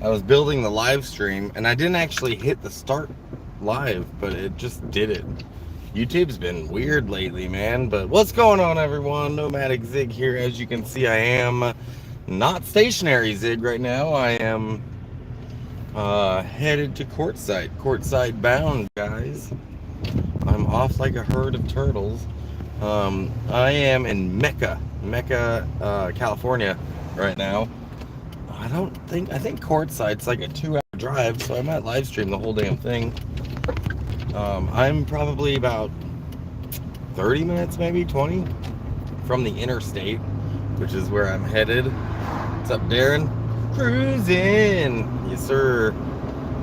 I was building the live stream, and I didn't actually hit the start live, but it just did it. YouTube's been weird lately, man. But what's going on, everyone? Nomadic Zig here. As you can see, I am not stationary Zig right now. I am headed to Quartzsite Bound, guys. I'm off like a herd of turtles. I am in Mecca, California right now. I think Quartzsite's like a 2-hour drive, so I might live stream the whole damn thing. I'm probably about 30 minutes, maybe 20 from the interstate, which is where I'm headed. What's up, Darren? Cruising. Yes, sir.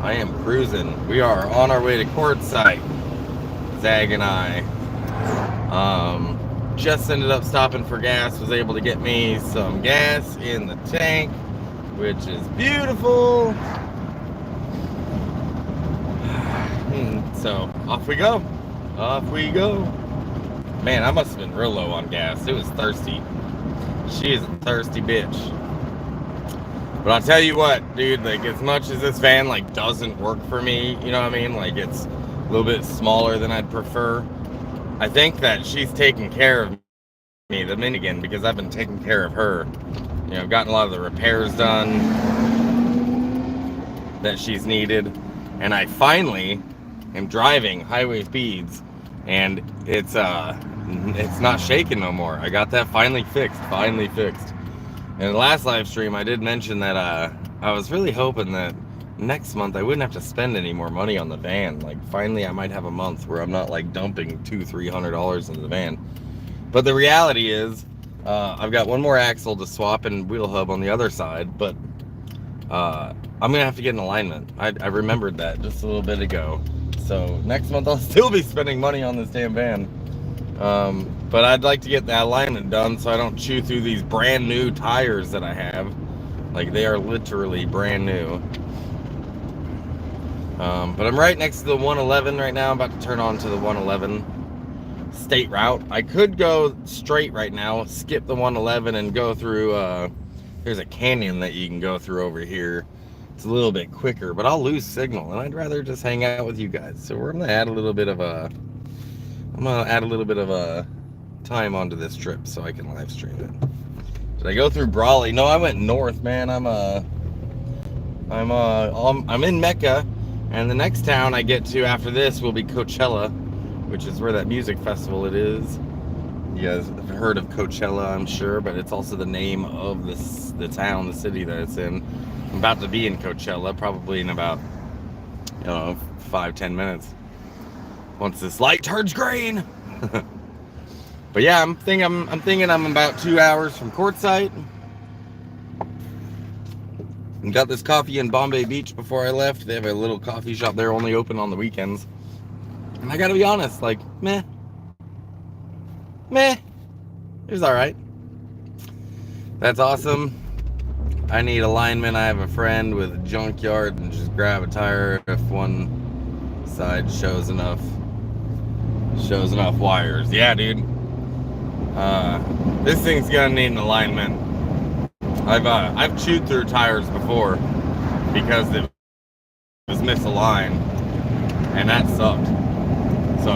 I am cruising. We are on our way to Quartzsite. Zag and I. Just ended up stopping for gas. Was able to get me some gas in the tank, which is beautiful. So off we go. Off we go. Man, I must have been real low on gas. It was thirsty. She is a thirsty bitch. But I'll tell you what, dude, like, as much as this van like doesn't work for me, you know what I mean? Like, it's a little bit smaller than I'd prefer. I think that she's taking care of me, the minigun, because I've been taking care of her. You know, I've gotten a lot of the repairs done that she's needed, and I finally am driving highway speeds, and it's not shaking no more. I got that finally fixed. In the last live stream, I did mention that I was really hoping that next month I wouldn't have to spend any more money on the van. Like, finally I might have a month where I'm not like dumping $200-300 into the van. But the reality is, I've got one more axle to swap and wheel hub on the other side, but I'm gonna have to get an alignment. I remembered that just a little bit ago. So next month I'll still be spending money on this damn van. But I'd like to get that alignment done so I don't chew through these brand new tires that I have. Like, they are literally brand new. But I'm right next to the 111 right now. I'm about to turn on to the 111 state route. I could go straight right now, skip the 111 and go through, there's a canyon that you can go through over here. It's a little bit quicker, but I'll lose signal, and I'd rather just hang out with you guys. So we're gonna add a little bit of a time onto this trip so I can live stream it. Did I go through Brawley? No, I went north, man. I'm in Mecca, and the next town I get to after this will be Coachella, which is where that music festival it is. You guys have heard of Coachella, I'm sure, but it's also the name of the town, the city that it's in. I'm about to be in Coachella, probably in about, 5-10 minutes. Once this light turns green. But yeah, I'm thinking I'm about 2 hours from Quartzsite. And got this coffee in Bombay Beach before I left. They have a little coffee shop there, only open on the weekends. And I gotta be honest, like, meh. It was alright. That's awesome. I need alignment. I have a friend with a junkyard, and just grab a tire if one side shows enough wires. Yeah, dude. This thing's gonna need an alignment. I've chewed through tires before because it was misaligned, and that sucked. So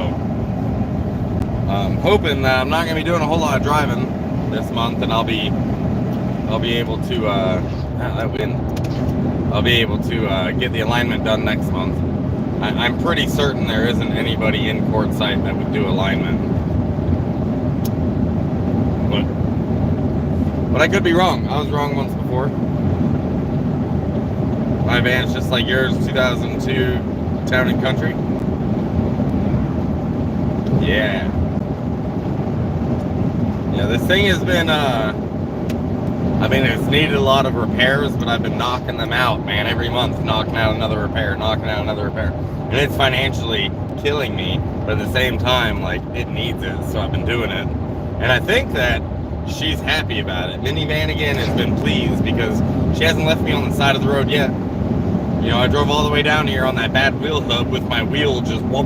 I'm hoping that I'm not gonna be doing a whole lot of driving this month, and I'll be able to I'll be able to get the alignment done next month. I'm pretty certain there isn't anybody in Quartzsite that would do alignment. But I could be wrong. I was wrong once before. My van's just like yours, 2002 Town and Country. Yeah. Yeah, this thing has been, it's needed a lot of repairs, but I've been knocking them out, man, every month, knocking out another repair. And it's financially killing me, but at the same time, like, it needs it, so I've been doing it. And I think that she's happy about it. Minnie Vanagan has been pleased because she hasn't left me on the side of the road yet. You know, I drove all the way down here on that bad wheel hub with my wheel just whole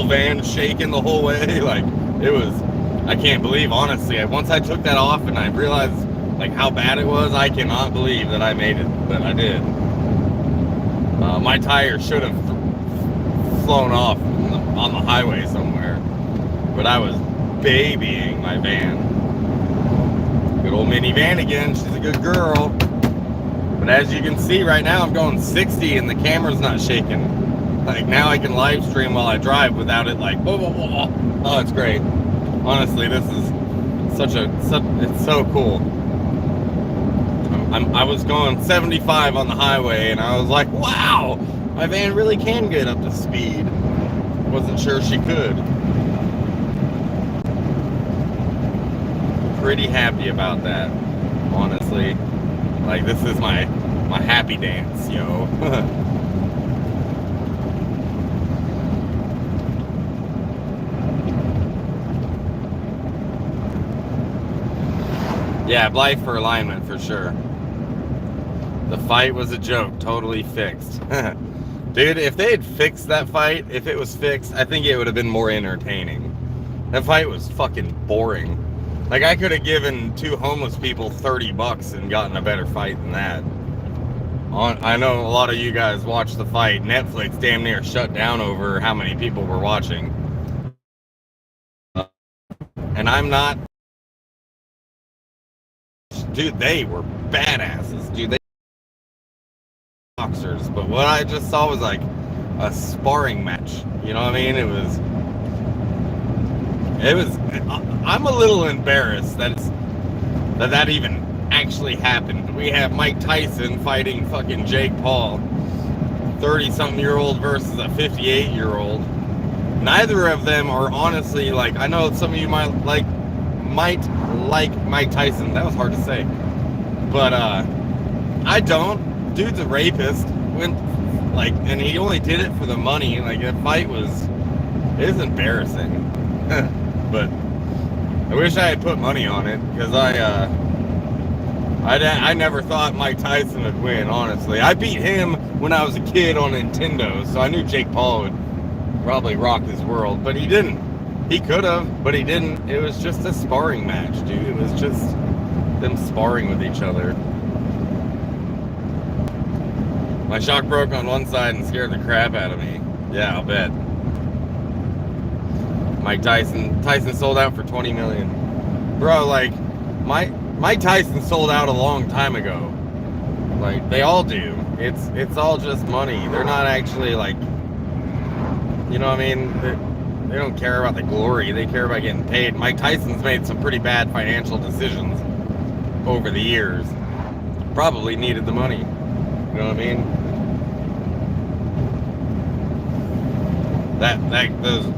van shaking the whole way. Like, it was, I can't believe, honestly, once I took that off and I realized like how bad it was, I cannot believe that I made it, but I did. My tire should have flown off on the highway somewhere, but I was babying my van. Good old minivan again. She's a good girl. But as you can see right now, I'm going 60 and the camera's not shaking. Like now I can live stream while I drive without it like, whoa, whoa, whoa, whoa. Oh, it's great. Honestly, this is it's so cool. I was going 75 on the highway and I was like, wow, my van really can get up to speed. Wasn't sure she could. Pretty happy about that, honestly. Like, this is my happy dance, yo. Yeah, Blythe for alignment, for sure. The fight was a joke, totally fixed. Dude, if they had fixed that fight, if it was fixed, I think it would have been more entertaining. That fight was fucking boring. Like, I could have given two homeless people $30 and gotten a better fight than that. I know a lot of you guys watched the fight. Netflix damn near shut down over how many people were watching. And I'm not... Dude, they were badasses. Dude, they were boxers. But what I just saw was like a sparring match. You know what I mean? It was... I'm a little embarrassed that even actually happened. We have Mike Tyson fighting fucking Jake Paul, 30-something-year-old versus a 58-year-old. Neither of them are honestly, like, I know some of you might like Mike Tyson. That was hard to say, but I don't. Dude's a rapist. And he only did it for the money. Like, that fight was embarrassing. But I wish I had put money on it, because I never thought Mike Tyson would win, honestly. I beat him when I was a kid on Nintendo, so I knew Jake Paul would probably rock his world, but he didn't. He could have, but he didn't. It was just a sparring match, dude. It was just them sparring with each other. My shock broke on one side and scared the crap out of me. Yeah, I'll bet. Mike Tyson sold out for 20 million. Bro, like, Mike Tyson sold out a long time ago. Like, they all do. It's all just money. They're not actually, like, you know what I mean? They don't care about the glory. They care about getting paid. Mike Tyson's made some pretty bad financial decisions over the years. Probably needed the money. You know what I mean?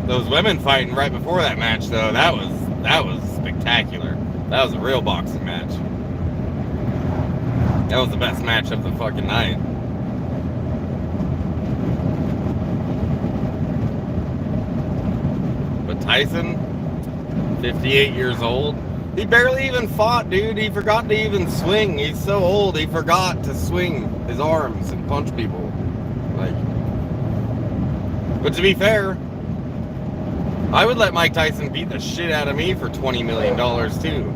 Those women fighting right before that match, though, that was spectacular. That was a real boxing match. That was the best match of the fucking night. But Tyson, 58 years old, he barely even fought, dude. He forgot to even swing. He's so old, he forgot to swing his arms and punch people. Like, but to be fair, I would let Mike Tyson beat the shit out of me for $20 million too.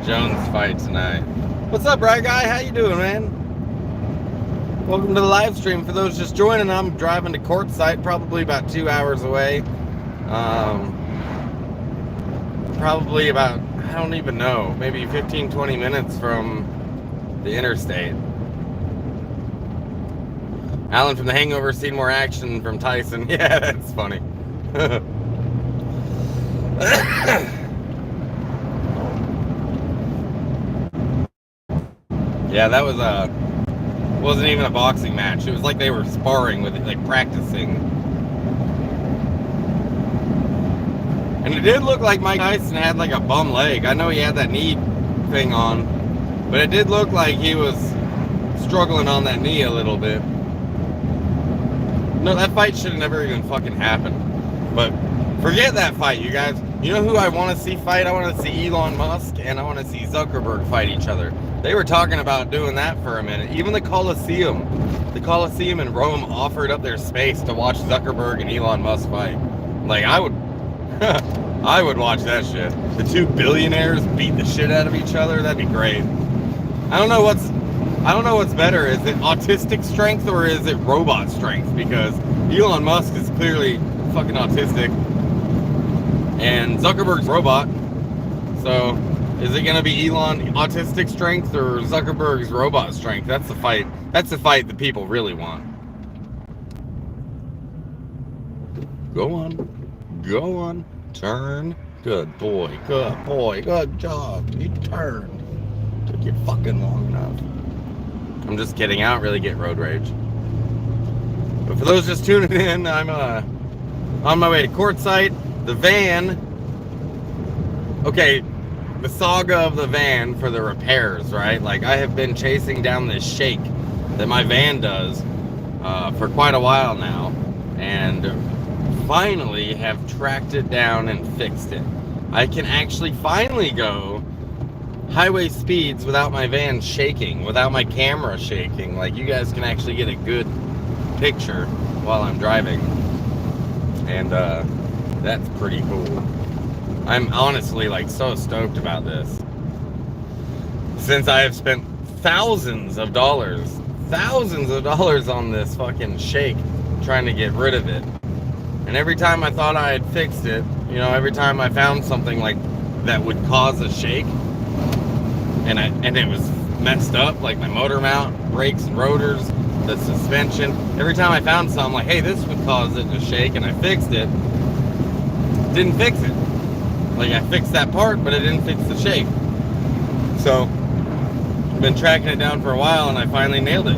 Jones fight tonight. What's up, right guy? How you doing, man? Welcome to the live stream. For those just joining, I'm driving to Quartzsite, probably about 2 hours away. Probably about, I don't even know, maybe 15-20 minutes from the interstate. Alan from The Hangover, seen more action from Tyson. Yeah, that's funny. Yeah, that was wasn't even a boxing match. It was like they were sparring with it, like practicing. And it did look like Mike Tyson had like a bum leg. I know he had that knee thing on, but it did look like he was struggling on that knee a little bit. No, that fight should have never even fucking happened. But forget that fight, you guys. You know who I want to see fight? I want to see Elon Musk and I want to see Zuckerberg fight each other. They were talking about doing that for a minute. Even the Coliseum in Rome offered up their space to watch Zuckerberg and Elon Musk fight. Like, I would, I would watch that shit. The two billionaires beat the shit out of each other. That'd be great. I don't know what's better. Is it autistic strength or is it robot strength? Because Elon Musk is clearly fucking autistic, and Zuckerberg's robot. So, is it gonna be Elon autistic strength or Zuckerberg's robot strength? That's the fight. That's the fight that people really want. Go on, turn. Good boy, good job. You turned. Took you fucking long enough. I'm just kidding. I don't really get road rage. But for those just tuning in, I'm on my way to Quartzsite. The van. Okay, the saga of the van for the repairs, right? Like, I have been chasing down this shake that my van does for quite a while now, and finally have tracked it down and fixed it. I can actually finally go highway speeds without my van shaking, without my camera shaking. Like, you guys can actually get a good picture while I'm driving, and that's pretty cool. I'm honestly like so stoked about this, since I have spent thousands of dollars on this fucking shake trying to get rid of it. And every time I thought I had fixed it, you know, every time I found something like that would cause a shake, and it was messed up, like my motor mount, brakes and rotors, the suspension. Every time I found something like, hey, this would cause it to shake, and I fixed it, didn't fix it. Like, I fixed that part, but it didn't fix the shake. So, I've been tracking it down for a while, and I finally nailed it.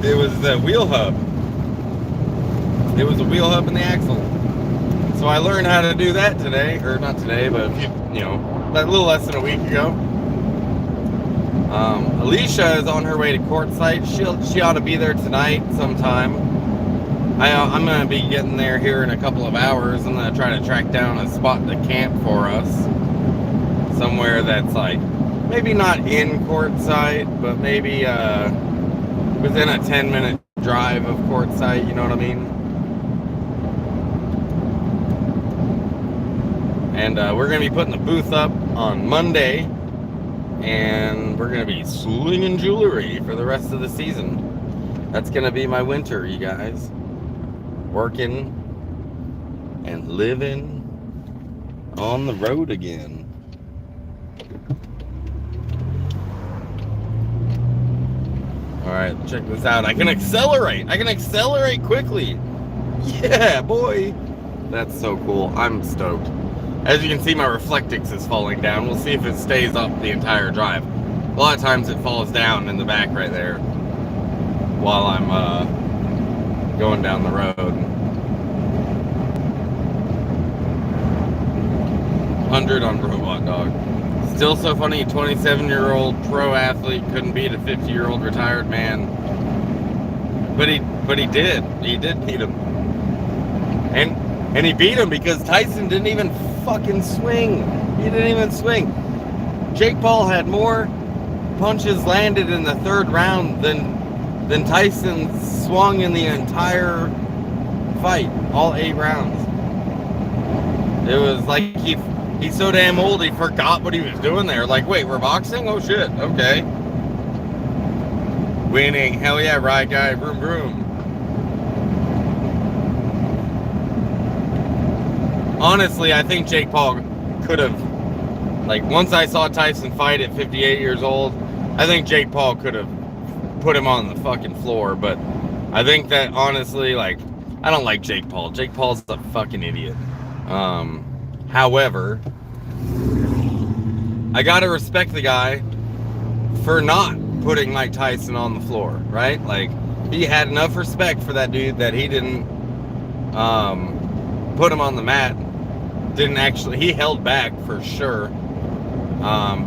It was the wheel hub. It was a wheel hub in the axle. So I learned how to do that today, or not today, but a little less than a week ago. Alicia is on her way to Quartzsite. She ought to be there tonight sometime. I'm gonna be getting there here in a couple of hours. I'm gonna try to track down a spot to camp for us, somewhere that's like maybe not in Quartzsite, but maybe within a 10-minute drive of Quartzsite. You know what I mean? And we're going to be putting the booth up on Monday, and we're going to be slinging jewelry for the rest of the season. That's going to be my winter, you guys. Working and living on the road again. Alright, check this out. I can accelerate. I can accelerate quickly. Yeah, boy. That's so cool. I'm stoked. As you can see, my Reflectix is falling down. We'll see if it stays up the entire drive. A lot of times it falls down in the back right there while I'm going down the road. 100 on Robot Dog. Still so funny, a 27-year-old pro athlete couldn't beat a 50-year-old retired man. But he did. He did beat him. And he beat him because Tyson didn't even fucking swing. He didn't even swing. Jake Paul had more punches landed in the third round than Tyson swung in the entire fight, all 8 rounds. It was like he's so damn old he forgot what he was doing there. Like, wait, we're boxing? Oh shit, okay. Winning, hell yeah, right guy, vroom vroom. Honestly, I think Jake Paul could have, like, once I saw Tyson fight at 58 years old, I think Jake Paul could have put him on the fucking floor. But I think that, honestly, like, I don't like Jake Paul. Jake Paul's a fucking idiot. However, I gotta respect the guy for not putting Mike Tyson on the floor, right? Like, he had enough respect for that dude that he didn't put him on the mat. He held back for sure,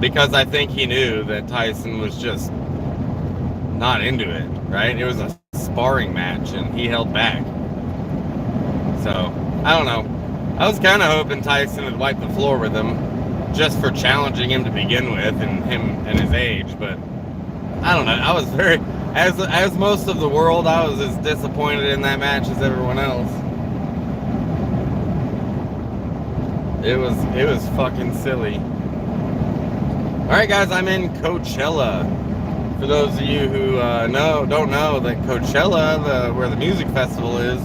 because I think he knew that Tyson was just not into it, right? It was a sparring match and he held back. So, I don't know. I was kind of hoping Tyson would wipe the floor with him just for challenging him to begin with, and him and his age, but I don't know. I was very, as most of the world, I was as disappointed in that match as everyone else. It was fucking silly. All right, guys, I'm in Coachella. For those of you who don't know that Coachella, where the music festival is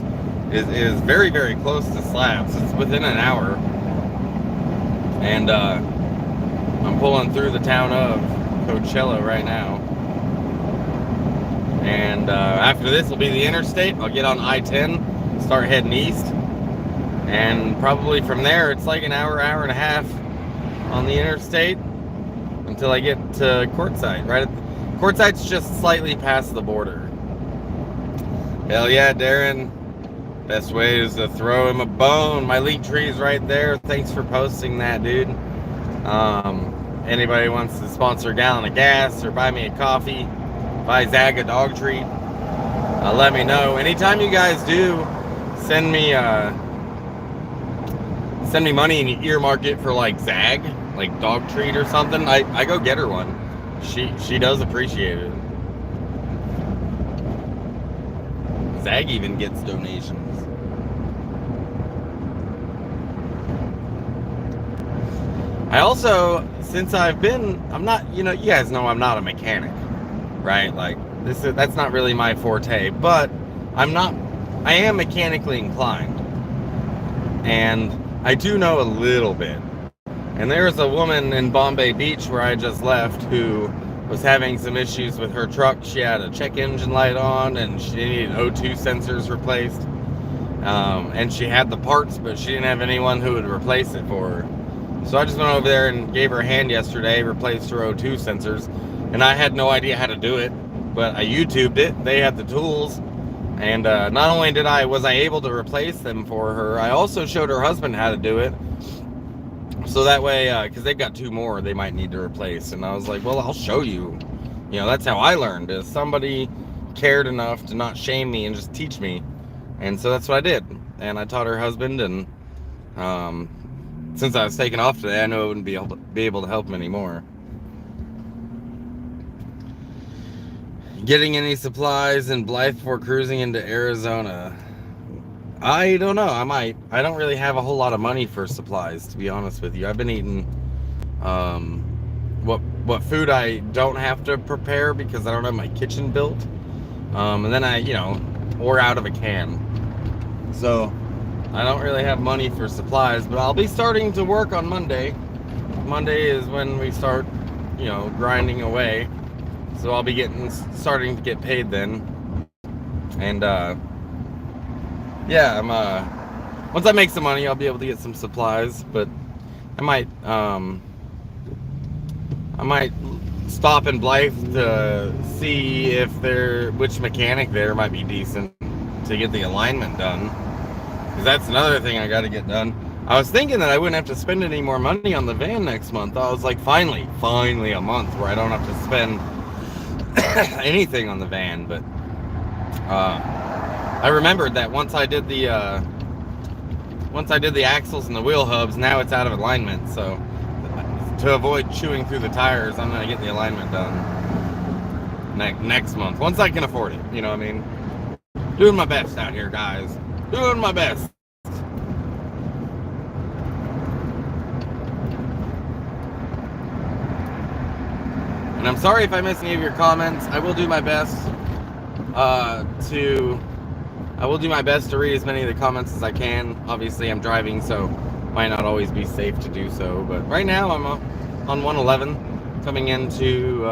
very, very close to Slabs. It's within an hour, and I'm pulling through the town of Coachella right now. And after this will be the interstate. I'll get on I-10, start heading east, and probably from there it's like an hour and a half on the interstate until I get to Quartzsite. Quartzsite's just slightly past the border. Hell yeah, Darren. Best way is to throw him a bone. My link tree is right there. Thanks for posting that, dude. Anybody wants to sponsor a gallon of gas or buy me a coffee, buy Zag a dog treat, let me know. Anytime you guys do, send me money and you earmark it for like Zag, like dog treat or something. I go get her one. She does appreciate it. Zag even gets donations. I also, since I'm not, you guys know I'm not a mechanic, right? Like that's not really my forte, but I am mechanically inclined, and I do know a little bit. And there was a woman in Bombay Beach where I just left who was having some issues with her truck. She had a check engine light on and she needed O2 sensors replaced. And she had the parts, but she didn't have anyone who would replace it for her. So I just went over there and gave her a hand yesterday, replaced her O2 sensors. And I had no idea how to do it, but I YouTubed it. They had the tools. And not only was I able to replace them for her, I also showed her husband how to do it. So that way, because they've got two more they might need to replace. And I was like, well, I'll show you. That's how I learned, is somebody cared enough to not shame me and just teach me. And so that's what I did. And I taught her husband, and since I was taking off today, I knew I wouldn't be able to help him anymore. Getting any supplies in Blythe before cruising into Arizona? I don't know. I might. I don't really have a whole lot of money for supplies, to be honest with you. I've been eating what food I don't have to prepare because I don't have my kitchen built. And then or out of a can. So I don't really have money for supplies, but I'll be starting to work on Monday. Monday is when we start, grinding away. So I'll be starting to get paid then. And yeah, once I make some money, I'll be able to get some supplies, but I might stop in Blythe to see which mechanic there might be decent to get the alignment done, because that's another thing I got to get done. I was thinking that I wouldn't have to spend any more money on the van next month. I was like, finally a month where I don't have to spend anything on the van, but I remembered that once I did the axles and the wheel hubs, now it's out of alignment. So to avoid chewing through the tires, I'm gonna get the alignment done next month once I can afford it. You know what I mean? Doing my best out here, guys. Doing my best. And I'm sorry if I missed any of your comments. I will do my best to read as many of the comments as I can. Obviously, I'm driving, so might not always be safe to do so. But right now, I'm on 111, coming into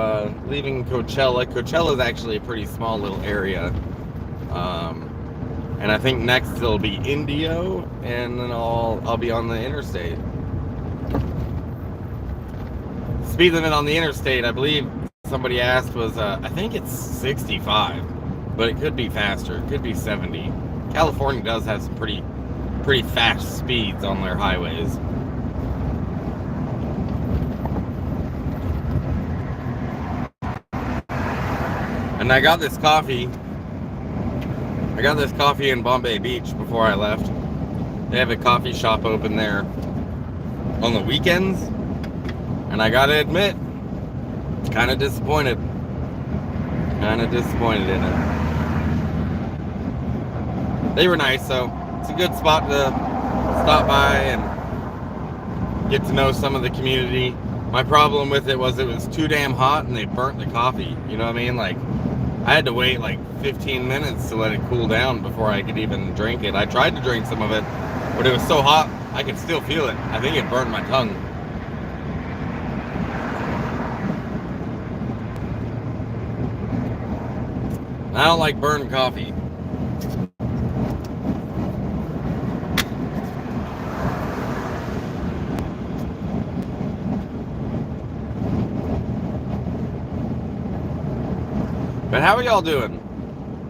leaving Coachella. Coachella is actually a pretty small little area, and I think next it'll be Indio, and then I'll be on the interstate. Speed limit on the interstate, I believe somebody asked, was I think it's 65, but it could be faster. It could be 70. California does have some pretty fast speeds on their highways. And I got this coffee in Bombay Beach before I left. They have a coffee shop open there on the weekends, and I gotta admit, kind of disappointed in it. They were nice, so it's a good spot to stop by and get to know some of the community. My problem with it was too damn hot and they burnt the coffee. You know what I mean? Like, I had to wait like 15 minutes to let it cool down before I could even drink it. I tried to drink some of it, but it was so hot I could still feel it. I think it burned my tongue. I don't like burned coffee. But how are y'all doing?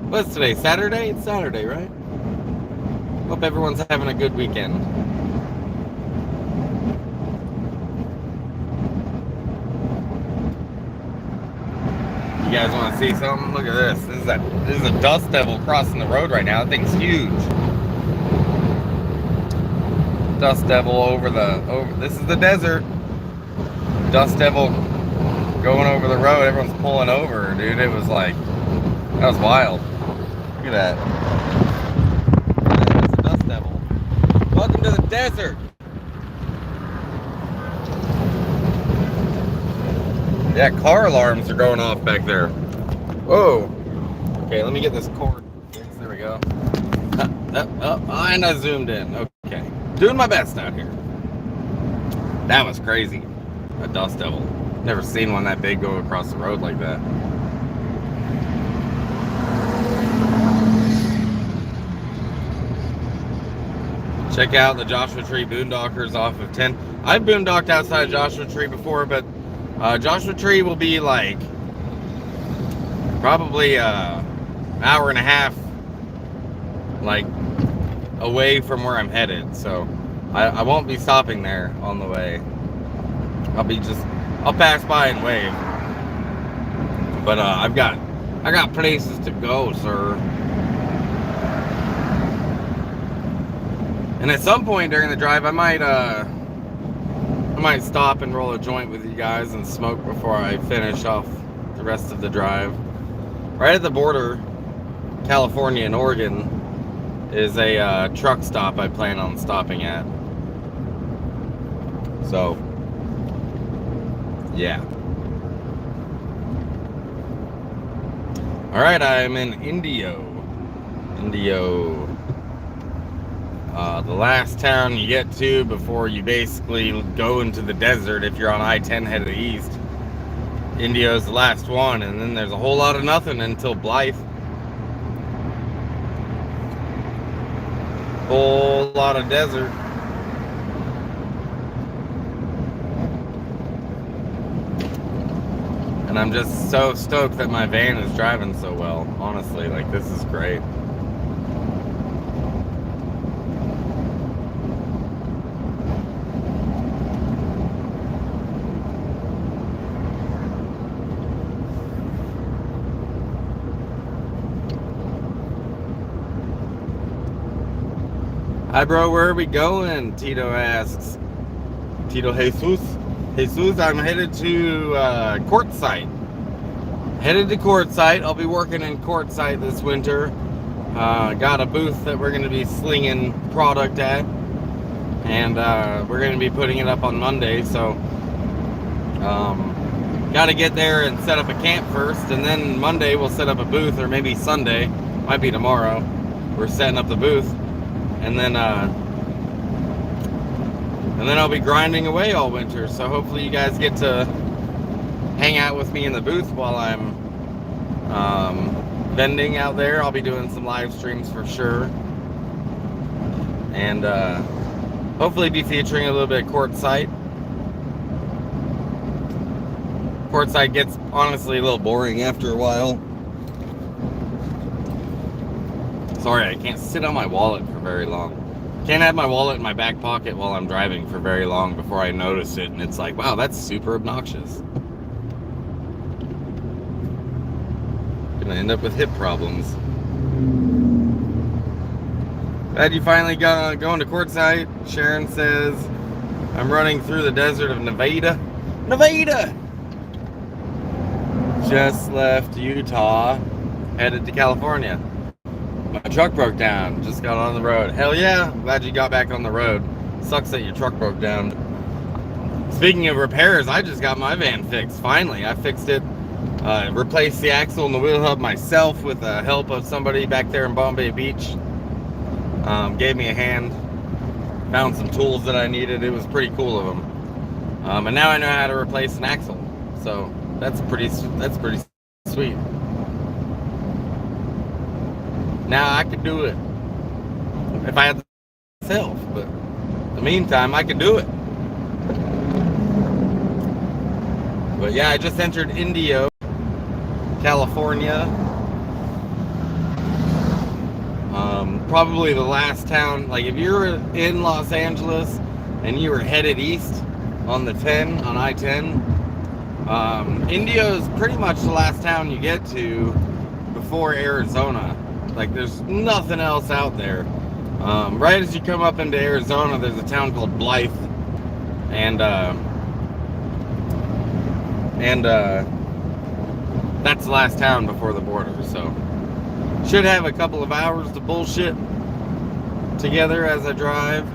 What's today? Saturday? It's Saturday, right? Hope everyone's having a good weekend. You guys want to see something? Look at this. This is a dust devil crossing the road right now. That thing's huge. Dust devil over. This is the desert. Dust devil going over the road. Everyone's pulling over, dude. It was like, that was wild. Look at that. That's a dust devil. Welcome to the desert. Yeah, car alarms are going off back there. Whoa. Okay, let me get this cord. There we go. And I zoomed in. Okay. Doing my best out here. That was crazy. A dust devil. Never seen one that big go across the road like that. Check out the Joshua Tree Boondockers off of 10. I've boondocked outside Joshua Tree before, but Joshua Tree will be like probably an hour and a half like away from where I'm headed, so I won't be stopping there on the way. I'll pass by and wave, but I got places to go, sir. And at some point during the drive, I might stop and roll a joint with you guys and smoke before I finish off the rest of the drive. Right at the border, California and Oregon, is a truck stop I plan on stopping at. So, yeah. Alright, I'm in Indio. The last town you get to before you basically go into the desert if you're on I-10 headed east. Indio's the last one, and then there's a whole lot of nothing until Blythe. Whole lot of desert. And I'm just so stoked that my van is driving so well. Honestly, like, this is great. Hi bro, where are we going? Tito asks. Tito Jesus, I'm headed to Quartzsite. Headed to Quartzsite. I'll be working in Quartzsite this winter. Got a booth that we're going to be slinging product at. And we're going to be putting it up on Monday. So, got to get there and set up a camp first. And then Monday we'll set up a booth, or maybe Sunday. Might be tomorrow. We're setting up the booth. And then I'll be grinding away all winter. So hopefully you guys get to hang out with me in the booth while I'm vending out there. I'll be doing some live streams for sure. And hopefully be featuring a little bit of Quartzsite. Quartzsite gets honestly a little boring after a while. Sorry, I can't sit on my wallet for very long. Can't have my wallet in my back pocket while I'm driving for very long before I notice it, and it's like, wow, that's super obnoxious. Gonna end up with hip problems. Glad you finally got going to Quartzsite. Sharon says, I'm running through the desert of Nevada. Nevada! Just left Utah, headed to California. My truck broke down, just got on the road. Hell yeah, I'm glad you got back on the road. Sucks that your truck broke down. Speaking of repairs, I just got my van fixed. Finally, I fixed it. Replaced the axle and the wheel hub myself with the help of somebody back there in Bombay Beach. Gave me a hand. Found some tools that I needed. It was pretty cool of them. And now I know how to replace an axle. So that's pretty sweet. Now I could do it if I had the myself, but in the meantime I could do it. But yeah, I just entered Indio, California. Probably the last town. Like if you're in Los Angeles and you were headed east on the 10, on I-10, Indio is pretty much the last town you get to before Arizona. Like there's nothing else out there. Right as you come up into Arizona, there's a town called Blythe, and that's the last town before the border. So should have a couple of hours to bullshit together as I drive.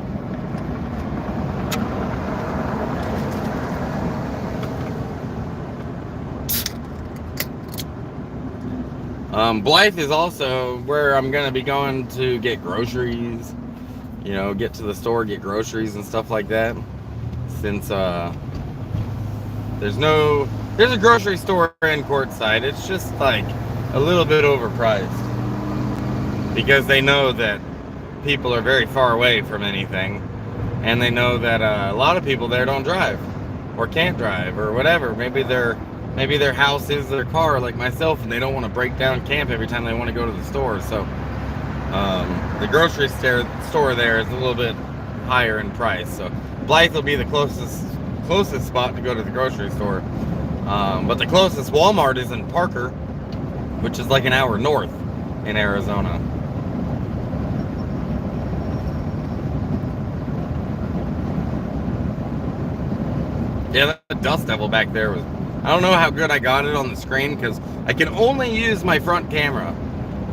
Blythe is also where I'm going to be going to get groceries, you know, get to the store, get groceries and stuff like that, since there's a grocery store in Quartzsite. It's just like a little bit overpriced because they know that people are very far away from anything, and they know that a lot of people there don't drive or can't drive or whatever. Maybe their house is their car, like myself, and they don't want to break down camp every time they want to go to the store. So the grocery store there is a little bit higher in price. So Blythe will be the closest spot to go to the grocery store. But the closest Walmart is in Parker, which is like an hour north in Arizona. Yeah, that dust devil back there was, I don't know how good I got it on the screen because I can only use my front camera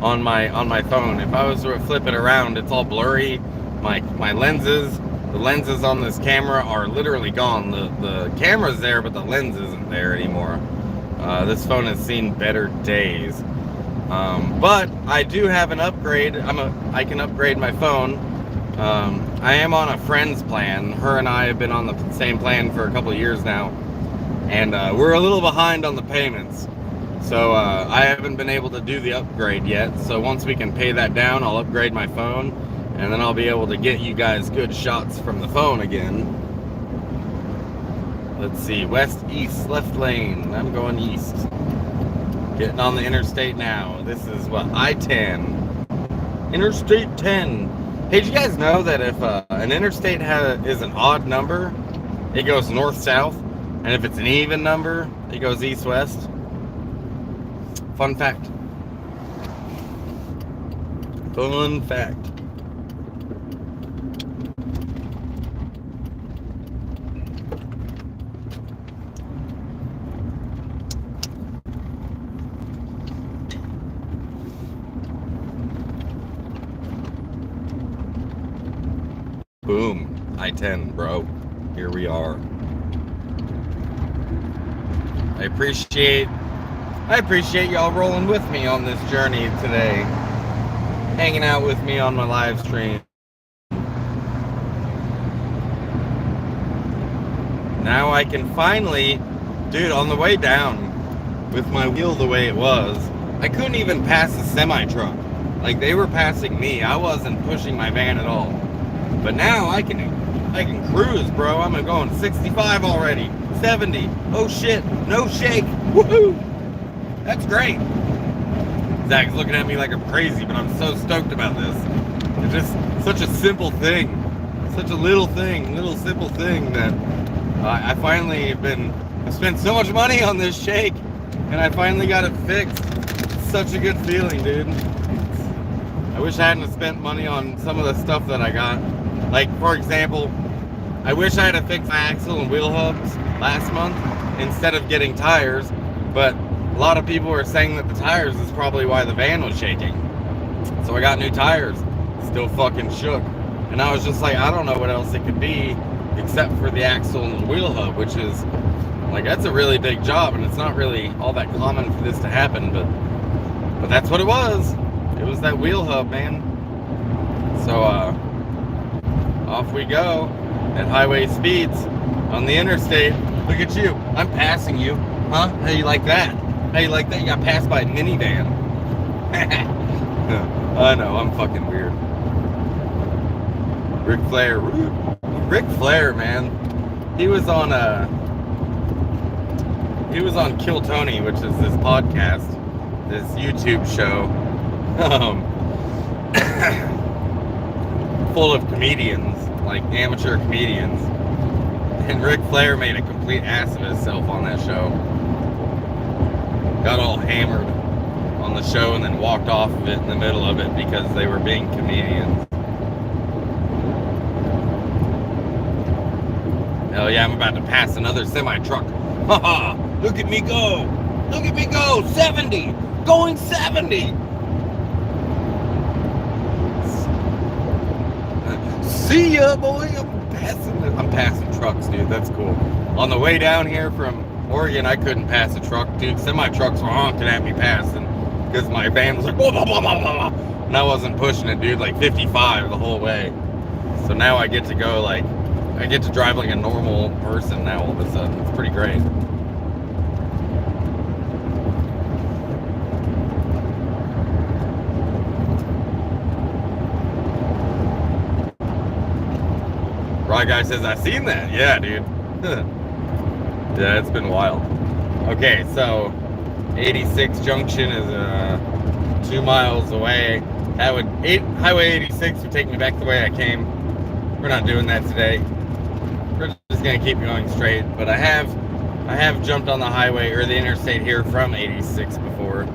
on my phone. If I was to flip it around, it's all blurry. My lenses, the lenses on this camera are literally gone. The camera's there, but the lens isn't there anymore. This phone has seen better days. But I do have an upgrade. I can upgrade my phone. I am on a friend's plan. Her and I have been on the same plan for a couple of years now, and we're a little behind on the payments. So I haven't been able to do the upgrade yet. So once we can pay that down, I'll upgrade my phone, and then I'll be able to get you guys good shots from the phone again. Let's see, west, east, left lane. I'm going east. Getting on the interstate now. This is what, I-10. Interstate 10. Hey, did you guys know that if an interstate is an odd number, it goes north-south, and if it's an even number, it goes east-west? Fun fact. Fun fact. Boom. I-10, bro. Here we are. I appreciate y'all rolling with me on this journey today. Hanging out with me on my live stream. Now I can finally, dude, on the way down, with my wheel the way it was, I couldn't even pass a semi-truck. Like, they were passing me. I wasn't pushing my van at all. But now I can cruise, bro. I'm going 65 already, 70. Oh shit, no shake. Woohoo! That's great. Zach's looking at me like I'm crazy, but I'm so stoked about this. It's just such a simple thing, such a little simple thing that I finally I've spent so much money on this shake, and I finally got it fixed. It's such a good feeling, dude. I wish I hadn't spent money on some of the stuff that I got. Like, for example, I wish I had fixed my axle and wheel hubs last month instead of getting tires, but a lot of people were saying that the tires is probably why the van was shaking. So I got new tires, still fucking shook. And I was just like, I don't know what else it could be. except for the axle and the wheel hub, which is like, that's a really big job, and it's not really all that common for this to happen, but that's what it was. It was that wheel hub, man. So off we go at highway speeds on the interstate. Look at you, I'm passing you. Huh? How you like that? How you like that? You got passed by a minivan. I know, I'm fucking weird. Ric Flair, man. He was on Kill Tony, which is this podcast, this YouTube show, full of comedians, like amateur comedians. And Ric Flair made a complete ass of himself on that show. Got all hammered on the show and then walked off of it in the middle of it because they were being comedians. Hell yeah, I'm about to pass another semi-truck. Haha, look at me go. Look at me go. 70. Going 70. See ya, boy. I'm passing trucks, dude. That's cool. On the way down here from Oregon, I couldn't pass a truck, dude. Semi-trucks were honking at me passing because my van was like, blah, blah, blah, blah, blah. And I wasn't pushing it, dude, like 55 the whole way. So now I get to go like, I get to drive like a normal person now all of a sudden. It's pretty great. Rye Guy says, I seen that. Yeah, dude. Yeah, it's been wild. Okay, so 86 Junction is 2 miles away. That would Highway 86 would take me back the way I came. We're not doing that today. We're just gonna keep going straight. But I have jumped on the highway or the interstate here from 86 before.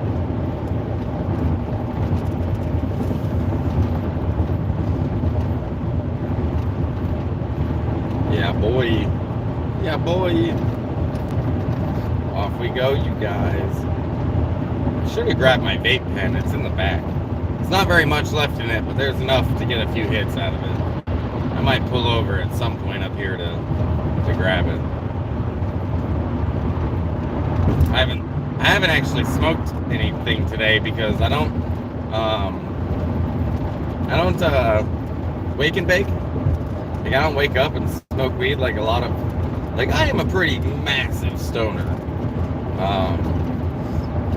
Yeah, boy. Yeah, boy. Off we go, you guys. I should have grabbed my vape pen. It's in the back. It's not very much left in it, but there's enough to get a few hits out of it. I might pull over at some point up here to grab it. I haven't actually smoked anything today because I don't wake and bake. Like, I don't wake up and smoke weed like a lot of, like, I am a pretty massive stoner.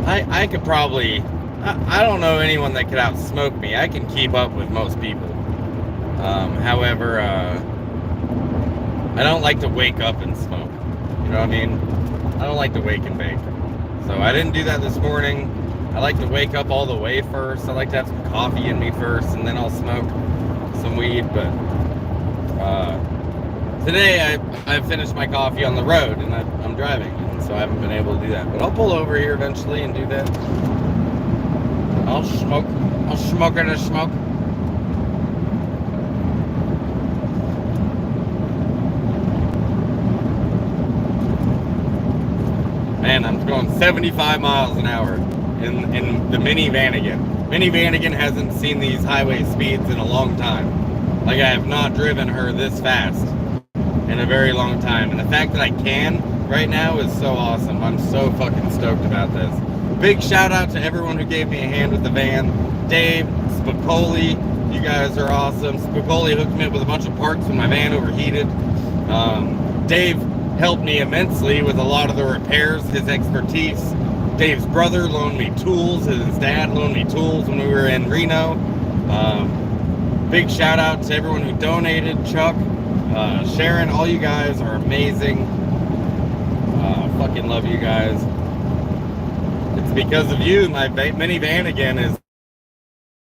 I could probably, I don't know anyone that could outsmoke me. I can keep up with most people. However, I don't like to wake up and smoke. You know what I mean? I don't like to wake and bake. So I didn't do that this morning. I like to wake up all the way first. I like to have some coffee in me first, and then I'll smoke some weed. But today I finished my coffee on the road, and I'm driving, and so I haven't been able to do that. But I'll pull over here eventually and do that. I'll smoke and a smoke. Man, I'm going 75 miles an hour in the mini Vanagon. Mini Vanagon hasn't seen these highway speeds in a long time. Like, I have not driven her this fast in a very long time. And the fact that I can right now is so awesome. I'm so fucking stoked about this. Big shout out to everyone who gave me a hand with the van. Dave, Spicoli, you guys are awesome. Spicoli hooked me up with a bunch of parts when my van overheated. Dave helped me immensely with a lot of the repairs, his expertise. Dave's brother loaned me tools. His dad loaned me tools when we were in Reno. Big shout out to everyone who donated. Chuck, Sharon, all you guys are amazing. Fucking love you guys. It's because of you my mini Vanagon is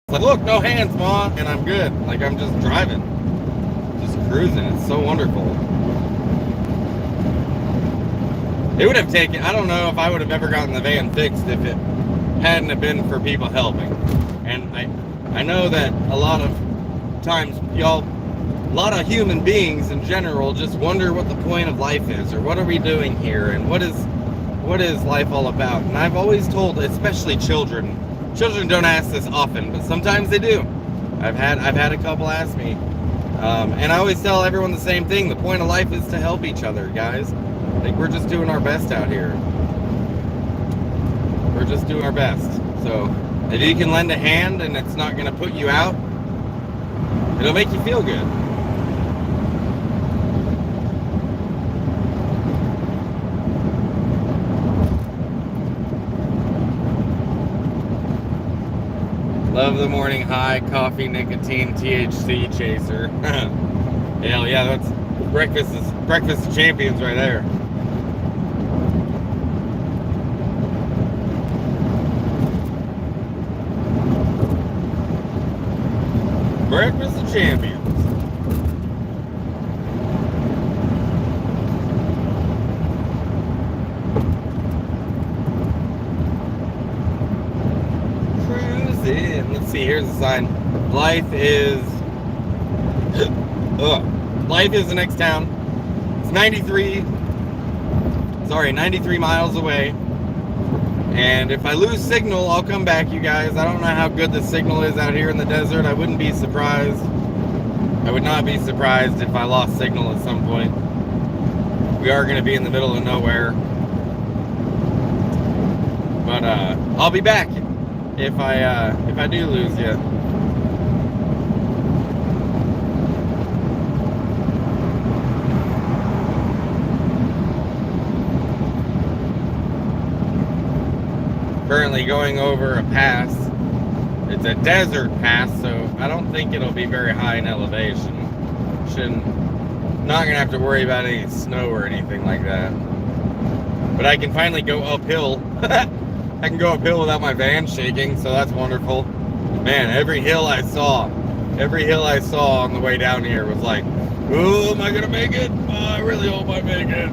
like, look, no hands, Ma, and I'm good. Like, I'm just driving. Just cruising. It's so wonderful. It would have taken, I don't know if I would have ever gotten the van fixed if it hadn't have been for people helping. And I know that a lot of times y'all, a lot of human beings in general just wonder what the point of life is, or what are we doing here, and what is life all about. And I've always told, especially children don't ask this often, but sometimes they do. I've had a couple ask me, And I always tell everyone the same thing. The point of life is to help each other, guys. Like, we're just doing our best out here. We're just doing our best. So if you can lend a hand and it's not going to put you out, it'll make you feel good. Love the morning high, coffee, nicotine, THC chaser. Hell yeah, that's breakfast of champions right there. Breakfast of champions. Cruising. Let's see, here's the sign. Life is Life is the next town. It's 93 miles away. And if I lose signal, I'll come back, you guys. I don't know how good the signal is out here in the desert. I wouldn't be surprised. I would not be surprised if I lost signal at some point. We are going to be in the middle of nowhere. But I'll be back if I do lose you. Currently going over a pass. It's a desert pass, so I don't think it'll be very high in elevation. Not gonna have to worry about any snow or anything like that. But I can finally go uphill. I can go uphill without my van shaking, so that's wonderful. Man, every hill I saw on the way down here was like, oh, am I gonna make it? Oh, I really hope I make it.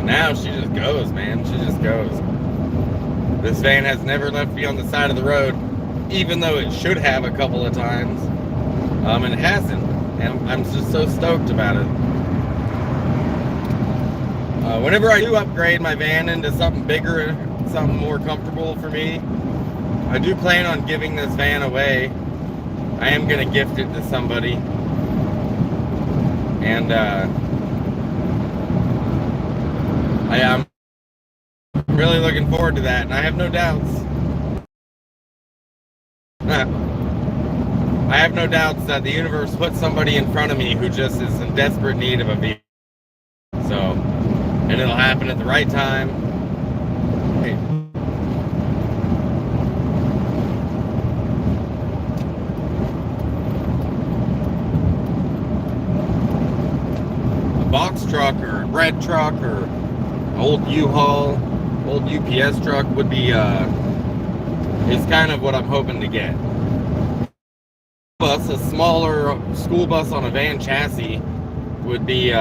Now she just goes, man. She just goes. This van has never left me on the side of the road, even though it should have a couple of times. And it hasn't. And I'm just so stoked about it. Whenever I do upgrade my van into something bigger, something more comfortable for me, I do plan on giving this van away. I am going to gift it to somebody. And, I am really looking forward to that, and I have no doubts. I have no doubts that the universe put somebody in front of me who just is in desperate need of a vehicle. So, and it'll happen at the right time. Hey. A box truck or a bread truck or old U-Haul, old UPS truck would be, is kind of what I'm hoping to get. A smaller school bus on a van chassis would be,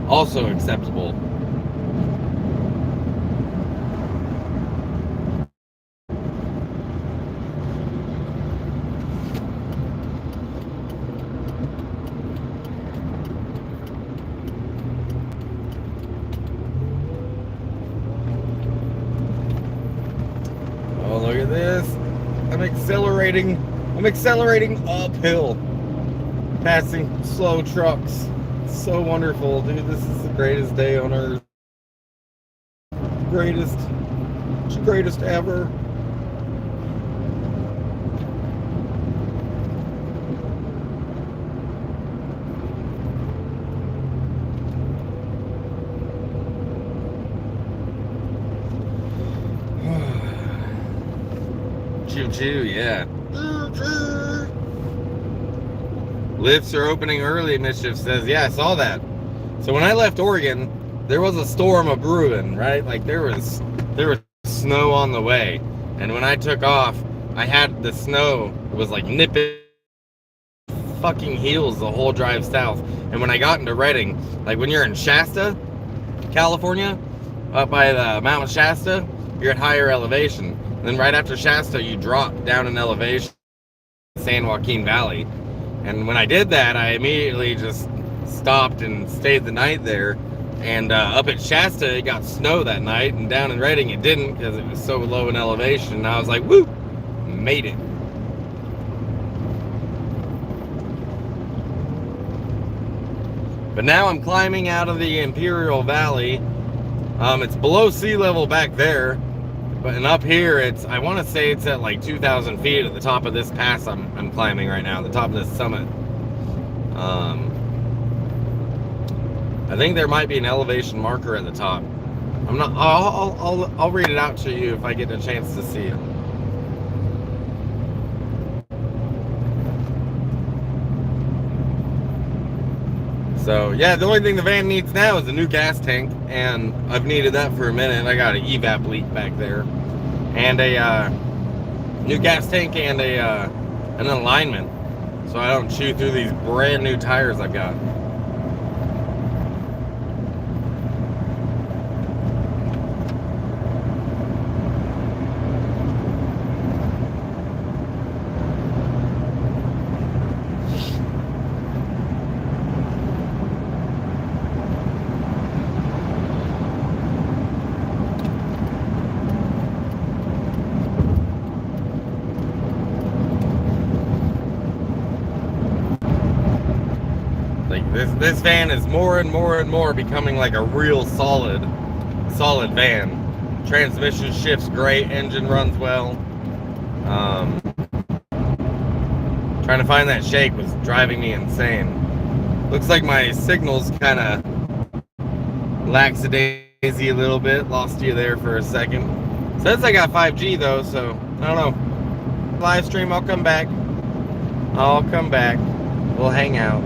also acceptable. Oh, look at this. I'm accelerating uphill, passing slow trucks. It's so wonderful, dude. This is the greatest day on earth. Greatest ever. Choo-choo, yeah. Lifts are opening early, Mischief says. Yeah, I saw that. So when I left Oregon, there was a storm a brewing, right? Like there was snow on the way. And when I took off, I had the snow, it was like nipping fucking heels the whole drive south. And when I got into Redding, like when you're in Shasta, California, up by the Mount Shasta, you're at higher elevation. And then right after Shasta, you drop down in elevation, San Joaquin Valley. And when I did that, I immediately just stopped and stayed the night there. And up at Shasta, it got snow that night, and down in Redding, it didn't because it was so low in elevation. And I was like, woo, made it. But now I'm climbing out of the Imperial Valley. It's below sea level back there, and up here I want to say it's at like 2,000 feet at the top of this pass I'm climbing right now, the top of this summit. I think there might be an elevation marker at the top. I'm not. I'll read it out to you if I get a chance to see it. So yeah, the only thing the van needs now is a new gas tank, and I've needed that for a minute. I got an evap leak back there, and a new gas tank and an alignment, so I don't chew through these brand new tires I've got. This van is more and more becoming like a real solid van. Transmission shifts great, engine runs well. Trying to find that shake was driving me insane. Looks like my signal's kind of lackadaisy a little bit. Lost you there for a second. Says I got 5G though, so I don't know. Live stream, I'll come back. We'll hang out.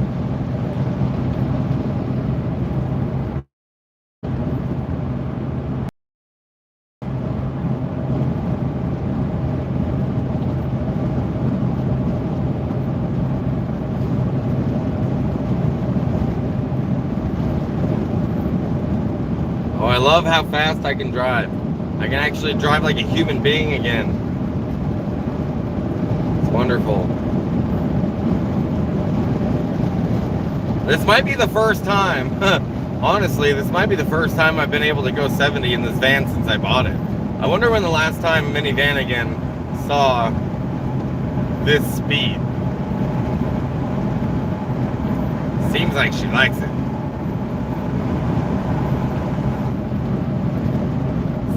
I love how fast I can drive. I can actually drive like a human being again. It's wonderful. This might be the first time, honestly, this might be the first time I've been able to go 70 in this van since I bought it. I wonder when the last time Minivan again saw this speed. Seems like she likes it.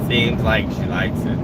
Seems like she likes it.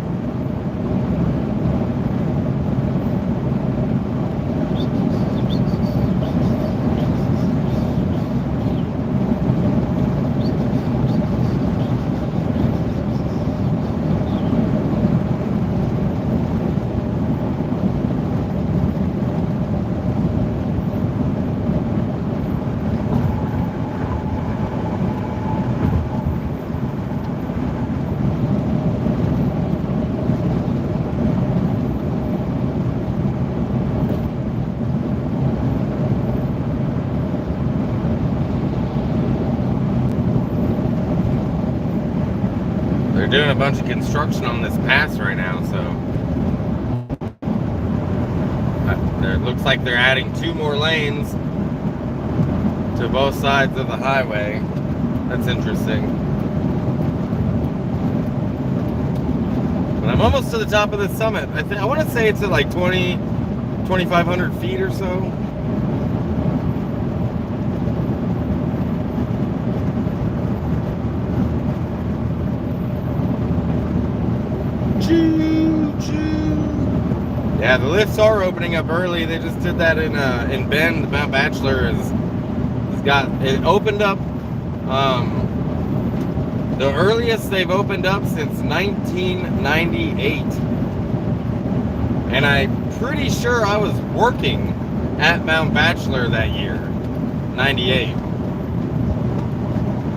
Doing a bunch of construction on this pass right now, so it looks like they're adding 2 more lanes to both sides of the highway. That's interesting. But I'm almost to the top of the summit. I want to say it's at like 2,500 feet or so. Yeah, the lifts are opening up early. They just did that in Bend. Mount Bachelor has got it opened up. The earliest they've opened up since 1998, and I'm pretty sure I was working at Mount Bachelor that year, 98.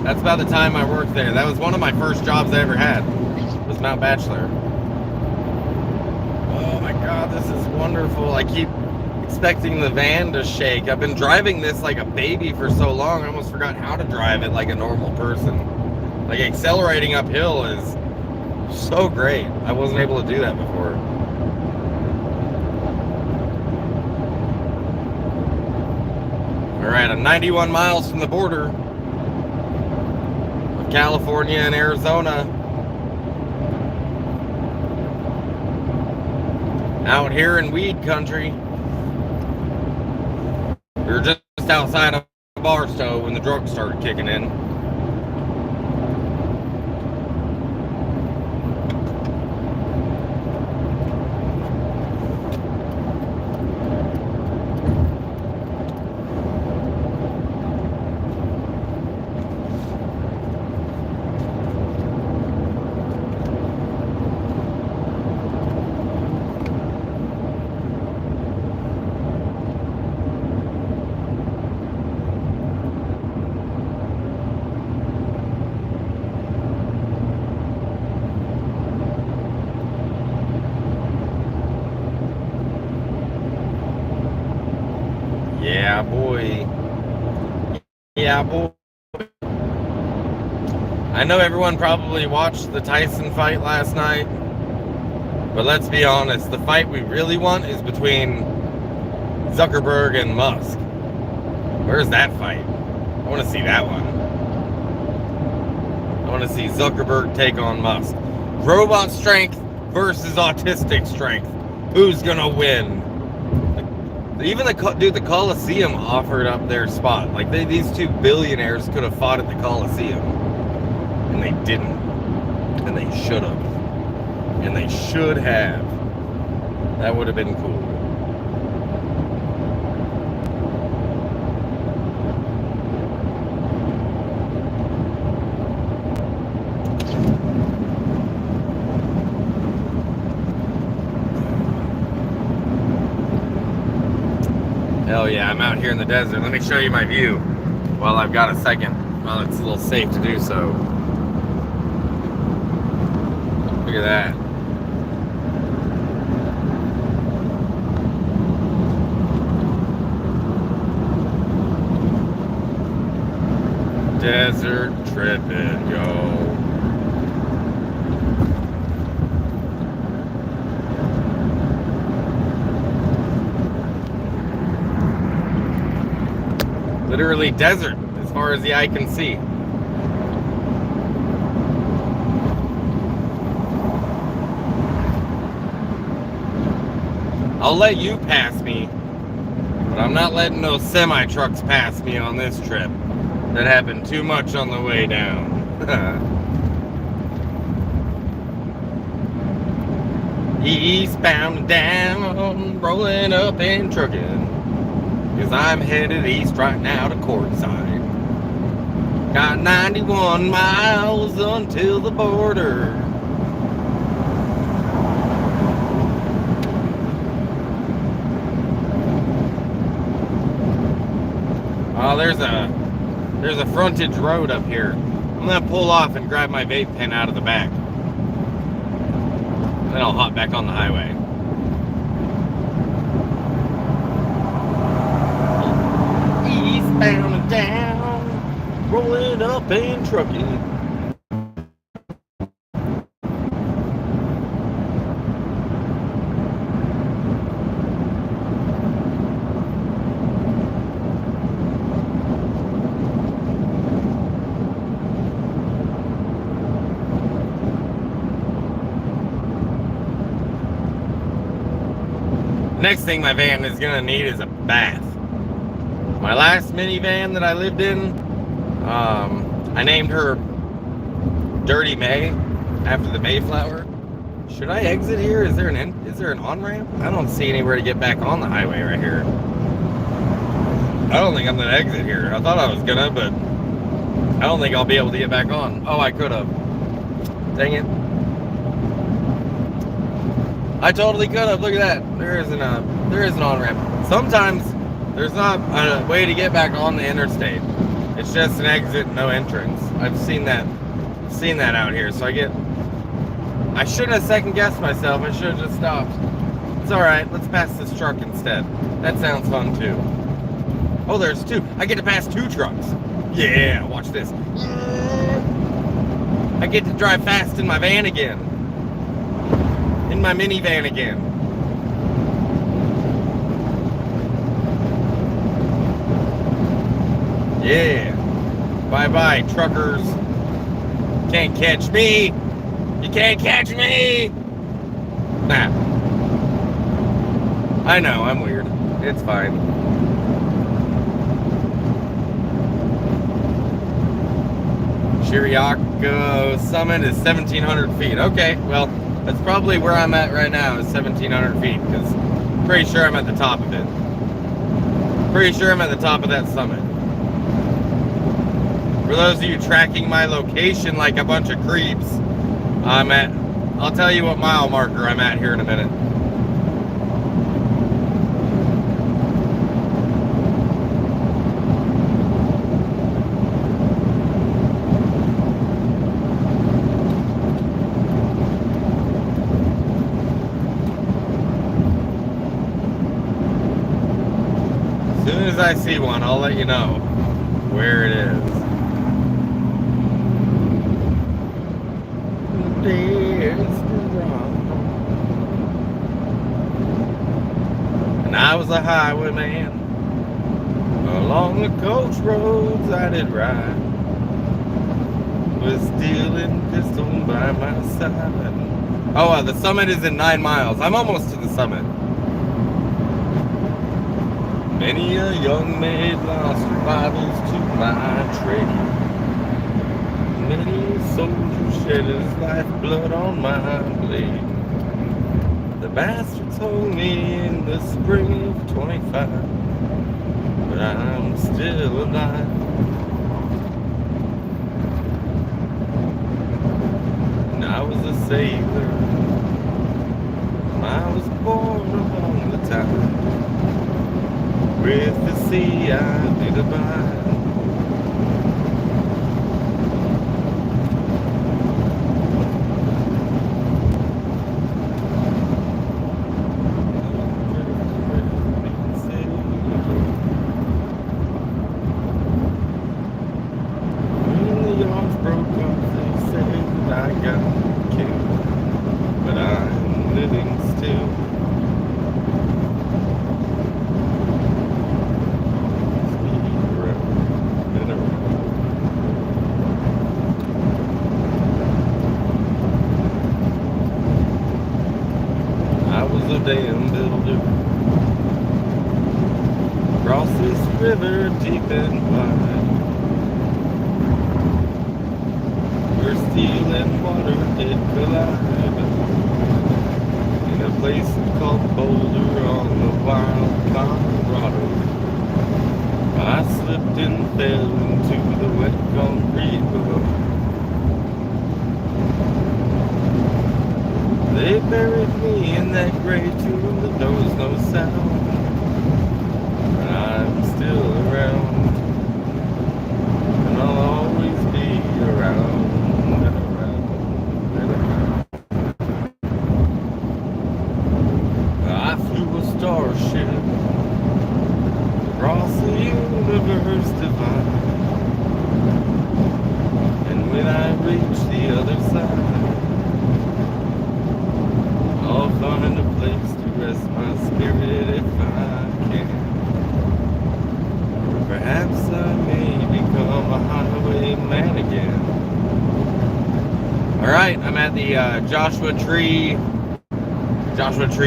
That's about the time I worked there. That was one of my first jobs I ever had. Was Mount Bachelor. Oh my God, this is wonderful. I keep expecting the van to shake. I've been driving this like a baby for so long, I almost forgot how to drive it like a normal person. Like accelerating uphill is so great. I wasn't able to do that before. All right, I'm 91 miles from the border of California and Arizona. Out here in weed country. We were just outside of Barstow when the drugs started kicking in. Yeah, boy. Yeah, boy. I know everyone probably watched the Tyson fight last night, but let's be honest, the fight we really want is between Zuckerberg and Musk. Where's that fight? I want to see that one. I want to see Zuckerberg take on Musk. Robot strength versus autistic strength. Who's gonna win? Even the Coliseum offered up their spot. Like these two billionaires could have fought at the Coliseum, and they didn't. And they should have. And they should have. That would have been cool. Hell yeah, I'm out here in the desert. Let me show you my view while I've got a second, while it's a little safe to do so. Look at that. Desert tripping, yo. Literally desert as far as the eye can see. I'll let you pass me, but I'm not letting those semi-trucks pass me on this trip. That happened too much on the way down. Eastbound and down, rolling up and trucking. 'Cause I'm headed east right now to Quartzsite. Got 91 miles until the border. Oh, there's a frontage road up here. I'm gonna pull off and grab my vape pen out of the back. Then I'll hop back on the highway. Eastbound and down, rolling up and trucking. Next thing my van is gonna need is a bath. My last minivan that I lived in, I named her Dirty May after the Mayflower. Should I exit here? Is there an on-ramp? I don't see anywhere to get back on the highway right here. I don't think I'm gonna exit here. I thought I was gonna, but I don't think I'll be able to get back on. Oh, I could have. Dang it. I totally could have. Look at that. There is an on-ramp. Sometimes there's not a way to get back on the interstate. It's just an exit, no entrance. I've seen that out here. So I shouldn't have second-guessed myself. I should have just stopped. It's all right. Let's pass this truck instead. That sounds fun too. Oh, there's two. I get to pass two trucks. Yeah, watch this. I get to drive fast in my van again. In my minivan again. Yeah. Bye-bye, truckers. Can't catch me. You can't catch me. Nah. I know, I'm weird. It's fine. Chiriaco summit is 1,700 feet. Okay, well, that's probably where I'm at right now, is 1,700 feet, because I'm pretty sure I'm at the top of it. Pretty sure I'm at the top of that summit. For those of you tracking my location like a bunch of creeps, I'll tell you what mile marker I'm at here in a minute. As soon as I see one, I'll let you know where it is. And I was a highwayman. Along the coach roads I did ride, with steel and pistol by my side. Oh, the summit is in 9 miles. I'm almost to the summit. Many a young maid lost her Bibles to my trade. Many a soldier shed his lifeblood on my blade. The bastard told me in the spring of 25, but I'm still alive. And I was a sailor. I was born among the tide. With the sea I did abide. When the yards broke off, they said that I got killed, but I'm living still. Dam builder, across this river deep and wide, where steel and water did collide, in a place called Boulder on the wild Colorado. I slipped and fell into the wet concrete below. They buried me in that gray tomb that knows no sound. But I'm still around, and I'll always be around and around and around. I flew a starship across the universe divine, and when I reach the other side, I'll find a place to rest my spirit if I can. Or perhaps I may become a highwayman again. Alright, I'm at the Joshua Tree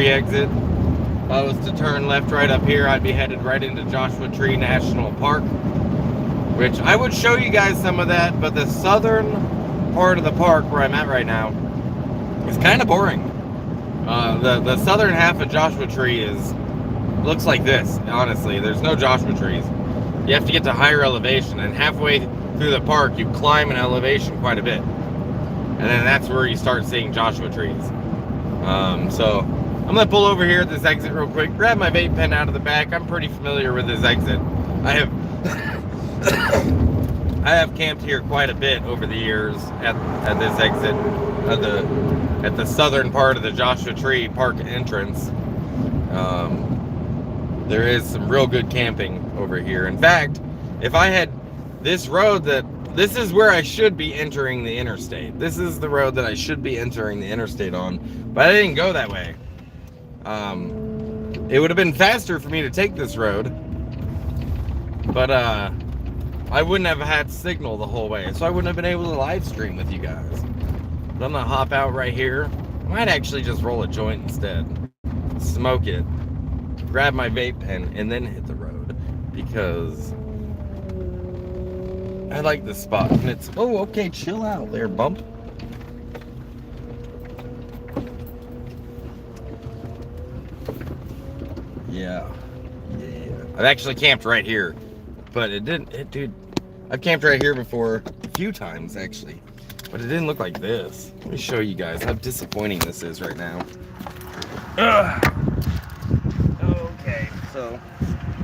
exit. If I was to turn left right up here, I'd be headed right into Joshua Tree National Park, which I would show you guys some of that, but the southern part of the park where I'm at right now is kind of boring. The southern half of Joshua Tree looks like this, honestly. There's no Joshua trees. You have to get to higher elevation, and halfway through the park, you climb an elevation quite a bit. And then that's where you start seeing Joshua trees. So I'm going to pull over here at this exit real quick, grab my vape pen out of the back. I'm pretty familiar with this exit. I have camped here quite a bit over the years at this exit at the southern part of the Joshua Tree Park entrance. There is some real good camping over here. In fact, if I had this road this is where I should be entering the interstate. This is the road that I should be entering the interstate on, but I didn't go that way. It would have been faster for me to take this road, but I wouldn't have had signal the whole way, so I wouldn't have been able to live stream with you guys. But I'm gonna hop out right here. I might actually just roll a joint instead. Smoke it. grab my vape pen, and then hit the road because I like this spot. And it's, oh, okay, chill out there, bump. Yeah. I've actually camped right here, but dude, I've camped right here before a few times actually, but it didn't look like this. Let me show you guys how disappointing this is right now. Ugh. Okay, so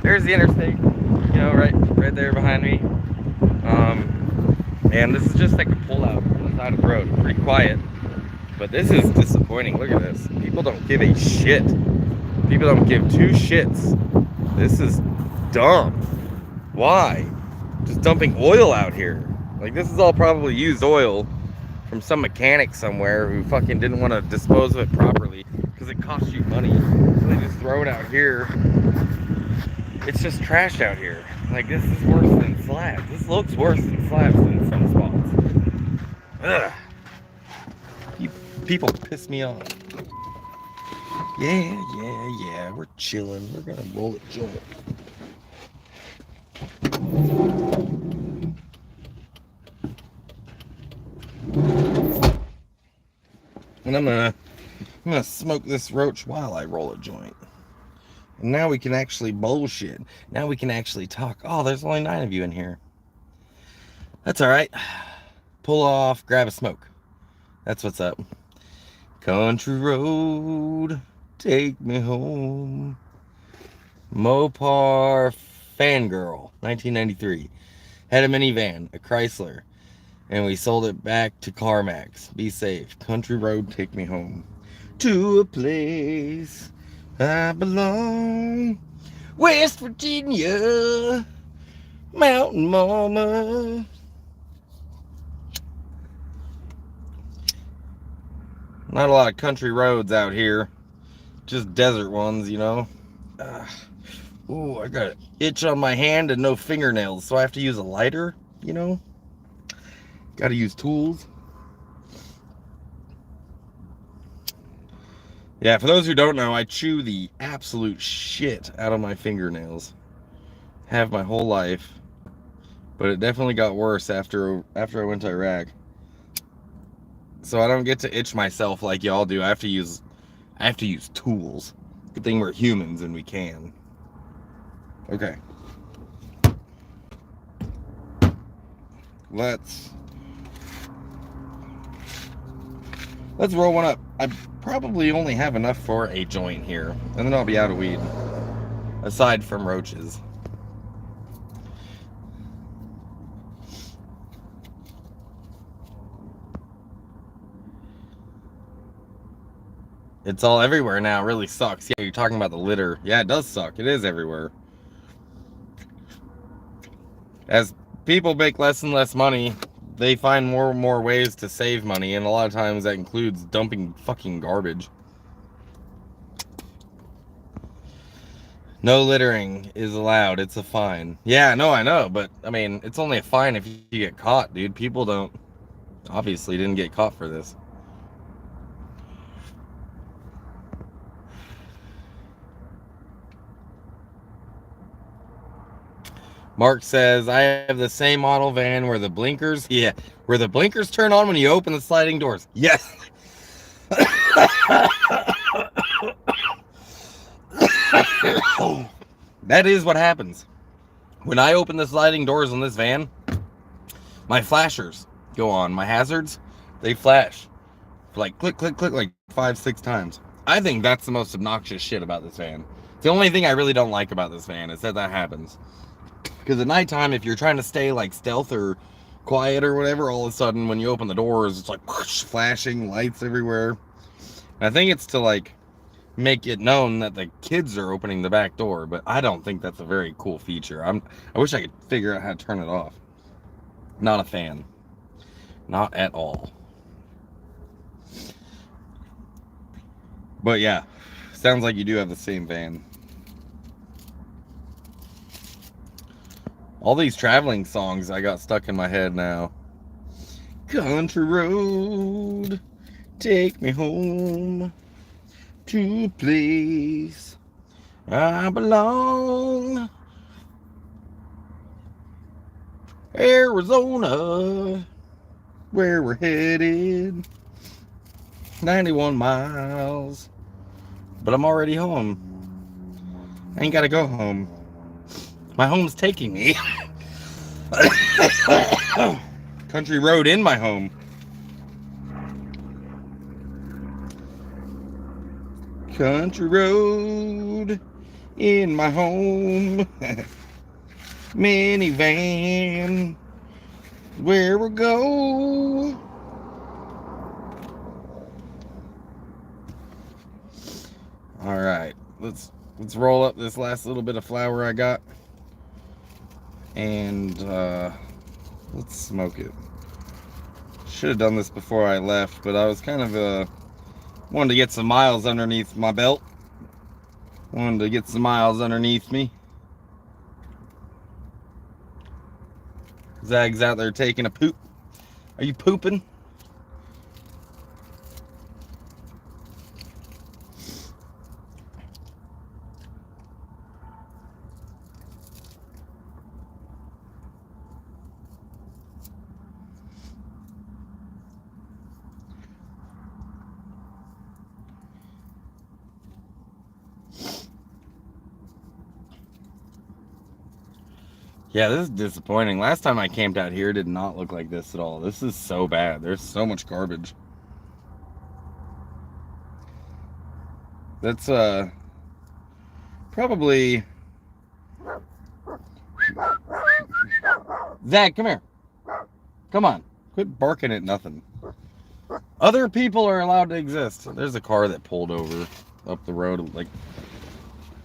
there's the interstate, you know, right there behind me. And this is just like a pullout on the side of the road, pretty quiet, but this is disappointing. Look at this. People don't give a shit. People don't give two shits. This is dumb. Why? Just dumping oil out here. Like, this is all probably used oil from some mechanic somewhere who fucking didn't want to dispose of it properly because it costs you money. So they just throw it out here. It's just trash out here. Like, this is worse than slabs. This looks worse than slabs in some spots. Ugh. People piss me off. Yeah. We're chilling. We're gonna roll a joint. And I'm gonna smoke this roach while I roll a joint. And now we can actually bullshit. Now we can actually talk. Oh, there's only 9 of you in here. That's all right. Pull off, grab a smoke. That's what's up. Country road, take me home. Mopar Fangirl, 1993. Had a minivan, a Chrysler, and we sold it back to CarMax. Be safe. Country road, take me home. To a place I belong. West Virginia, Mountain Mama. Not a lot of country roads out here. Just desert ones, you know. Ooh, I got an itch on my hand and no fingernails, so I have to use a lighter, you know. Got to use tools. Yeah, for those who don't know, I chew the absolute shit out of my fingernails. Have my whole life. But it definitely got worse after I went to Iraq. So I don't get to itch myself like y'all do. I have to use tools. Good thing we're humans and we can. Okay. Let's roll one up. I probably only have enough for a joint here, and then I'll be out of weed. Aside from roaches. It's all everywhere now. It really sucks. Yeah, you're talking about the litter. Yeah, it does suck. It is everywhere. As people make less and less money, they find more and more ways to save money, and a lot of times that includes dumping fucking garbage. No littering is allowed. It's a fine. Yeah, no, I know, but I mean, it's only a fine if you get caught, dude. People obviously didn't get caught for this. Mark says, I have the same model van where the blinkers turn on when you open the sliding doors. Yes. That is what happens. When I open the sliding doors on this van, my flashers go on. My hazards, they flash. Like click, click, click, like 5-6 times. I think that's the most obnoxious shit about this van. The only thing I really don't like about this van is that happens. Because at nighttime, if you're trying to stay like stealth or quiet or whatever, all of a sudden when you open the doors, it's like whoosh, flashing lights everywhere. And I think it's to like make it known that the kids are opening the back door, but I don't think that's a very cool feature. I wish I could figure out how to turn it off. Not a fan. Not at all. But yeah, sounds like you do have the same van. All these traveling songs I got stuck in my head now. Country road, take me home to a place I belong Arizona, where we're headed. 91 miles. But I'm already home. I ain't gotta go home. My home's taking me. Country road in my home. Country road in my home. Minivan, where we go. All right, let's roll up this last little bit of flour I got, and let's smoke it. Should have done this before I left, but I was kind of wanted to get some miles underneath my belt. Wanted to get some miles underneath me. Zag's out there taking a poop. Are you pooping? Yeah, this is disappointing. Last time I camped out here, it did not look like this at all. This is so bad. There's so much garbage. That's probably... Zach, come here. Come on. Quit barking at nothing. Other people are allowed to exist. There's a car that pulled over up the road, like,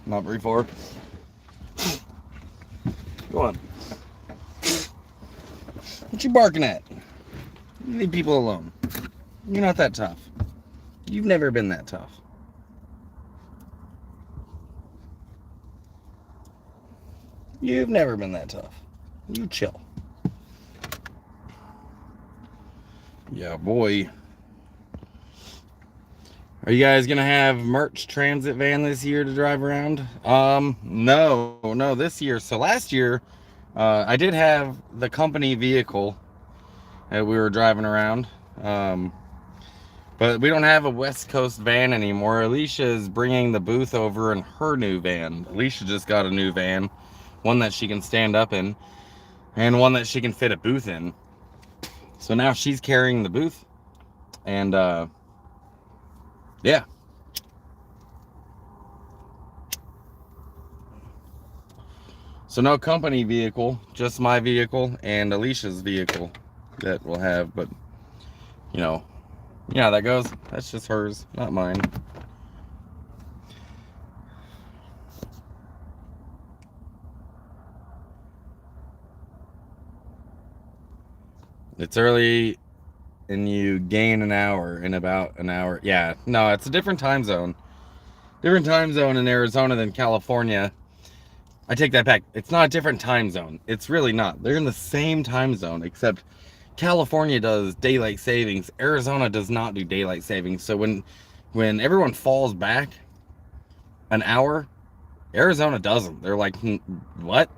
not very far. Go on. What you barking at? You leave people alone. You're not that tough. You've never been that tough. You've never been that tough. You chill. Yeah, boy. Are you guys gonna have merch transit van this year to drive around? No, this year. So last year, I did have the company vehicle that we were driving around. But we don't have a West Coast van anymore. Alicia is bringing the booth over in her new van. Alicia just got a new van, one that she can stand up in, and one that she can fit a booth in. So now she's carrying the booth, and yeah. So no company vehicle, just my vehicle and Alicia's vehicle that we'll have, but you know how that goes. That's just hers, not mine. It's early and you gain an hour in about an hour. Yeah, no, it's a different time zone. Different time zone in Arizona than California. I take that back. It's not a different time zone. It's really not. They're in the same time zone, except California does daylight savings. Arizona does not do daylight savings. So when everyone falls back an hour, Arizona doesn't. They're like, what?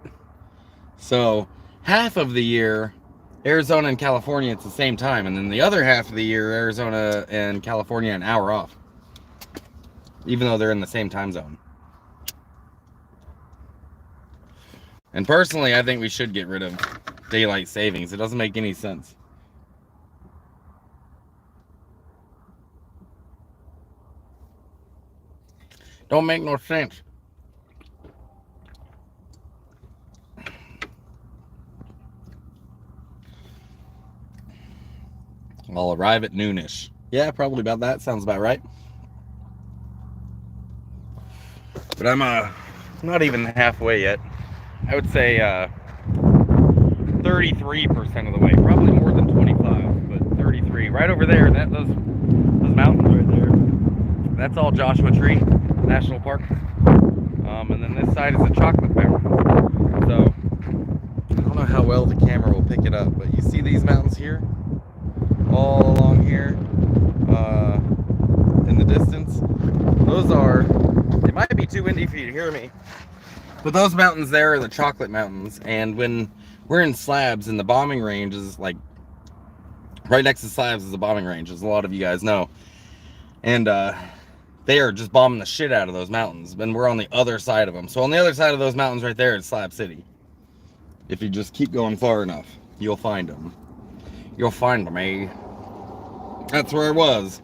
So half of the year, Arizona and California, it's the same time. And then the other half of the year, Arizona and California, an hour off. Even though they're in the same time zone. And personally, I think we should get rid of daylight savings. It doesn't make any sense. Don't make no sense. I'll arrive at noonish. Yeah, probably about that. Sounds about right. But I'm not even halfway yet. I would say 33% of the way. Probably more than 25, but 33. Right over there, those mountains right there. That's all Joshua Tree National Park. And then this side is a chocolate mountain. So I don't know how well the camera will pick it up, but you see these mountains here? All along here in the distance. Those are It might be too windy for you to hear me. But those mountains there are the Chocolate Mountains. And when we're in Slabs, and the bombing range is like right next to Slabs is the bombing range, as a lot of you guys know. And they are just bombing the shit out of those mountains. And we're on the other side of them. So on the other side of those mountains right there is Slab City. If you just keep going far enough, you'll find them. You'll find them, eh? That's where I was.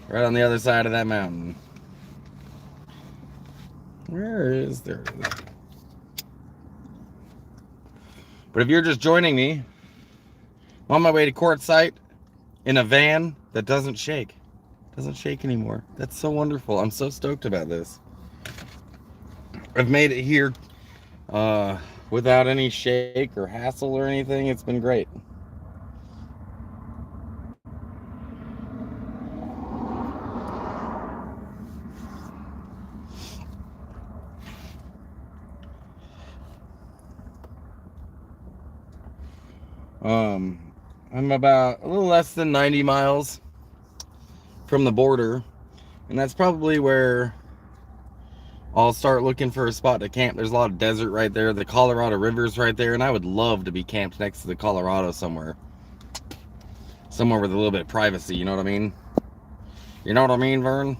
Right on the other side of that mountain. Where is there? But if you're just joining me, I'm on my way to Quartzsite in a van that doesn't shake. Doesn't shake anymore. That's so wonderful. I'm so stoked about this. I've made it here without any shake or hassle or anything. It's been great. I'm about a little less than 90 miles from the border, and that's probably where I'll start looking for a spot to camp. There's a lot of desert right there. The Colorado River's right there, and I would love to be camped next to the Colorado somewhere. Somewhere with a little bit of privacy, you know what I mean? You know what I mean, Vern?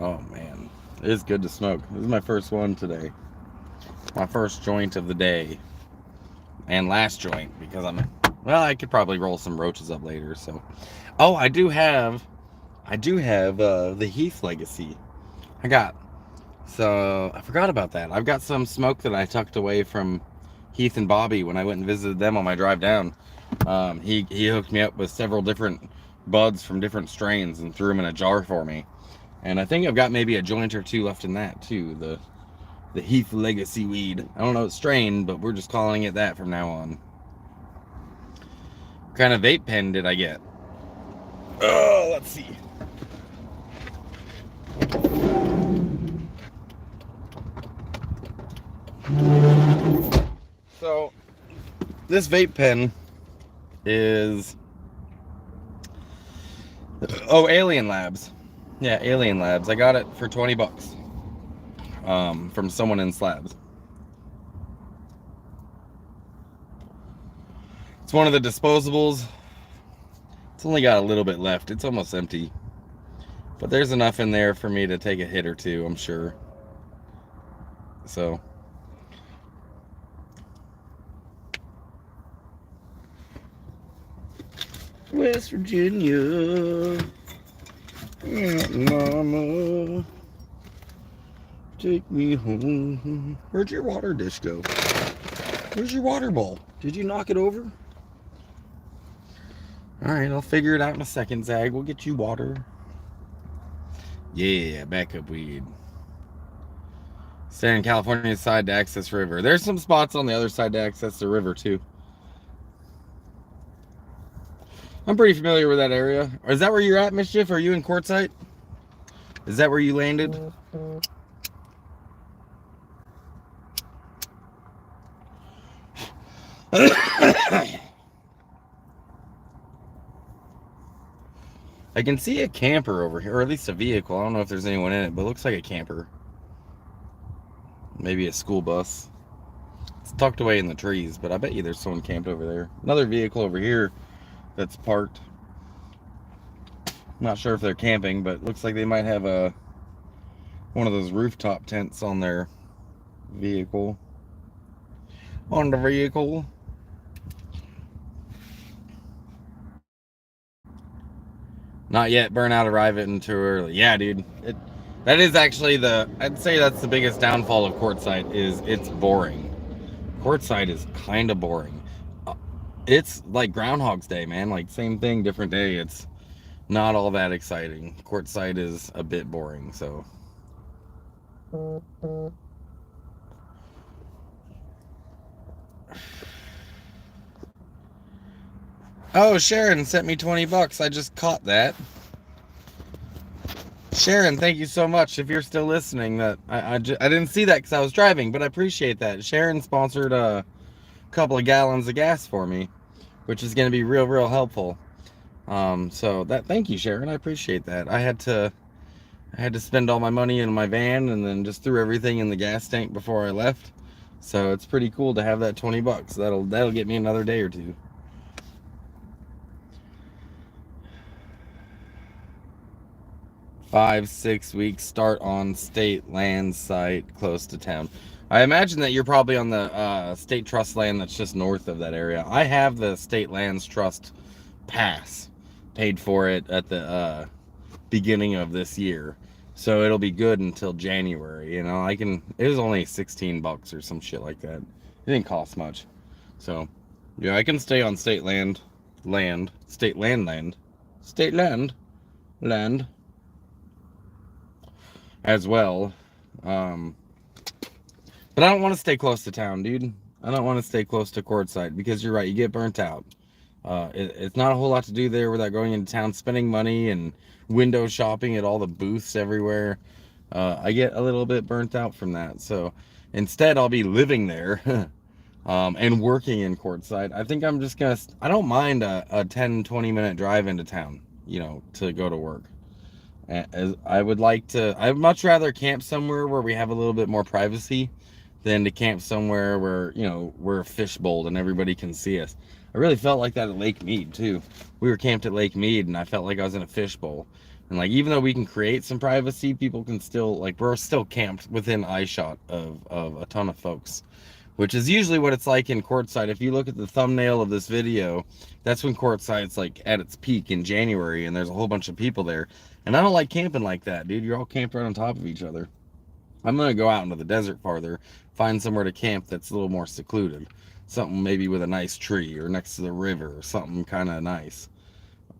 Oh man, it is good to smoke. This is my first one today. My first joint of the day. And last joint, because well, I could probably roll some roaches up later, so. Oh, I do have the Heath Legacy. So I forgot about that. I've got some smoke that I tucked away from Heath and Bobby when I went and visited them on my drive down. He hooked me up with several different buds from different strains and threw them in a jar for me. And I think I've got maybe a joint or two left in that too, the Heath Legacy weed. I don't know its strain, but we're just calling it that from now on. What kind of vape pen did I get? Oh, let's see. So, this vape pen is... Oh, Alien Labs. Yeah, Alien Labs. I got it for 20 bucks. From someone in Slabs. It's one of the disposables. It's only got a little bit left. It's almost empty. But there's enough in there for me to take a hit or two, I'm sure. So. West Virginia. Mama. Take me home. Where'd your water dish go? Where's your water bowl? Did you knock it over? Alright, I'll figure it out in a second, Zag. We'll get you water. Yeah, backup weed. Stay in California side to access river. There's some spots on the other side to access the river, too. I'm pretty familiar with that area. Is that where you're at, Mischief? Are you in Quartzsite? Is that where you landed? I can see a camper over here, or at least a vehicle. I don't know if there's anyone in it, but it looks like a camper. Maybe a school bus. It's tucked away in the trees, but I bet you there's someone camped over there. Another vehicle over here that's parked. Not sure if they're camping, but it looks like they might have one of those rooftop tents on their vehicle. On the vehicle. Not yet. Burnout arriving too early. Yeah, dude. That is actually I'd say that's the biggest downfall of Quartzsite is it's boring. Quartzsite is kind of boring. It's like Groundhog's Day, man. Like same thing, different day. It's not all that exciting. Quartzsite is a bit boring, so. Oh, Sharon sent me 20 bucks. I just caught that. Sharon, thank you so much. If you're still listening, that I didn't see that because I was driving, but I appreciate that. Sharon sponsored a couple of gallons of gas for me, which is going to be real helpful. So that thank you, Sharon. I appreciate that. I had to spend all my money in my van and then just threw everything in the gas tank before I left. So it's pretty cool to have that $20. That'll get me another day or two. 5-6 weeks start on state land site close to town. I imagine that you're probably on the state trust land that's just north of that area. I have the state lands trust pass, paid for it at the beginning of this year, so it'll be good until January. It was only $16 or some shit like that. It didn't cost much, so yeah, I can stay on state land as well. But I don't want to stay close to town, dude. I don't want to stay close to Quartzsite because you're right, you get burnt out. It's not a whole lot to do there without going into town, spending money and window shopping at all the booths everywhere. I get a little bit burnt out from that. So instead, I'll be living there and working in Quartzsite. I think I'm just going to, I don't mind a 10-20 minute drive into town, to go to work. As I'd much rather camp somewhere where we have a little bit more privacy than to camp somewhere where, we're fishbowled and everybody can see us. I really felt like that at Lake Mead too. We were camped at Lake Mead and I felt like I was in a fishbowl. And even though we can create some privacy, people can still, we're still camped within eyeshot of a ton of folks, which is usually what it's like in Quartzsite. If you look at the thumbnail of this video, that's when Quartzsite's at its peak in January and there's a whole bunch of people there. And I don't like camping like that, dude. You're all camped right on top of each other. I'm going to go out into the desert farther, find somewhere to camp that's a little more secluded. Something maybe with a nice tree or next to the river or something kind of nice.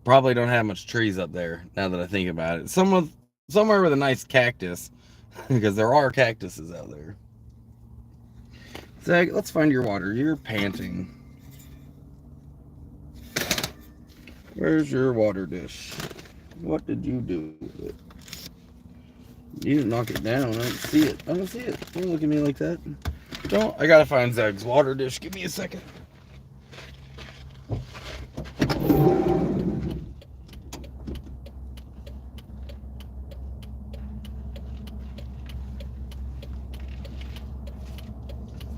Probably don't have much trees up there now that I think about it. Somewhere with a nice cactus, because there are cactuses out there. Zach, let's find your water. You're panting. Where's your water dish? What did you do with it? You didn't knock it down. I don't see it. I don't see it. Don't look at me like that. Don't. I gotta find Zach's water dish. Give me a second.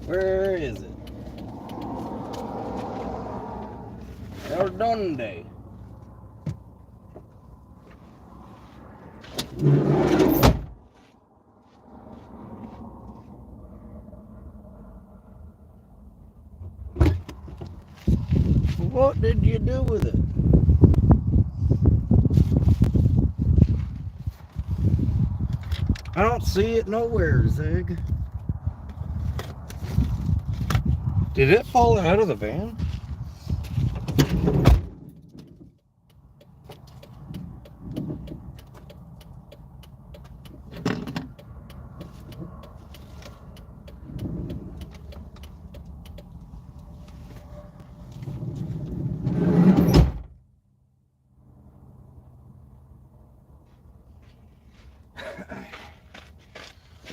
Where is it? El Donde? What did you do with it? I don't see it nowhere, Zig. Did it fall out of the van?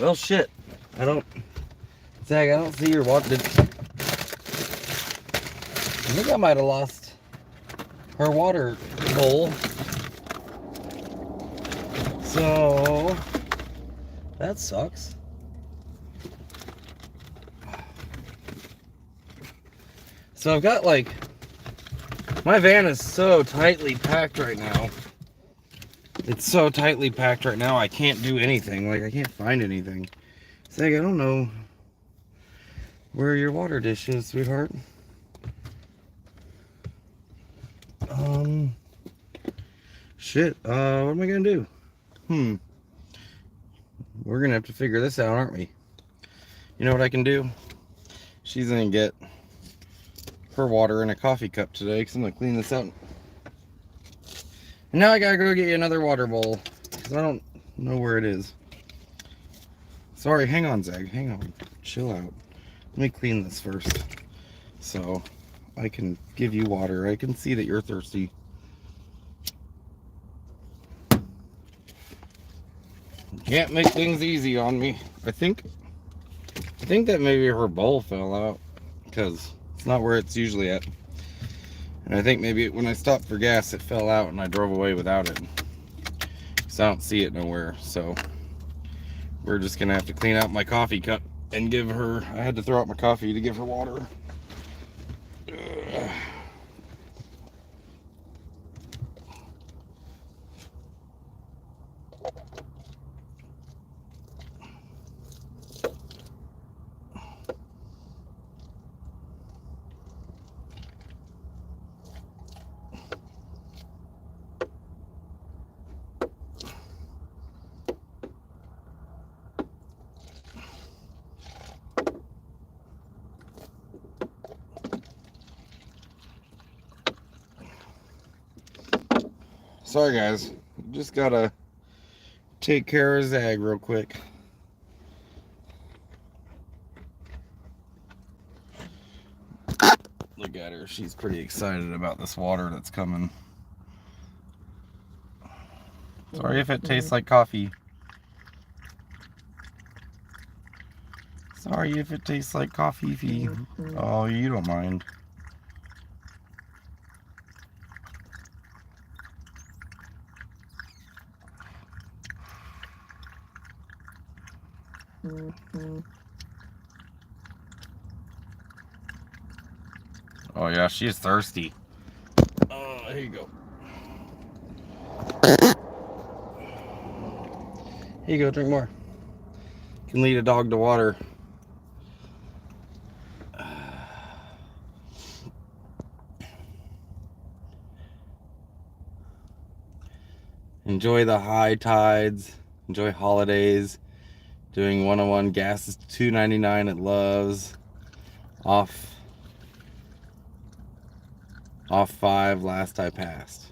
Well, shit. Zach, I don't see your water. I think I might have lost her water bowl. So, that sucks. So I've got my van is so tightly packed right now. It's so tightly packed right now, I can't do anything. I can't find anything. Zach, I don't know where your water dish is, sweetheart. Shit, what am I gonna do? We're gonna have to figure this out, aren't we? You know what I can do? She's gonna get her water in a coffee cup today, because I'm gonna clean this out. And now I gotta go get you another water bowl, because I don't know where it is. Sorry, hang on, Zach, hang on. Chill out. Let me clean this first, so I can give you water. I can see that you're thirsty. Can't make things easy on me. I think that maybe her bowl fell out because it's not where it's usually at. And I think maybe when I stopped for gas, it fell out and I drove away without it. So I don't see it nowhere. So we're just gonna have to clean out my coffee cup and give her. I had to throw out my coffee to give her water. Sorry guys, just gotta take care of Zag real quick. Look at her, she's pretty excited about this water that's coming. Sorry if it tastes like coffee. Sorry if it tastes like coffee. Oh, you don't mind. Oh yeah, she's thirsty. Oh, here you go. Here you go, drink more. You can lead a dog to water. Enjoy the high tides. Enjoy holidays. Doing 101 gas is $2.99 at Love's. Off 5 last I passed.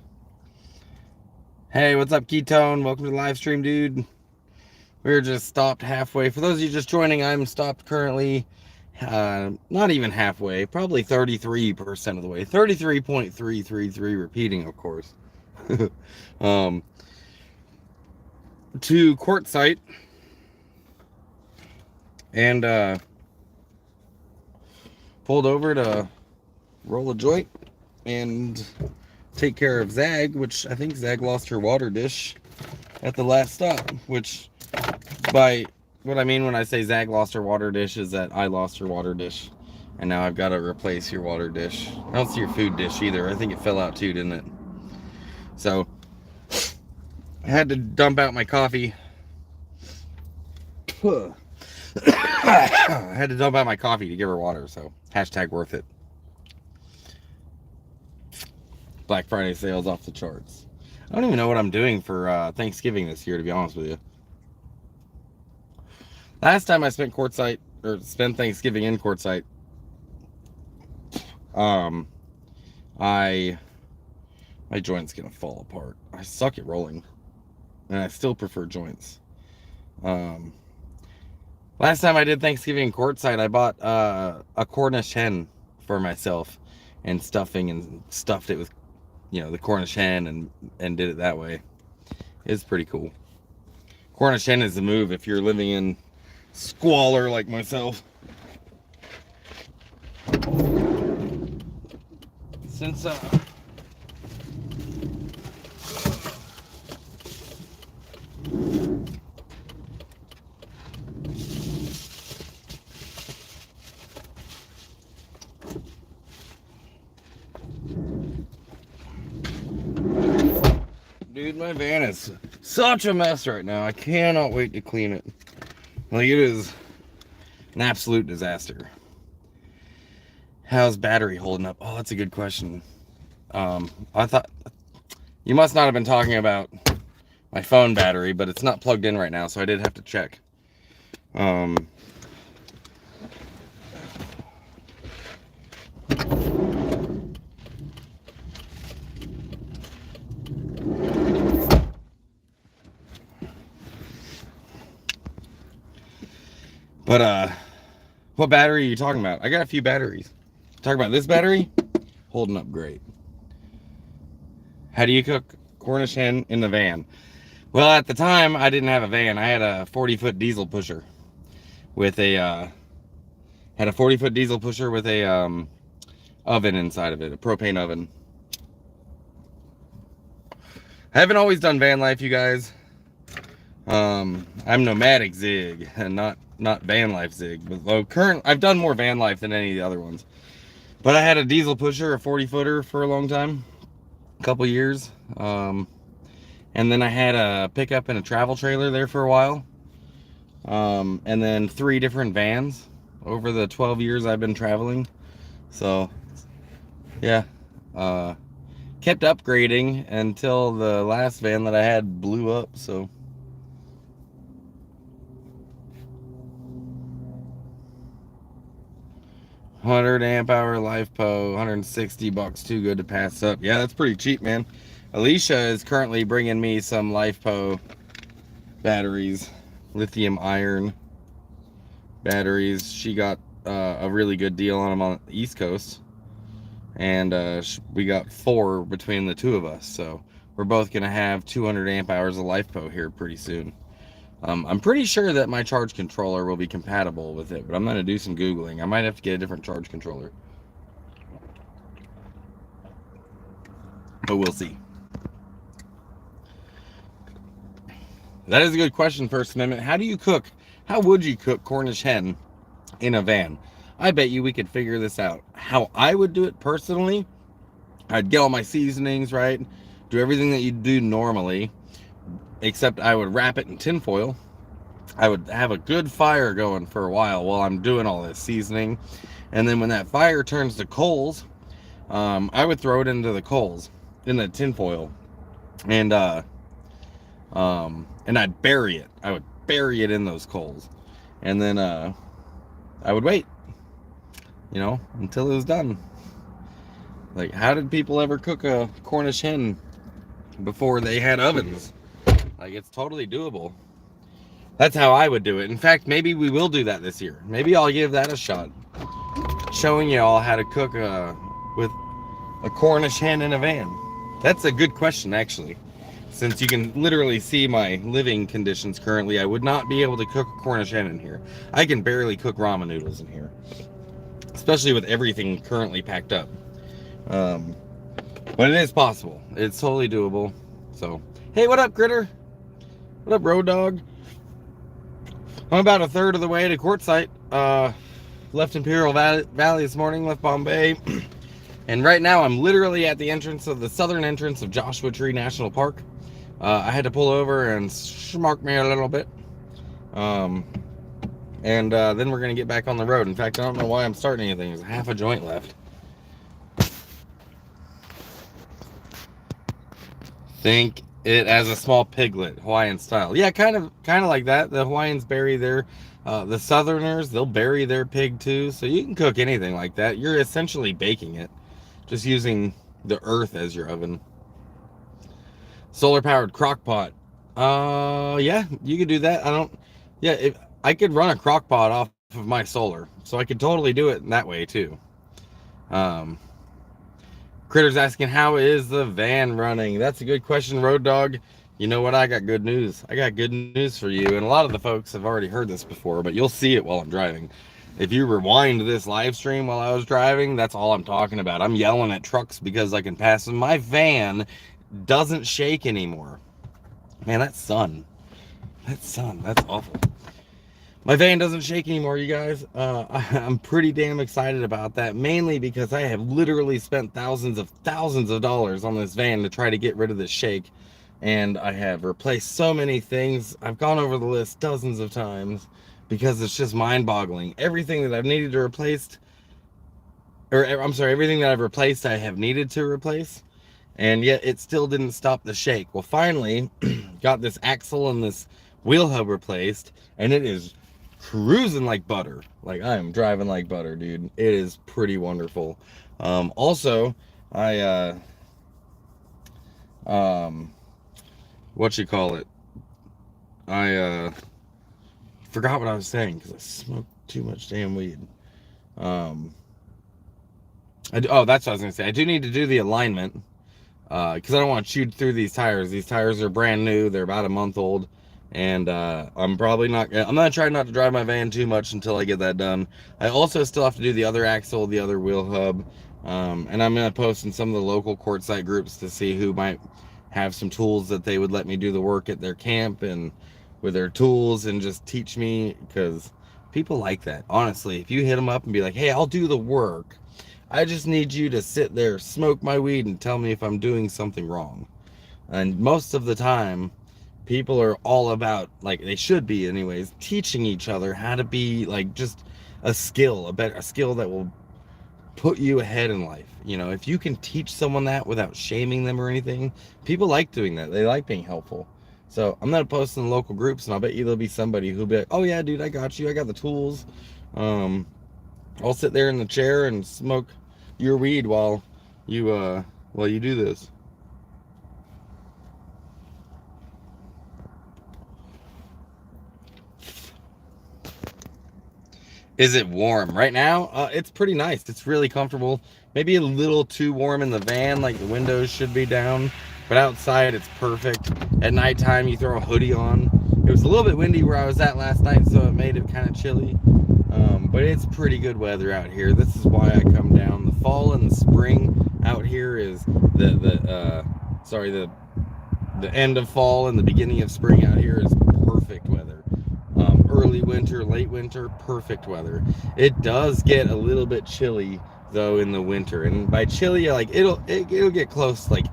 Hey, what's up, Ketone? Welcome to the live stream, dude. We're just stopped halfway. For those of you just joining, I'm stopped currently, not even halfway, probably 33% of the way. 33.333 repeating, of course. To Quartzsite. And pulled over to roll a joint and take care of Zag, which I think Zag lost her water dish at the last stop, which by what I mean when I say Zag lost her water dish is that I lost her water dish and now I've got to replace your water dish. I don't see your food dish either. I think it fell out too, didn't it? So I had to dump out my coffee. I had to dump out my coffee to give her water, so hashtag worth it. Black Friday sales off the charts. I don't even know what I'm doing for Thanksgiving this year, to be honest with you. Last time I spent Thanksgiving in Quartzsite, my joint's gonna fall apart. I suck at rolling, and I still prefer joints. Last time I did Thanksgiving in Quartzsite, I bought a Cornish hen for myself and stuffing and stuffed it with, the Cornish hen and did it that way. It's pretty cool. Cornish hen is the move if you're living in squalor like myself. Since dude, my van is such a mess right now. I cannot wait to clean it. Like, it is an absolute disaster. How's battery holding up? Oh, that's a good question. I thought you must not have been talking about my phone battery, but it's not plugged in right now, so I did have to check. But what battery are you talking about? I got a few batteries. Talking about this battery? Holding up great. How do you cook Cornish hen in the van? Well, at the time, I didn't have a van. I had a 40-foot diesel pusher with a 40-foot diesel pusher with a oven inside of it, a propane oven. I haven't always done van life, you guys. I'm nomadic zig and not van life zig. But I've done more van life than any of the other ones. But I had a diesel pusher, a 40-footer for a long time, a couple years. And then I had a pickup and a travel trailer there for a while. And then 3 different vans over the 12 years I've been traveling. So, yeah. Kept upgrading until the last van that I had blew up, so. $100 amp-hour LiFePo, $160, too good to pass up. Yeah, that's pretty cheap, man. Alicia is currently bringing me some LiFePo batteries, lithium iron batteries. She got a really good deal on them on the East Coast, and we got 4 between the 2 of us, so we're both gonna have 200 amp hours of LiFePo here pretty soon. I'm pretty sure that my charge controller will be compatible with it, but I'm gonna do some Googling. I might have to get a different charge controller, but we'll see. That is a good question, First Amendment. How would you cook Cornish hen in a van? I bet you we could figure this out. How I would do it personally, I'd get all my seasonings, right? Do everything that you do normally, except I would wrap it in tinfoil. I would have a good fire going for a while I'm doing all this seasoning. And then when that fire turns to coals, I would throw it into the coals, in the tinfoil. And I'd bury it. I would bury it in those coals. And then I would wait, until it was done. Like, how did people ever cook a Cornish hen before they had ovens? Like, it's totally doable. That's how I would do it. In fact, maybe we will do that this year. Maybe I'll give that a shot. Showing you all how to cook with a Cornish hen in a van. That's a good question, actually. Since you can literally see my living conditions currently, I would not be able to cook a Cornish hen in here. I can barely cook ramen noodles in here, especially with everything currently packed up. But it is possible. It's totally doable. So, hey, what up, Critter? What up, Road Dog? I'm about a third of the way to Quartzsite. Left Imperial Valley this morning, left Bombay. And right now I'm literally at the southern entrance of Joshua Tree National Park. I had to pull over and schmark me a little bit. Then we're going to get back on the road. In fact, I don't know why I'm starting anything. There's half a joint left. Think it as a small piglet, Hawaiian style. Yeah, kind of like that. The Hawaiians bury their, the Southerners, they'll bury their pig too. So you can cook anything like that. You're essentially baking it, just using the earth as your oven. Solar powered crock pot. Yeah, you could do that. If I could run a crock pot off of my solar, so I could totally do it that way too. Critter's asking, how is the van running? That's a good question, Road Dog. You know what? I got good news. I got good news for you. And a lot of the folks have already heard this before, but you'll see it while I'm driving. If you rewind this live stream while I was driving, that's all I'm talking about. I'm yelling at trucks because I can pass them. My van doesn't shake anymore. Man, that's sun. That's awful. My van doesn't shake anymore, you guys. I'm pretty damn excited about that, mainly because I have literally spent thousands of dollars on this van to try to get rid of this shake, and I have replaced so many things. I've gone over the list dozens of times because it's just mind-boggling. Everything that I've needed to replace, everything that I've replaced, I have needed to replace, and yet it still didn't stop the shake. Well, finally, got this axle and this wheel hub replaced, and it is cruising like butter. Like, I am driving like butter, dude. It is pretty wonderful. Also, I what you call it, I forgot what I was saying because I smoked too much damn weed. That's what I was gonna say. I do need to do the alignment because I don't want to chew through these tires. These tires are brand new. They're about a month old. And I'm probably not, I'm going to try not to drive my van too much until I get that done. I also still have to do the other axle, the other wheel hub. And I'm going to post in some of the local Quartzsite groups to see who might have some tools that they would let me do the work at their camp and with their tools and just teach me, because people like that. Honestly, if you hit them up and be like, hey, I'll do the work. I just need you to sit there, smoke my weed, and tell me if I'm doing something wrong. And most of the time, people are all about, like they should be anyways, teaching each other how to be like just a skill, a skill that will put you ahead in life. You know, if you can teach someone that without shaming them or anything, people like doing that. They like being helpful. So I'm gonna post in the local groups, and I'll bet you there'll be somebody who'll be like, oh yeah, dude, I got you. I got the tools. I'll sit there in the chair and smoke your weed while you do this. Is it warm? Right now, it's pretty nice. It's really comfortable. Maybe a little too warm in the van, like the windows should be down. But outside, it's perfect. At nighttime, you throw a hoodie on. It was a little bit windy where I was at last night, so it made it kind of chilly. But it's pretty good weather out here. This is why I come down. The fall and the spring out here is the end of fall and the beginning of spring out here is perfect weather. Early winter, late winter, perfect weather. It does get a little bit chilly though in the winter, and by chilly, like it'll get close. Like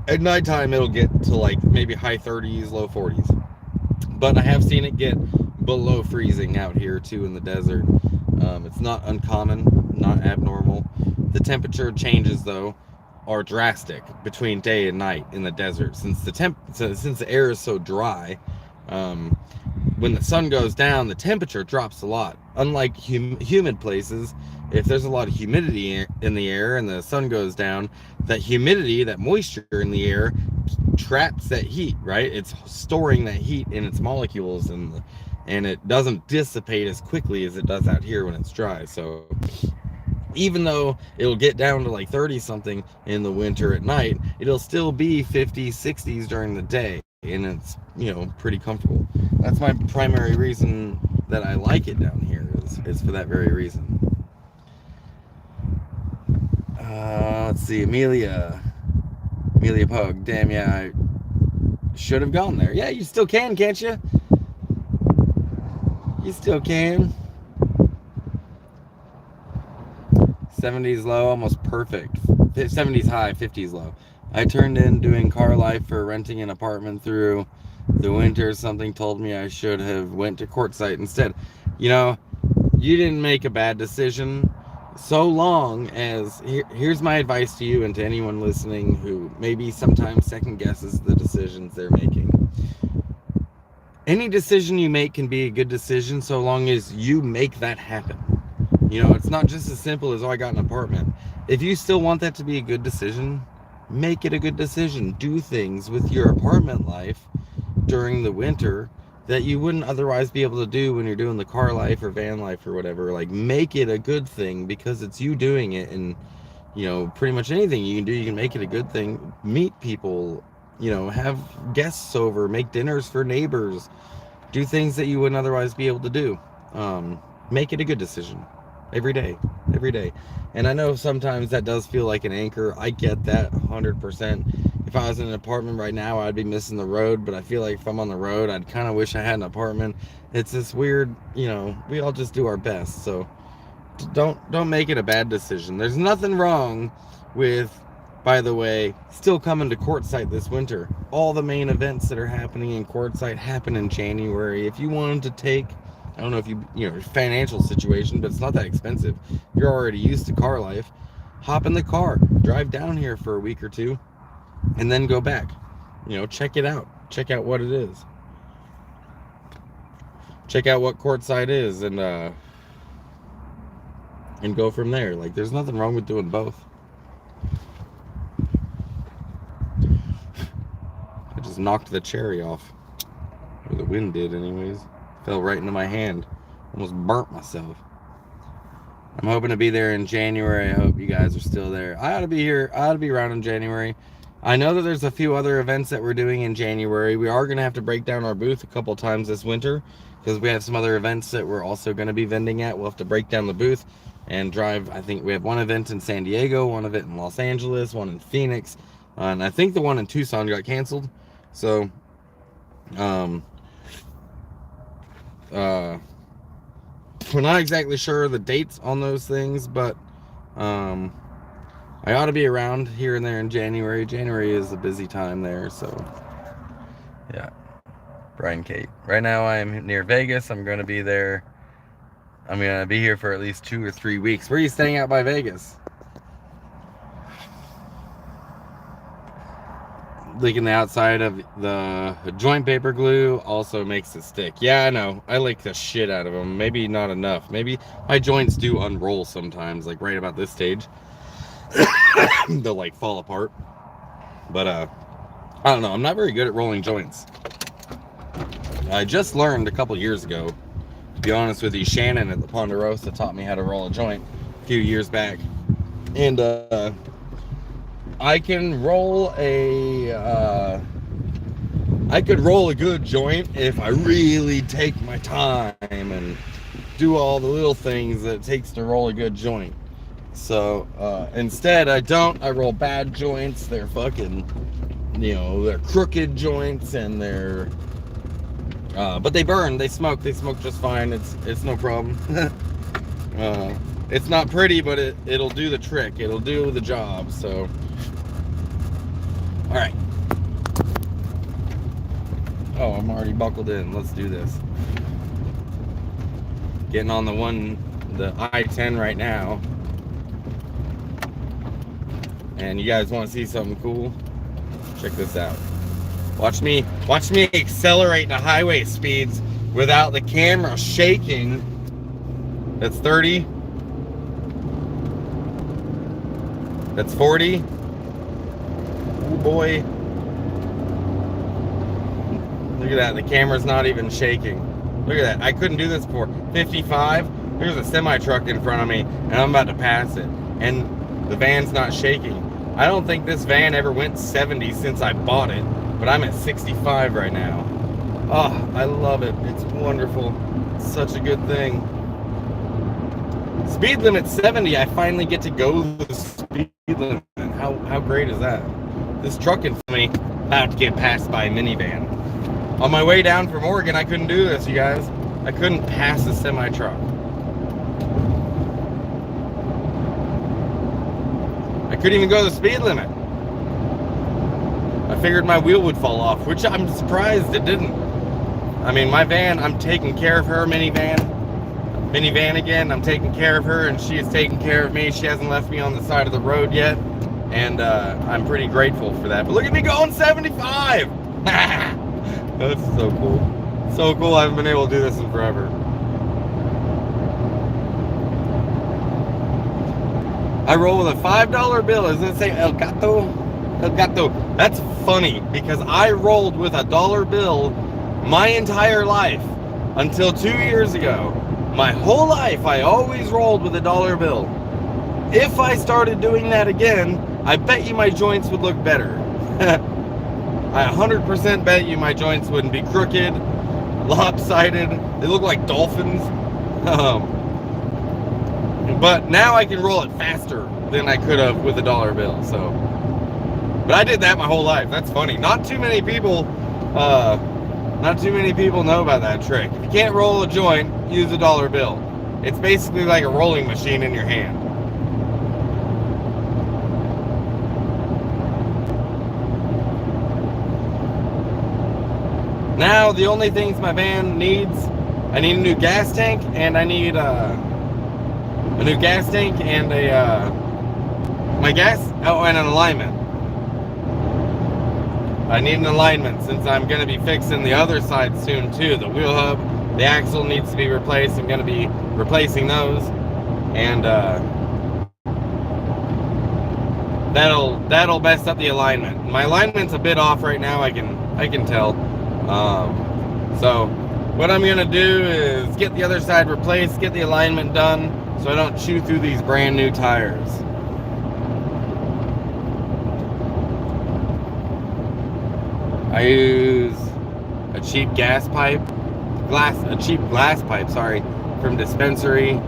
at nighttime, it'll get to like maybe high 30s, low 40s. But I have seen it get below freezing out here too in the desert. It's not uncommon, not abnormal. The temperature changes though are drastic between day and night in the desert, since the air is so dry. When the sun goes down, the temperature drops a lot. Unlike humid places, if there's a lot of humidity in the air and the sun goes down, that humidity, that moisture in the air, traps that heat, right? It's storing that heat in its molecules, and it doesn't dissipate as quickly as it does out here when it's dry. So even though it'll get down to like 30 something in the winter at night, it'll still be 50s, 60s during the day, and it's, you know, pretty comfortable. That's my primary reason that I like it down here, is for that very reason. Let's see, Amelia Pug. Damn, yeah, I should have gone there. Yeah, you still can, can't you? You still can. 70s low, almost perfect. 70s high, 50s low. I turned in doing car life for renting an apartment through the winter. Something told me I should have went to Quartzsite instead. You know, you didn't make a bad decision, so long as here's my advice to you and to anyone listening who maybe sometimes second guesses the decisions they're making. Any decision you make can be a good decision so long as you make that happen. You know, it's not just as simple as, oh, I got an apartment. If you still want that to be a good decision, make it a good decision. Do things with your apartment life during the winter that you wouldn't otherwise be able to do when you're doing the car life or van life or whatever. Like, make it a good thing because it's you doing it. And, you know, pretty much anything you can do, you can make it a good thing. Meet people, you know, have guests over, make dinners for neighbors, do things that you wouldn't otherwise be able to do. Make it a good decision. Every day. And I know sometimes that does feel like an anchor. I get that 100%. If I was in an apartment right now, I'd be missing the road, but I feel like if I'm on the road, I'd kind of wish I had an apartment. It's this weird, you know, we all just do our best. So don't make it a bad decision. There's nothing wrong with, by the way, still coming to Quartzsite this winter. All the main events that are happening in Quartzsite happen in January. If you wanted to take, I don't know if you know, financial situation, but it's not that expensive. You're already used to car life. Hop in the car, drive down here for a week or two, and then go back. You know, check it out. Check out what it is. Check out what Quartzsite is, and go from there. Like, there's nothing wrong with doing both. I just knocked the cherry off. Or the wind did anyways. Fell right into my hand. Almost burnt myself. I'm hoping to be there in January. I hope you guys are still there. I ought to be here. I ought to be around in January. I know that there's a few other events that we're doing in January. We are going to have to break down our booth a couple times this winter because we have some other events that we're also going to be vending at. We'll have to break down the booth and drive. I think we have one event in San Diego, one event in Los Angeles, one in Phoenix, and I think the one in Tucson got canceled. So, we're not exactly sure the dates on those things, but I ought to be around here and there in January. January is a busy time there, so yeah. Brian Kate. Right now I'm near Vegas. I'm going to be there. I'm going to be here for at least 2 or 3 weeks. Where are you staying out by Vegas? Licking the outside of the joint paper glue also makes it stick. Yeah, I know. I lick the shit out of them. Maybe not enough. Maybe my joints do unroll sometimes, like right about this stage. They'll like fall apart. But I don't know. I'm not very good at rolling joints. I just learned a couple years ago, to be honest with you. Shannon at the Ponderosa taught me how to roll a joint a few years back. And I can roll I could roll a good joint if I really take my time and do all the little things that it takes to roll a good joint. So instead I don't. I roll bad joints. They're fucking, they're crooked joints, and they're but they burn, they smoke just fine. It's no problem. It's not pretty, but it'll do the trick. It'll do the job. So all right. Oh, I'm already buckled in. Let's do this. Getting on the I-10 right now. And you guys want to see something cool? Check this out. Watch me accelerate to highway speeds without the camera shaking. That's 30. That's 40. Oh boy. Look at that. The camera's not even shaking. Look at that. I couldn't do this before. 55. There's a semi truck in front of me, and I'm about to pass it. And the van's not shaking. I don't think this van ever went 70 since I bought it, but I'm at 65 right now. Oh, I love it. It's wonderful. It's such a good thing. Speed limit 70. I finally get to go the speed limit. How great is that? This truck in front of me about to get passed by a minivan. On my way down from Oregon, I couldn't do this, you guys. I couldn't pass the semi truck. I couldn't even go the speed limit. I figured my wheel would fall off, which I'm surprised it didn't. I mean, my van, I'm taking care of her. Minivan again, I'm taking care of her, and she is taking care of me. She hasn't left me on the side of the road yet, and I'm pretty grateful for that. But look at me going 75! That's so cool. So cool. I haven't been able to do this in forever. I roll with a $5 bill. Does it say El Gato? El Gato. That's funny, because I rolled with a dollar bill my entire life until 2 years ago. My whole life, I always rolled with a dollar bill. If I started doing that again, I bet you my joints would look better. I 100% bet you my joints wouldn't be crooked, lopsided. They look like dolphins. But now I can roll it faster than I could have with a dollar bill. So, but I did that my whole life. That's funny. Not too many people know about that trick. If you can't roll a joint, use a dollar bill. It's basically like a rolling machine in your hand. Now the only things my van needs, I need a new gas tank, and I need a new gas tank and and an alignment. I need an alignment since I'm going to be fixing the other side soon too. The wheel hub, the axle needs to be replaced. I'm going to be replacing those, and that'll mess up the alignment. My alignment's a bit off right now. I can tell. So what I'm gonna do is get the other side replaced, get the alignment done, so I don't chew through these brand new tires. I use a cheap glass pipe, sorry, from Dispensary,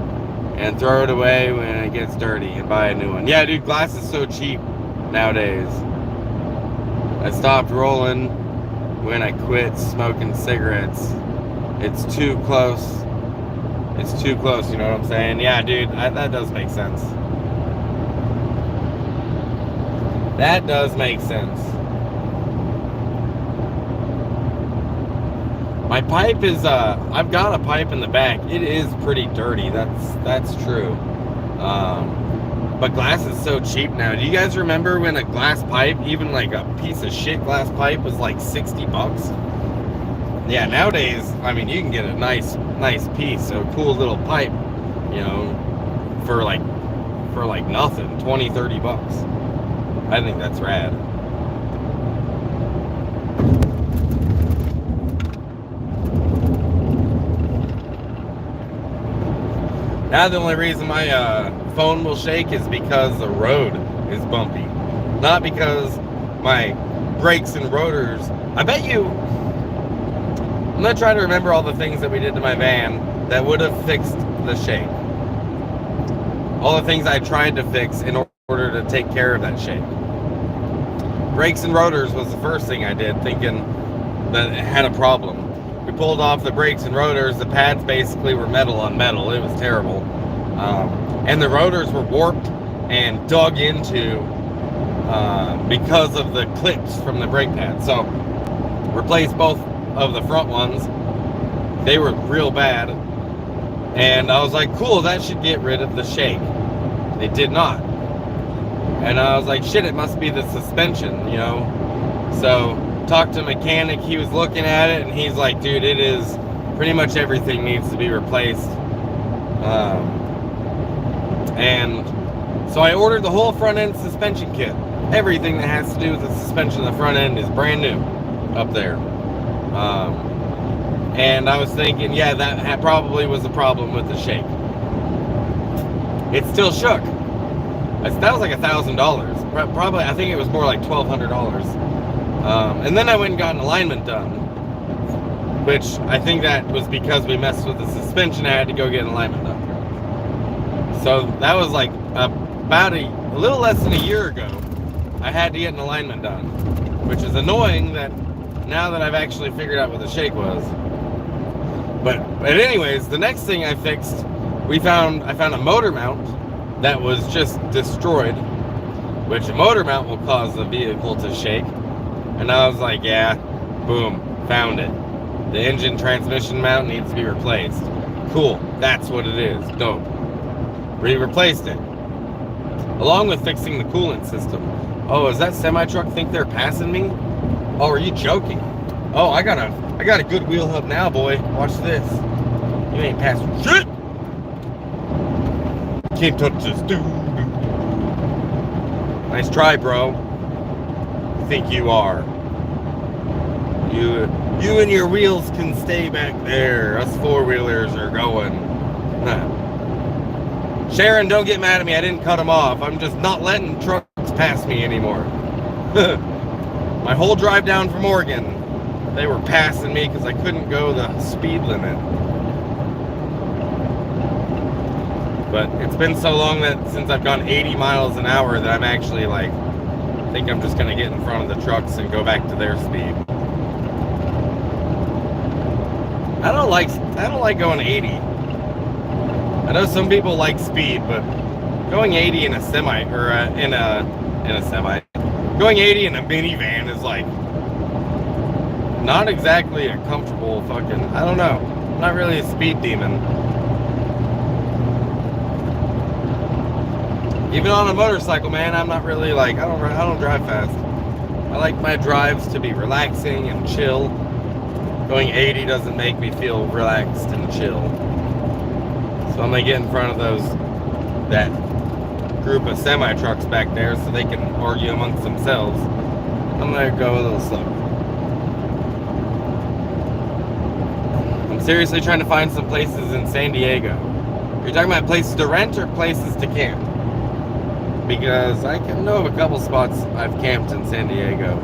and throw it away when it gets dirty and buy a new one. Yeah, dude, glass is so cheap nowadays. I stopped rolling when I quit smoking cigarettes. It's too close. It's too close, you know what I'm saying? Yeah, dude, that does make sense. That does make sense. My pipe is, I've got a pipe in the back. It is pretty dirty. That's true. But glass is so cheap now. Do you guys remember when a glass pipe, even like a piece of shit glass pipe, was like $60? Yeah, nowadays, I mean, you can get a nice piece, a cool little pipe, you know, for like nothing, $20-$30. I think that's rad. Now the only reason my phone will shake is because the road is bumpy. Not because my brakes and rotors. I bet you, I'm going to try to remember all the things that we did to my van that would have fixed the shake. All the things I tried to fix in order to take care of that shake. Brakes and rotors was the first thing I did, thinking that it had a problem. We pulled off the brakes and rotors. The pads basically were metal on metal. It was terrible. And the rotors were warped and dug into because of the clips from the brake pads. So replaced both of the front ones. They were real bad. And I was like, cool, that should get rid of the shake. It did not. And I was like, shit, it must be the suspension, you know? So talked to a mechanic, he was looking at it, and he's like, dude, it is pretty much everything needs to be replaced. And so I ordered the whole front end suspension kit. Everything that has to do with the suspension of the front end is brand new up there. And I was thinking, yeah, that probably was the problem with the shake. It still shook. That was like $1,000. Probably, I think it was more like $1,200. And then I went and got an alignment done, which I think that was because we messed with the suspension. I had to go get an alignment done. So that was like about a little less than a year ago. I had to get an alignment done, which is annoying that now that I've actually figured out what the shake was. But anyways, the next thing I fixed, I found a motor mount that was just destroyed, which a motor mount will cause the vehicle to shake. And I was like, yeah, boom, found it. The engine transmission mount needs to be replaced. Cool, that's what it is, dope. We replaced it, along with fixing the coolant system. Oh, does that semi-truck think they're passing me? Oh, are you joking? Oh, I got a good wheel hub now, boy. Watch this. You ain't passing shit. Can't touch this, dude. Nice try, bro. Think you are. You and your wheels can stay back there. Us four-wheelers are going. Sharon, don't get mad at me. I didn't cut them off. I'm just not letting trucks pass me anymore. My whole drive down from Oregon, they were passing me because I couldn't go the speed limit. But it's been so long that since I've gone 80 miles an hour that I'm actually like, I think I'm just gonna get in front of the trucks and go back to their speed. I don't like going 80. I know some people like speed, but going 80 in a semi, or in a semi, going 80 in a minivan is like not exactly a comfortable fucking, I don't know. I'm not really a speed demon. Even on a motorcycle, man, I'm not really like, I don't drive fast. I like my drives to be relaxing and chill. Going 80 doesn't make me feel relaxed and chill. So I'm gonna get in front of that group of semi-trucks back there so they can argue amongst themselves. I'm gonna go a little slow. I'm seriously trying to find some places in San Diego You're talking about places to rent or places to camp? Because I can know of a couple spots I've camped in San Diego.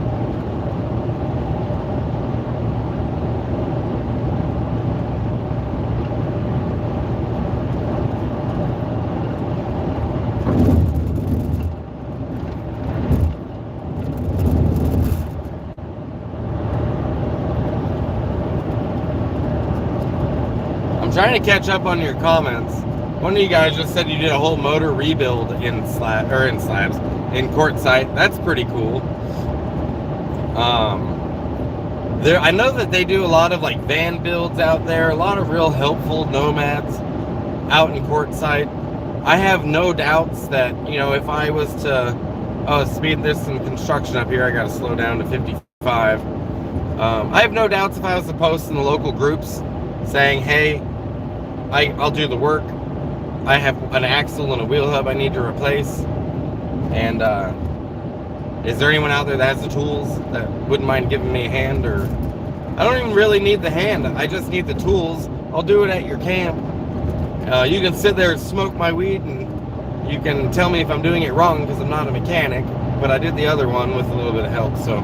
I'm trying to catch up on your comments. One of you guys just said you did a whole motor rebuild in Quartzsite. That's pretty cool. I know that they do a lot of like van builds out there, a lot of real helpful nomads out in Quartzsite. I have no doubts that, you know, if I was to speed, there's some construction up here, I gotta slow down to 55. I have no doubts if I was to post in the local groups saying, hey, I'll do the work. I have an axle and a wheel hub I need to replace. And is there anyone out there that has the tools that wouldn't mind giving me a hand? Or I don't even really need the hand. I just need the tools. I'll do it at your camp. You can sit there and smoke my weed, and you can tell me if I'm doing it wrong because I'm not a mechanic. But I did the other one with a little bit of help. So,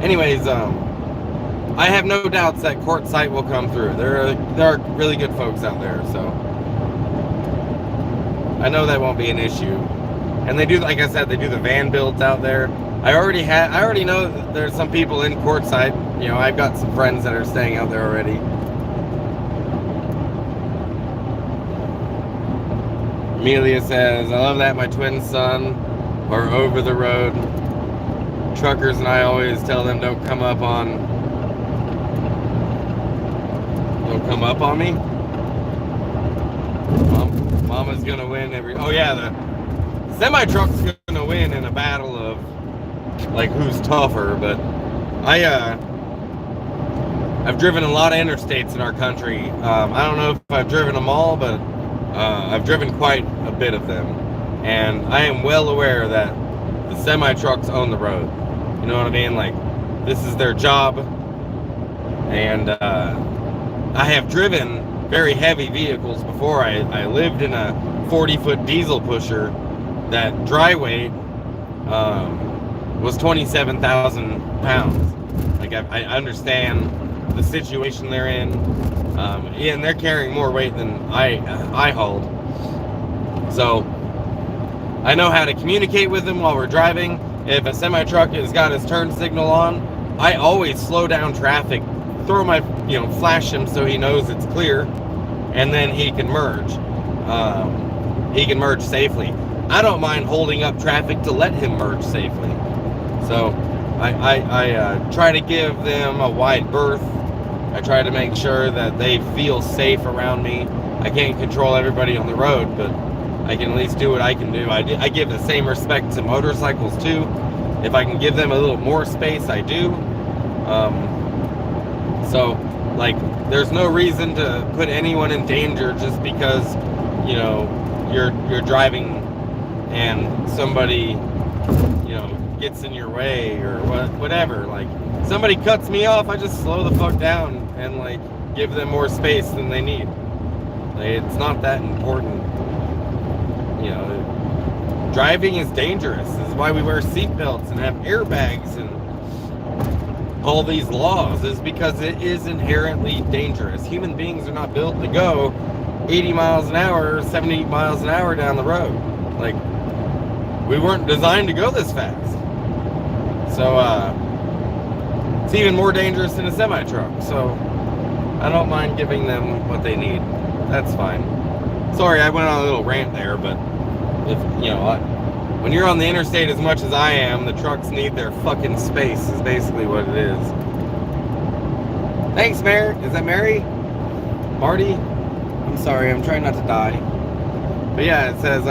anyways, I have no doubts that Quartzsite will come through. There are really good folks out there, so I know that won't be an issue. And they do, like I said, they do the van builds out there. I already know that there's some people in Quartzsite. You know, I've got some friends that are staying out there already. Amelia says, I love that my twin son are over the road. Truckers and I always tell them don't come up on me. Mama's gonna win oh yeah, the semi-truck's gonna win in a battle of like who's tougher. But I've driven a lot of interstates in our country. I don't know if I've driven them all, but I've driven quite a bit of them, and I am well aware that the semi-trucks own the road. You know what I mean? Like, this is their job. And I have driven very heavy vehicles before. I lived in a 40-foot diesel pusher that dry weight was 27,000 pounds. Like, I understand the situation they're in. And they're carrying more weight than I hauled. So I know how to communicate with them while we're driving. If a semi-truck has got his turn signal on, I always slow down traffic, throw my, flash him so he knows it's clear, and then he can merge. He can merge safely. I don't mind holding up traffic to let him merge safely. So I try to give them a wide berth. I try to make sure that they feel safe around me. I can't control everybody on the road, but I can at least do what I can do. I give the same respect to motorcycles too. If I can give them a little more space, I do. So, like, there's no reason to put anyone in danger just because, you're driving and somebody, gets in your way or whatever. Like, somebody cuts me off, I just slow the fuck down and, like, give them more space than they need. Like, it's not that important. Driving is dangerous. This is why we wear seatbelts and have airbags and all these laws, is because it is inherently dangerous. Human beings are not built to go 80 miles an hour, 70 miles an hour down the road. Like, we weren't designed to go this fast. So, it's even more dangerous than a semi-truck. So, I don't mind giving them what they need. That's fine. Sorry, I went on a little rant there, but if, when you're on the interstate as much as I am, the trucks need their fucking space, is basically what it is. Thanks, Mary. Is that Mary? Marty? I'm sorry, I'm trying not to die. But yeah, it says,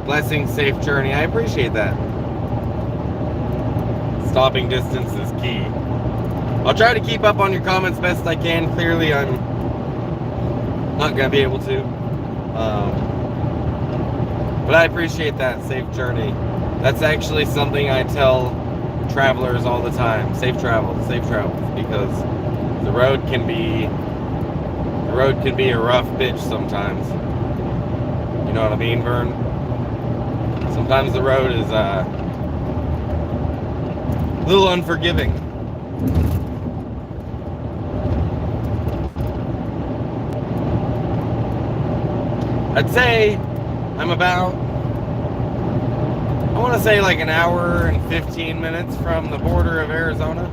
blessings, safe journey. I appreciate that. Stopping distance is key. I'll try to keep up on your comments best I can. Clearly, I'm not going to be able to. But I appreciate that. Safe journey. That's actually something I tell travelers all the time. Safe travels, because the road can be The road can be a rough bitch sometimes. You know what I mean, Vern? Sometimes the road is a little unforgiving. I'd say I'm about, I want to say like an hour and 15 minutes from the border of Arizona.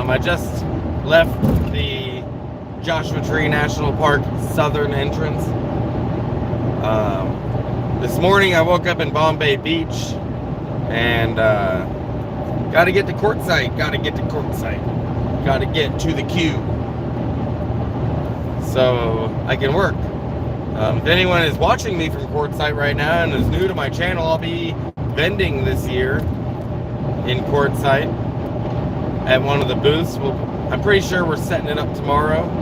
I just left the Joshua Tree National Park southern entrance. This morning I woke up in Bombay Beach and got to get to Quartzsite, got to get to the queue so I can work. If anyone is watching me from Quartzsite right now and is new to my channel, I'll be vending this year in Quartzsite at one of the booths. I'm pretty sure we're setting it up tomorrow.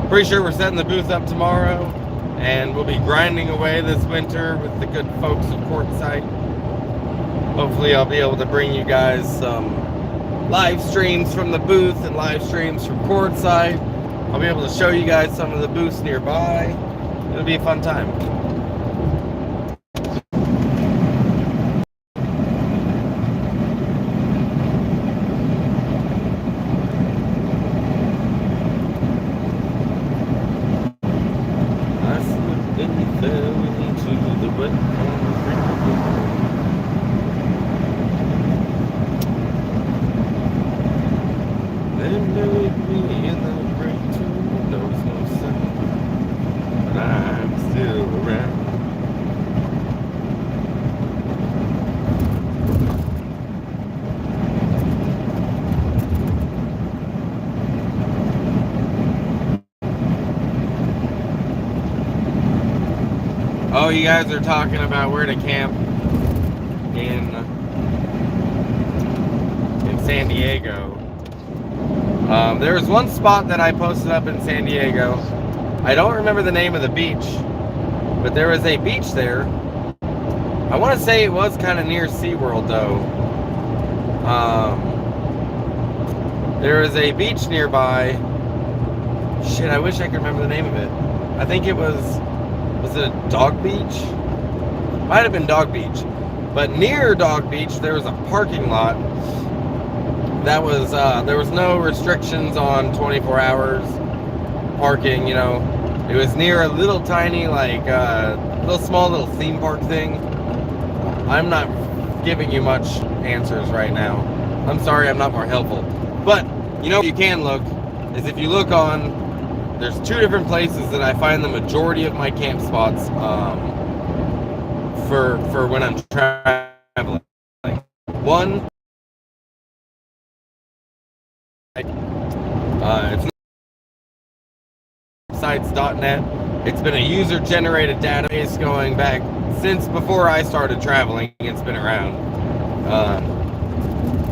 Pretty sure we're setting the booth up tomorrow, and we'll be grinding away this winter with the good folks of Quartzsite. Hopefully I'll be able to bring you guys some live streams from the booth and live streams from Quartzsite. I'll be able to show you guys some of the booths nearby. It'll be a fun time. Oh, you guys are talking about where to camp in San Diego. There was one spot that I posted up in San Diego. I don't remember the name of the beach, but there was a beach there. I want to say it was kind of near SeaWorld though. There is a beach nearby. Shit, I wish I could remember the name of it. I think it was it a Dog Beach? Might have been Dog Beach. But near Dog Beach, there was a parking lot that was, there was no restrictions on 24 hours parking, you know. It was near a little tiny, like, small little theme park thing. I'm not giving you much answers right now. I'm sorry I'm not more helpful. But, you know, you can look, is if you look on, there's two different places that I find the majority of my camp spots for when I'm traveling. One, it's sites.net. It's been a user-generated database going back since before I started traveling. It's been around.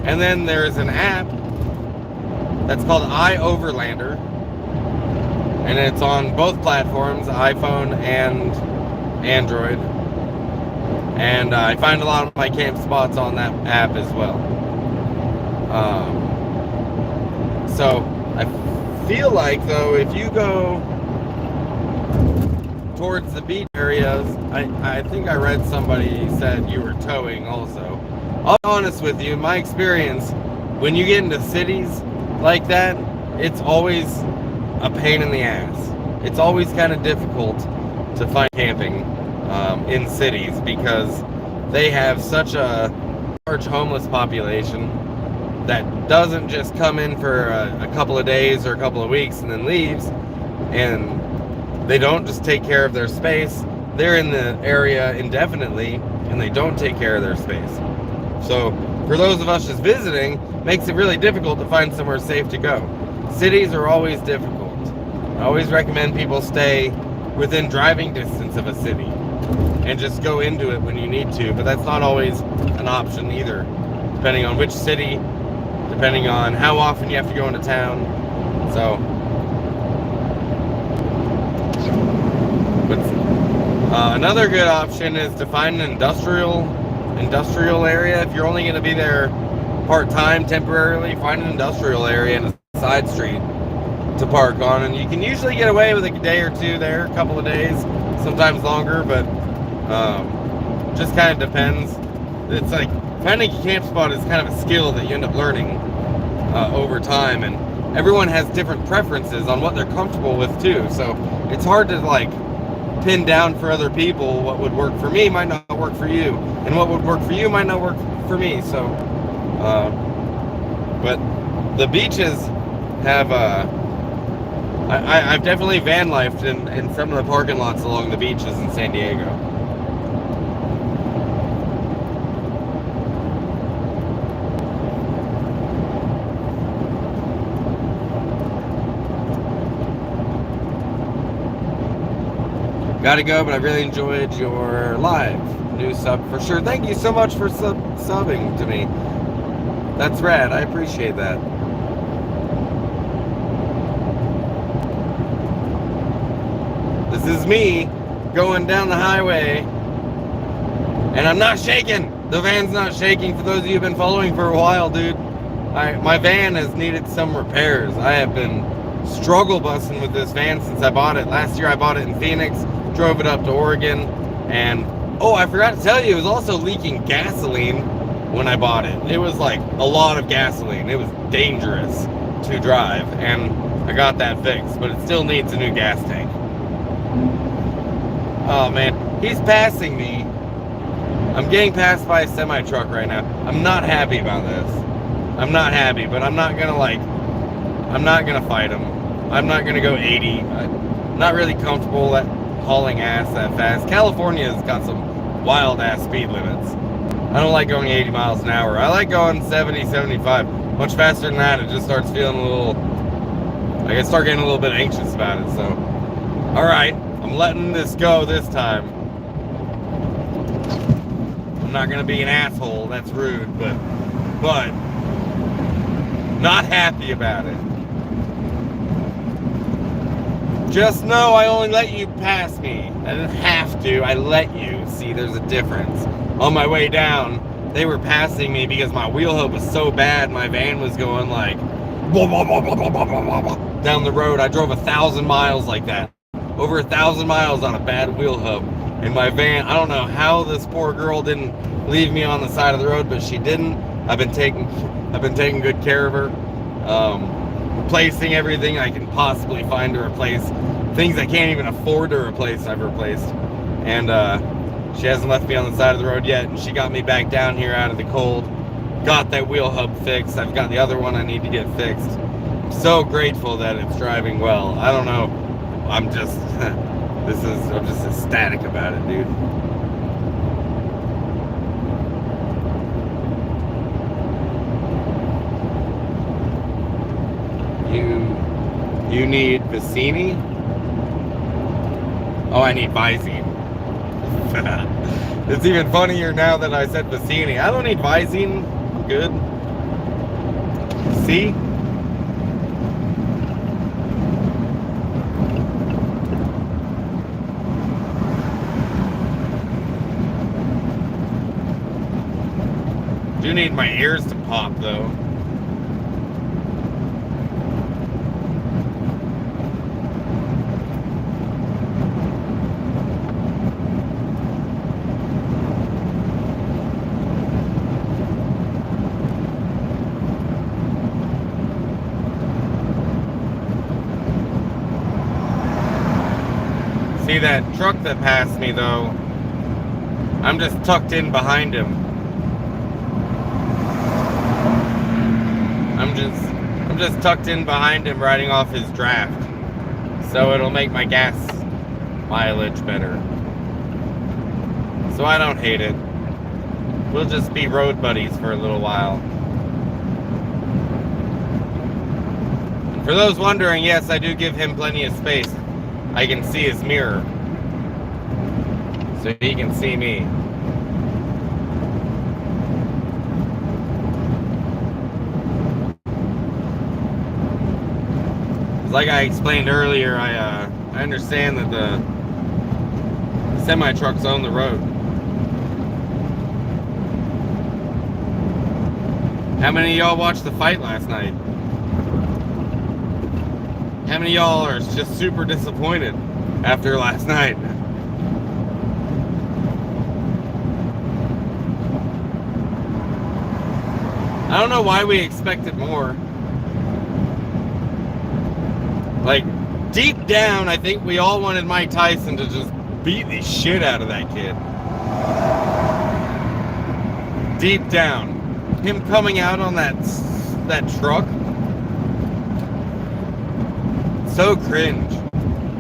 And then there's an app that's called iOverlander. And it's on both platforms, iPhone and Android. And I find a lot of my camp spots on that app as well. So I feel like, though, if you go towards the beach areas, I think I read somebody said you were towing also. I'll be honest with you, in my experience, when you get into cities like that, it's always a pain in the ass. It's always kind of difficult to find camping in cities because they have such a large homeless population that doesn't just come in for a couple of days or a couple of weeks and then leaves, and they don't just take care of their space. They're in the area indefinitely and they don't take care of their space. So for those of us just visiting, it makes it really difficult to find somewhere safe to go. Cities are always difficult. I always recommend people stay within driving distance of a city and just go into it when you need to, but that's not always an option either, depending on which city, depending on how often you have to go into town. So, but Another good option is to find an industrial area. If you're only going to be there part-time, temporarily, find an industrial area in a side street to park on, and you can usually get away with a day or two there, a couple of days, sometimes longer, but just kind of depends. It's like finding a camp spot is kind of a skill that you end up learning over time, and everyone has different preferences on what they're comfortable with too, so it's hard to like pin down for other people. What would work for me might not work for you, and what would work for you might not work for me. So but the beaches have I've definitely van lifed in some of the parking lots along the beaches in San Diego. Gotta go, but I really enjoyed your live. New sub for sure. Thank you so much for subbing to me. That's rad. I appreciate that. This is me going down the highway, and I'm not shaking. The van's not shaking. For those of you who've been following for a while, dude, my van has needed some repairs. I have been struggle busting with this van since I bought it. Last year I bought it in Phoenix, drove it up to Oregon, and oh, I forgot to tell you, it was also leaking gasoline when I bought it. It was like a lot of gasoline. It was dangerous to drive, and I got that fixed, but it still needs a new gas tank. Oh man, he's passing me. I'm getting passed by a semi-truck right now. I'm not happy about this. I'm not happy, but I'm not gonna fight him. I'm not gonna go 80. I'm not really comfortable hauling ass that fast. California's got some wild ass speed limits. I don't like going 80 miles an hour. I like going 70, 75. Much faster than that, it just starts feeling a little, I start getting a little bit anxious about it. So, all right, I'm letting this go this time. I'm not gonna be an asshole. That's rude, but not happy about it. Just know I only let you pass me. I didn't have to. I let you. See, there's a difference. On my way down, they were passing me because my wheel hub was so bad. My van was going like down the road. I drove 1,000 miles like that. Over 1,000 miles on a bad wheel hub. And my van, I don't know how this poor girl didn't leave me on the side of the road, but she didn't. I've been taking good care of her. Replacing everything I can possibly find to replace. Things I can't even afford to replace, I've replaced. And she hasn't left me on the side of the road yet, and she got me back down here out of the cold. Got that wheel hub fixed. I've got the other one I need to get fixed. I'm so grateful that it's driving well. I don't know. I'm just I'm just ecstatic about it, dude. You need Vicini? Oh, I need Visine. It's even funnier now that I said Vicini. I don't need Visine. I'm good. See? Do need my ears to pop though. See that truck that passed me though, I'm just tucked in behind him. I'm just tucked in behind him riding off his draft. So it'll make my gas mileage better. So I don't hate it. We'll just be road buddies for a little while. And for those wondering, yes, I do give him plenty of space. I can see his mirror, so he can see me. Like I explained earlier, I understand that the semi-trucks on the road. How many of y'all watched the fight last night? How many of y'all are just super disappointed after last night? I don't know why we expected more. Like, deep down, I think we all wanted Mike Tyson to just beat the shit out of that kid. Deep down. Him coming out on that truck. So cringe.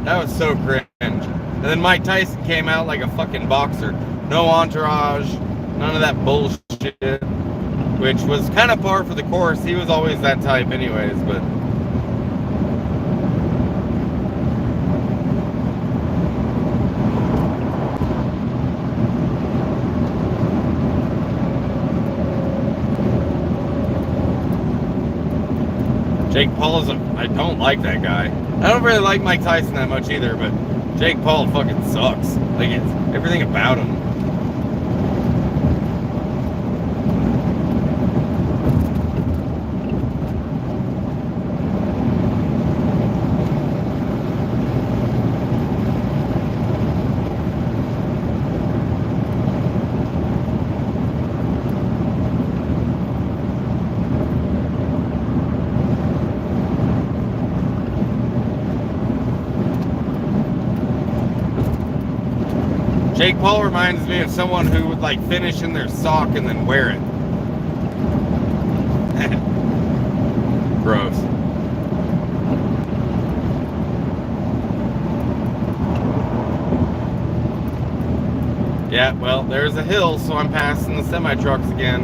That was so cringe. And then Mike Tyson came out like a fucking boxer. No entourage. None of that bullshit. Which was kind of par for the course. He was always that type anyways, but... Jake Paul is I don't like that guy. I don't really like Mike Tyson that much either, but Jake Paul fucking sucks. Like, it's everything about him. Jake Paul reminds me of someone who would like finish in their sock and then wear it. Gross. Yeah, well, there's a hill, so I'm passing the semi-trucks again.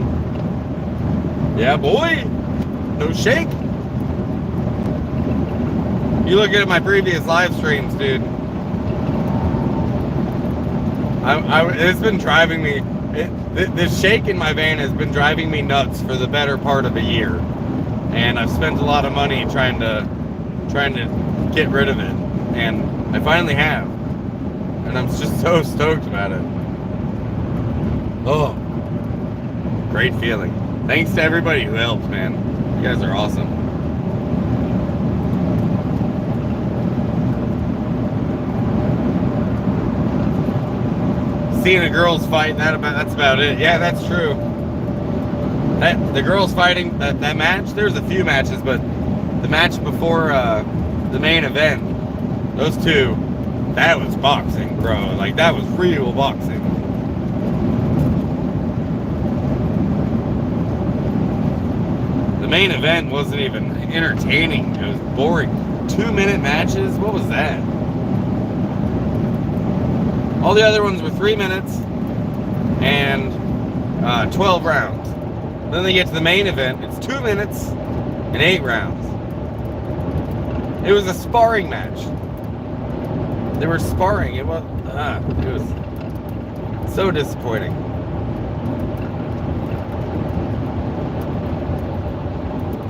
Yeah, boy! No shake! You look at my previous live streams, dude. It's been driving me, the shake in my van has been driving me nuts for the better part of a year. And I've spent a lot of money trying to get rid of it. And I finally have. And I'm just so stoked about it. Oh, great feeling. Thanks to everybody who helped, man. You guys are awesome. Seeing a girls fight, that's about it. Yeah, that's true. The girls fighting, that match, there's a few matches, but the match before the main event, those two, that was boxing, bro. Like, that was real boxing. The main event wasn't even entertaining. It was boring. 2-minute matches? What was that? All the other ones were 3 minutes and 12 rounds. Then they get to the main event. It's 2 minutes and 8 rounds. It was a sparring match. They were sparring. It was so disappointing.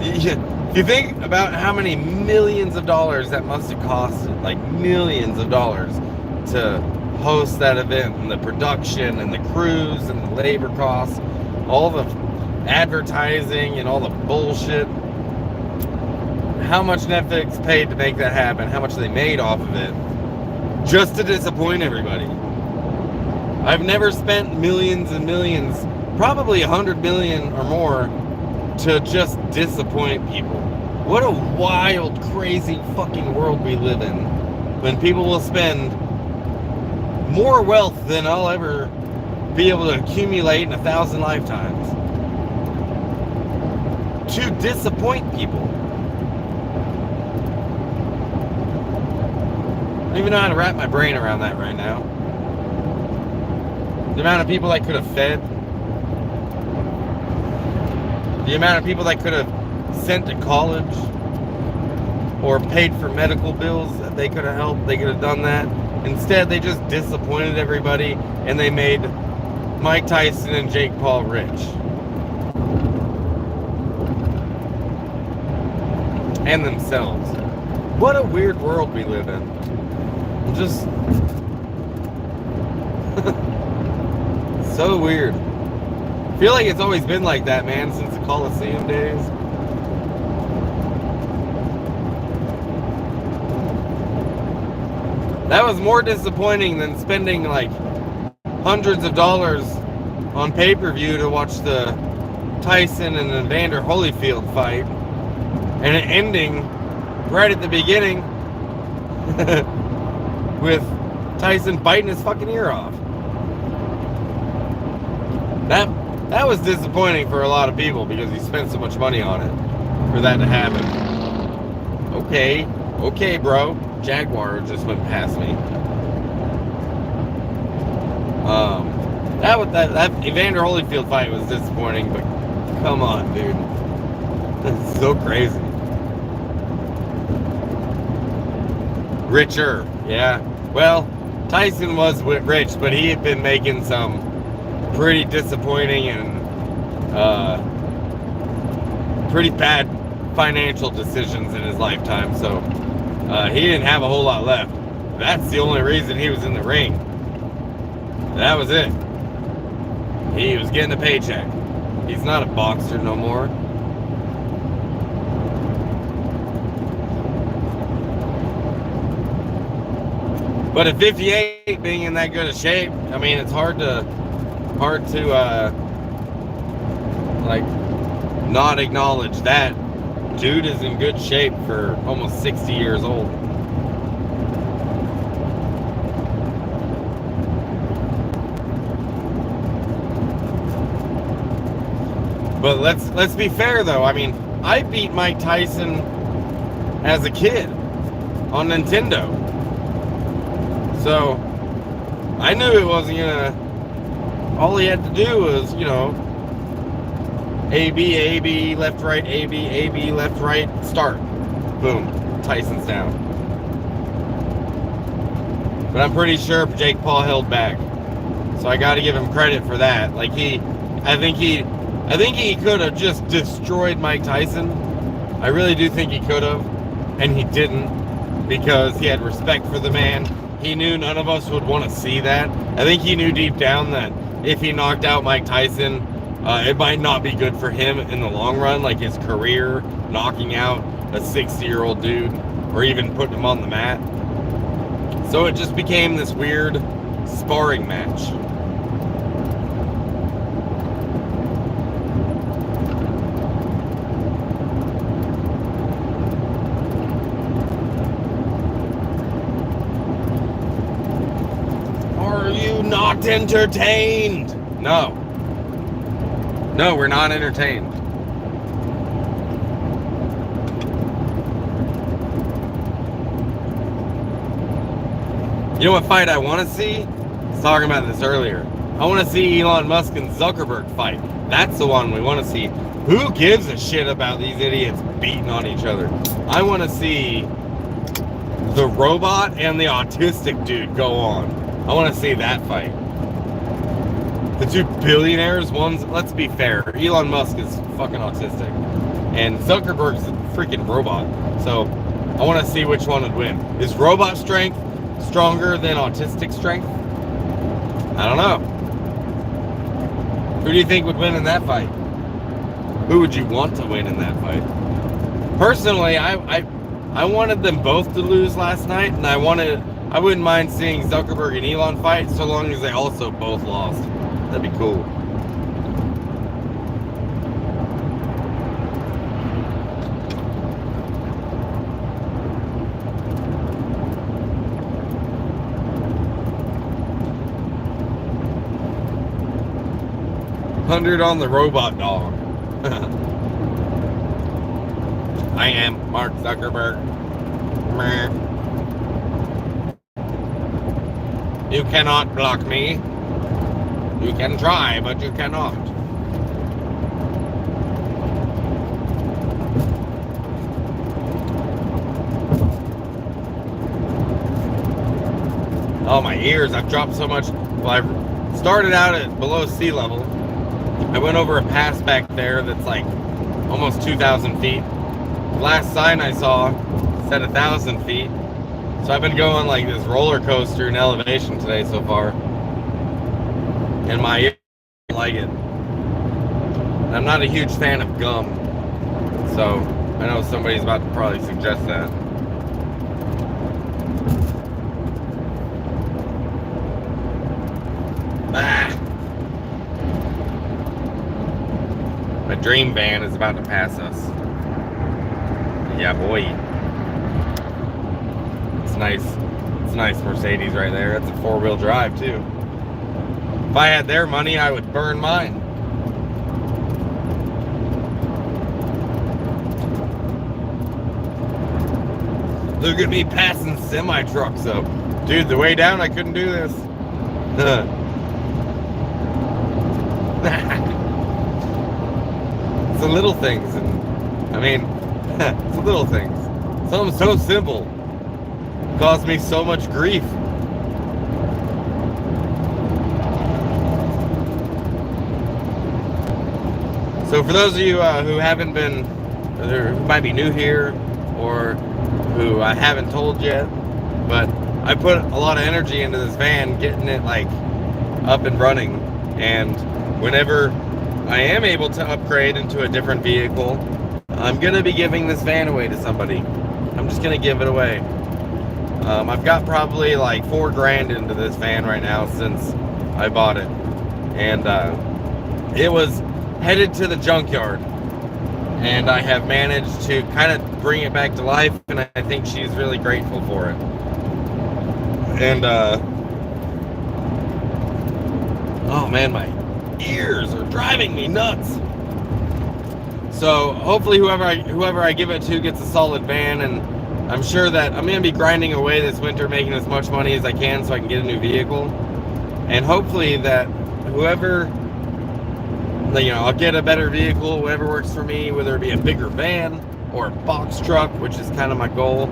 If you think about how many millions of dollars that must have costed, like millions of dollars to host that event, and the production and the crews and the labor costs, all the advertising and all the bullshit, how much Netflix paid to make that happen, how much they made off of it, just to disappoint everybody. I've never spent millions and millions, probably 100 million or more, to just disappoint people. What a wild, crazy fucking world we live in, when people will spend more wealth than I'll ever be able to accumulate in 1,000 lifetimes to disappoint people. I don't even know how to wrap my brain around that right now. The amount of people I could have fed, the amount of people I could have sent to college or paid for medical bills that they could have helped, they could have done that. Instead, they just disappointed everybody, and they made Mike Tyson and Jake Paul rich. And themselves. What a weird world we live in. So weird. I feel like it's always been like that, man, since the Coliseum days. That was more disappointing than spending like hundreds of dollars on pay-per-view to watch the Tyson and Evander Holyfield fight, and it ending right at the beginning with Tyson biting his fucking ear off. That was disappointing for a lot of people because he spent so much money on it for that to happen. Okay, bro. Jaguar just went past me. That Evander Holyfield fight was disappointing, but come on, dude. That's so crazy. Richer, yeah. Well, Tyson was rich, but he had been making some pretty disappointing and pretty bad financial decisions in his lifetime, so he didn't have a whole lot left. That's the only reason he was in the ring. That was it. He was getting a paycheck. He's not a boxer no more. But at 58, being in that good of shape, I mean, it's hard to like not acknowledge that dude is in good shape for almost 60 years old. But let's be fair though. I mean, I beat Mike Tyson as a kid on Nintendo. So I knew it wasn't gonna, all he had to do was, you know, AB, left, right, AB, left, right, start. Boom. Tyson's down. But I'm pretty sure Jake Paul held back. So I gotta give him credit for that. Like I think he could have just destroyed Mike Tyson. I really do think he could have. And he didn't, because he had respect for the man. He knew none of us would want to see that. I think he knew deep down that if he knocked out Mike Tyson, it might not be good for him in the long run, like his career, knocking out a 60-year-old dude, or even putting him on the mat. So it just became this weird sparring match. Are you not entertained? No. No, we're not entertained. You know what fight I want to see? I was talking about this earlier. I want to see Elon Musk and Zuckerberg fight. That's the one we want to see. Who gives a shit about these idiots beating on each other? I want to see the robot and the autistic dude go on. I want to see that fight. The two billionaires, one's, let's be fair, Elon Musk is fucking autistic, and Zuckerberg's a freaking robot. So I want to see which one would win. Is robot strength stronger than autistic strength? I don't know. Who do you think would win in that fight? Who would you want to win in that fight? Personally, I wanted them both to lose last night, and I wouldn't mind seeing Zuckerberg and Elon fight so long as they also both lost. That'd be cool. $100 on the robot dog. I am Mark Zuckerberg. You cannot block me. You can try, but you cannot. Oh, my ears. I've dropped so much. Well, I started out at below sea level. I went over a pass back there that's like almost 2,000 feet. The last sign I saw said 1,000 feet. So I've been going like this roller coaster in elevation today so far. in my ear. I don't like it. I'm not a huge fan of gum, so I know somebody's about to probably suggest that. Ah! My dream van is about to pass us. Yeah, boy. It's nice. It's a nice Mercedes right there. That's a 4-wheel drive, too. If I had their money, I would burn mine. Look at me passing semi-trucks up. Dude, the way down, I couldn't do this. It's the little things. And I mean, it's the little things. Something so simple caused me so much grief. So for those of you who haven't been, who might be new here, or who I haven't told yet, but I put a lot of energy into this van, getting it like up and running, and whenever I am able to upgrade into a different vehicle, I'm gonna be giving this van away to somebody. I'm just gonna give it away. I've got probably like $4 grand into this van right now since I bought it, and it was headed to the junkyard, and I have managed to kind of bring it back to life, and I think she's really grateful for it. And oh man, my ears are driving me nuts. So hopefully whoever I give it to gets a solid van, and I'm sure that I'm going to be grinding away this winter, making as much money as I can so I can get a new vehicle. And hopefully that whoever, you know, I'll get a better vehicle, whatever works for me, whether it be a bigger van or a box truck, which is kind of my goal.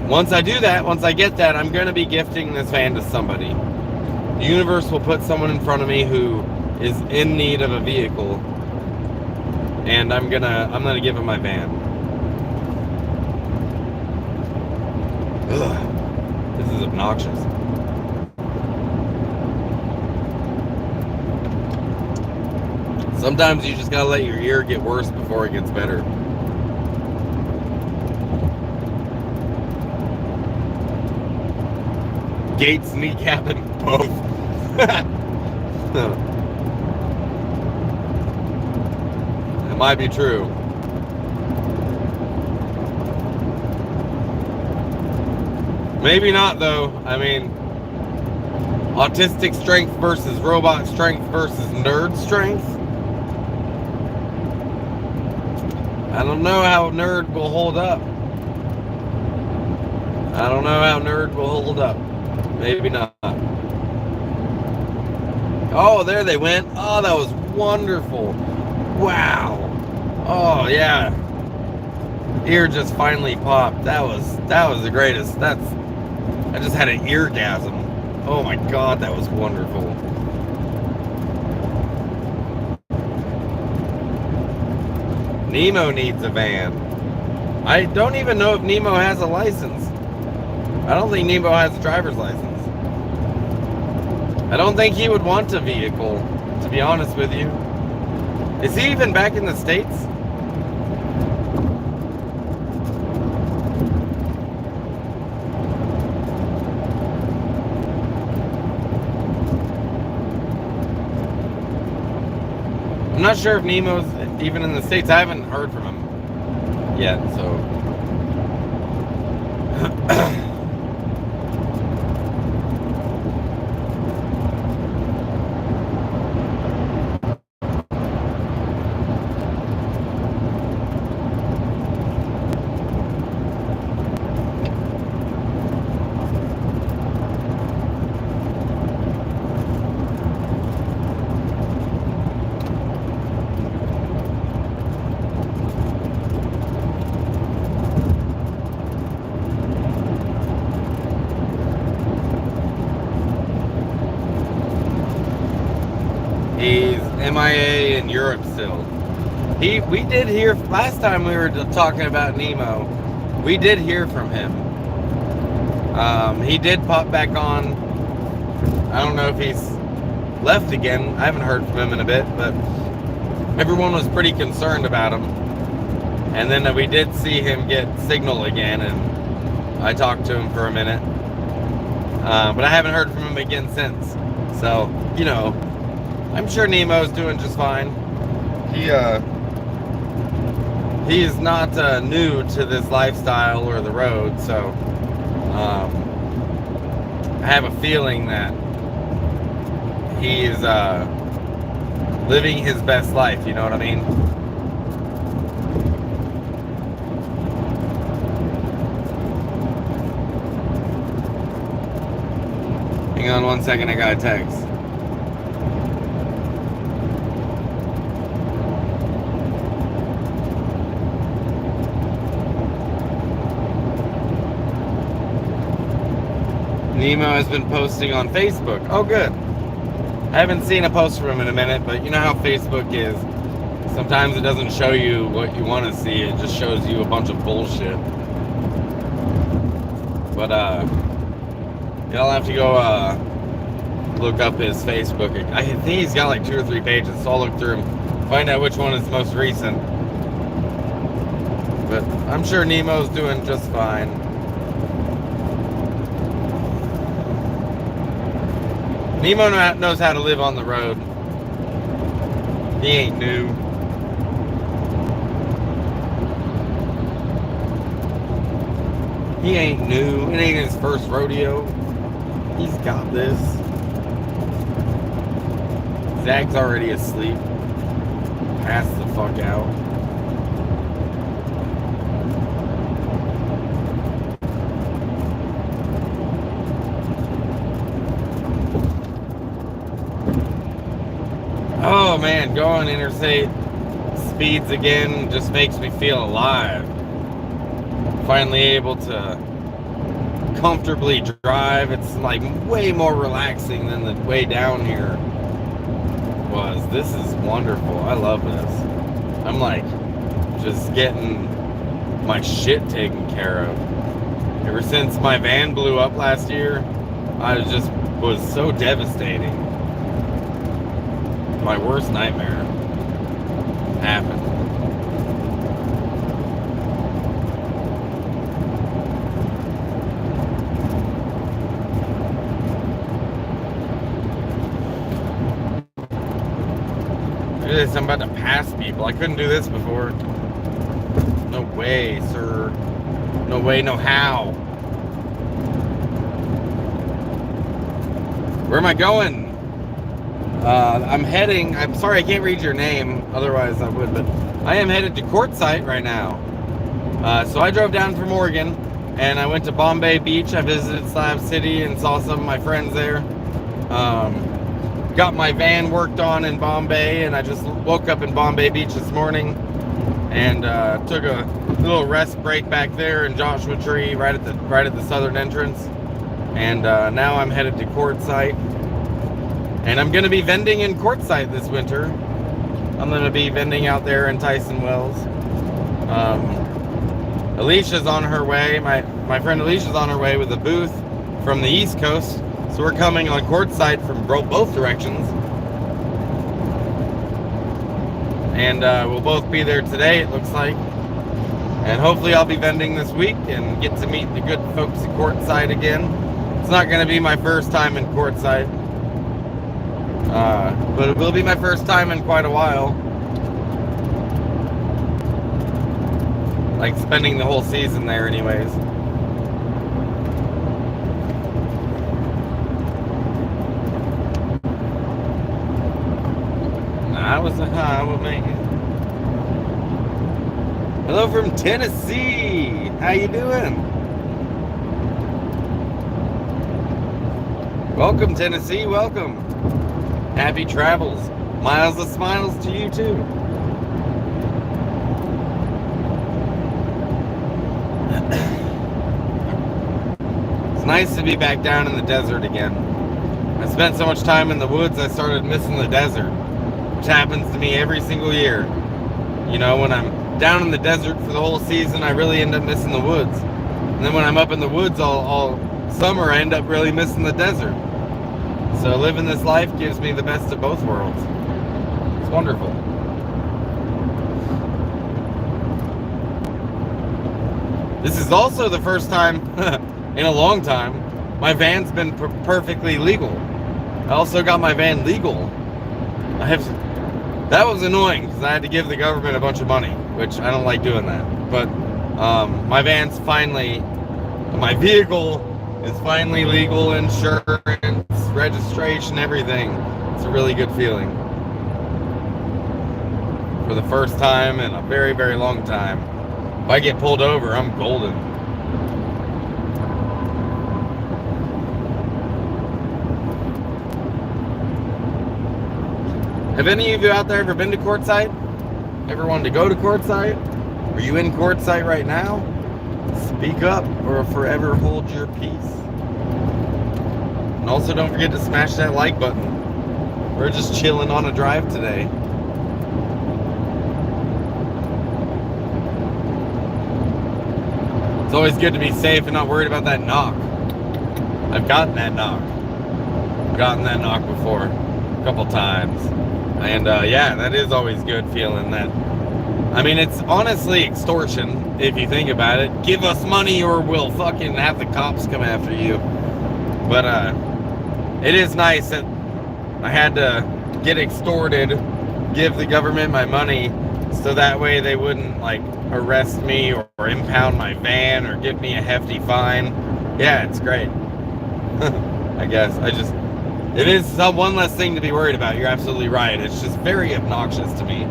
Once I do that, once I get that, I'm going to be gifting this van to somebody. The universe will put someone in front of me who is in need of a vehicle, and I'm gonna give him my van. Ugh, this is obnoxious. Sometimes you just gotta let your ear get worse before it gets better. Gates kneecapping both. It might be true. Maybe not, though. I mean, autistic strength versus robot strength versus nerd strength. I don't know how nerd will hold up. I don't know how nerd will hold up. Maybe not. Oh, there they went. Oh, that was wonderful. Wow. Oh, yeah. Ear just finally popped. That was the greatest. I just had an eargasm. Oh my God, that was wonderful. Nemo needs a van. I don't even know if Nemo has a license. I don't think Nemo has a driver's license. I don't think he would want a vehicle, to be honest with you. Is he even back in the States? I'm not sure if Nemo's even in the States. I haven't heard from him yet, so. He's MIA in Europe still. We did hear last time we were talking about Nemo. We did hear from him. He did pop back on. I don't know if he's left again. I haven't heard from him in a bit, but everyone was pretty concerned about him. And then we did see him get signal again, and I talked to him for a minute. But I haven't heard from him again since. So, you know, I'm sure Nemo's doing just fine. He's not new to this lifestyle or the road, so I have a feeling that he's living his best life, you know what I mean? Hang on one second, I got a text. Nemo has been posting on Facebook. Oh, good. I haven't seen a post from him in a minute, but you know how Facebook is. Sometimes it doesn't show you what you want to see. It just shows you a bunch of bullshit. But, y'all have to go, look up his Facebook. I think he's got like 2 or 3 pages, so I'll look through them, find out which one is most recent. But I'm sure Nemo's doing just fine. Nemo knows how to live on the road. He ain't new. He ain't new. It ain't his first rodeo. He's got this. Zach's already asleep. Pass the fuck out. Oh man, going interstate speeds again just makes me feel alive. Finally able to comfortably drive. It's like way more relaxing than the way down here was. This is wonderful. I love this. I'm like just getting my shit taken care of. Ever since my van blew up last year, I was so devastating. My worst nightmare happened. Look at this, I'm about to pass people. I couldn't do this before. No way, sir. No way, no how. Where am I going? I'm sorry I can't read your name, otherwise I would, but I am headed to Quartzsite right now. So I drove down from Oregon, and I went to Bombay Beach. I visited Slab City and saw some of my friends there. Got my van worked on in Bombay, and I just woke up in Bombay Beach this morning, and took a little rest break back there in Joshua Tree, right at the southern entrance. And now I'm headed to Quartzsite. And I'm going to be vending in Quartzsite this winter. I'm going to be vending out there in Tyson Wells. Alicia's on her way. My friend Alicia's on her way with a booth from the East Coast. So we're coming on Quartzsite from both directions. And we'll both be there today, it looks like. And hopefully I'll be vending this week and get to meet the good folks at Quartzsite again. It's not going to be my first time in Quartzsite. But it will be my first time in quite a while. Like spending the whole season there anyways. I was a highway man. Hello from Tennessee. How you doing? Welcome, Tennessee. Welcome. Happy travels. Miles of smiles to you too. It's nice to be back down in the desert again. I spent so much time in the woods, I started missing the desert, which happens to me every single year. You know, when I'm down in the desert for the whole season, I really end up missing the woods. And then when I'm up in the woods all summer, I end up really missing the desert. So living this life gives me the best of both worlds. It's wonderful. This is also the first time in a long time my van's been perfectly legal. I also got my van legal. That was annoying because I had to give the government a bunch of money, which I don't like doing that. But my vehicle is finally legal, insurance, registration, everything. It's a really good feeling. For the first time in a very, very long time. If I get pulled over, I'm golden. Have any of you out there ever been to Quartzsite? Ever wanted to go to Quartzsite? Are you in Quartzsite right now? Speak up or forever hold your peace. And also don't forget to smash that like button. We're just chilling on a drive today. It's always good to be safe and not worried about that knock. I've gotten that knock. I've gotten that knock before. A couple times. And yeah, that is always good feeling that. I mean, it's honestly extortion if you think about it. Give us money or we'll fucking have the cops come after you. But it is nice that I had to get extorted, give the government my money, so that way they wouldn't like arrest me or impound my van or give me a hefty fine. Yeah, it's great. I guess it is one less thing to be worried about. You're absolutely right. It's just very obnoxious to me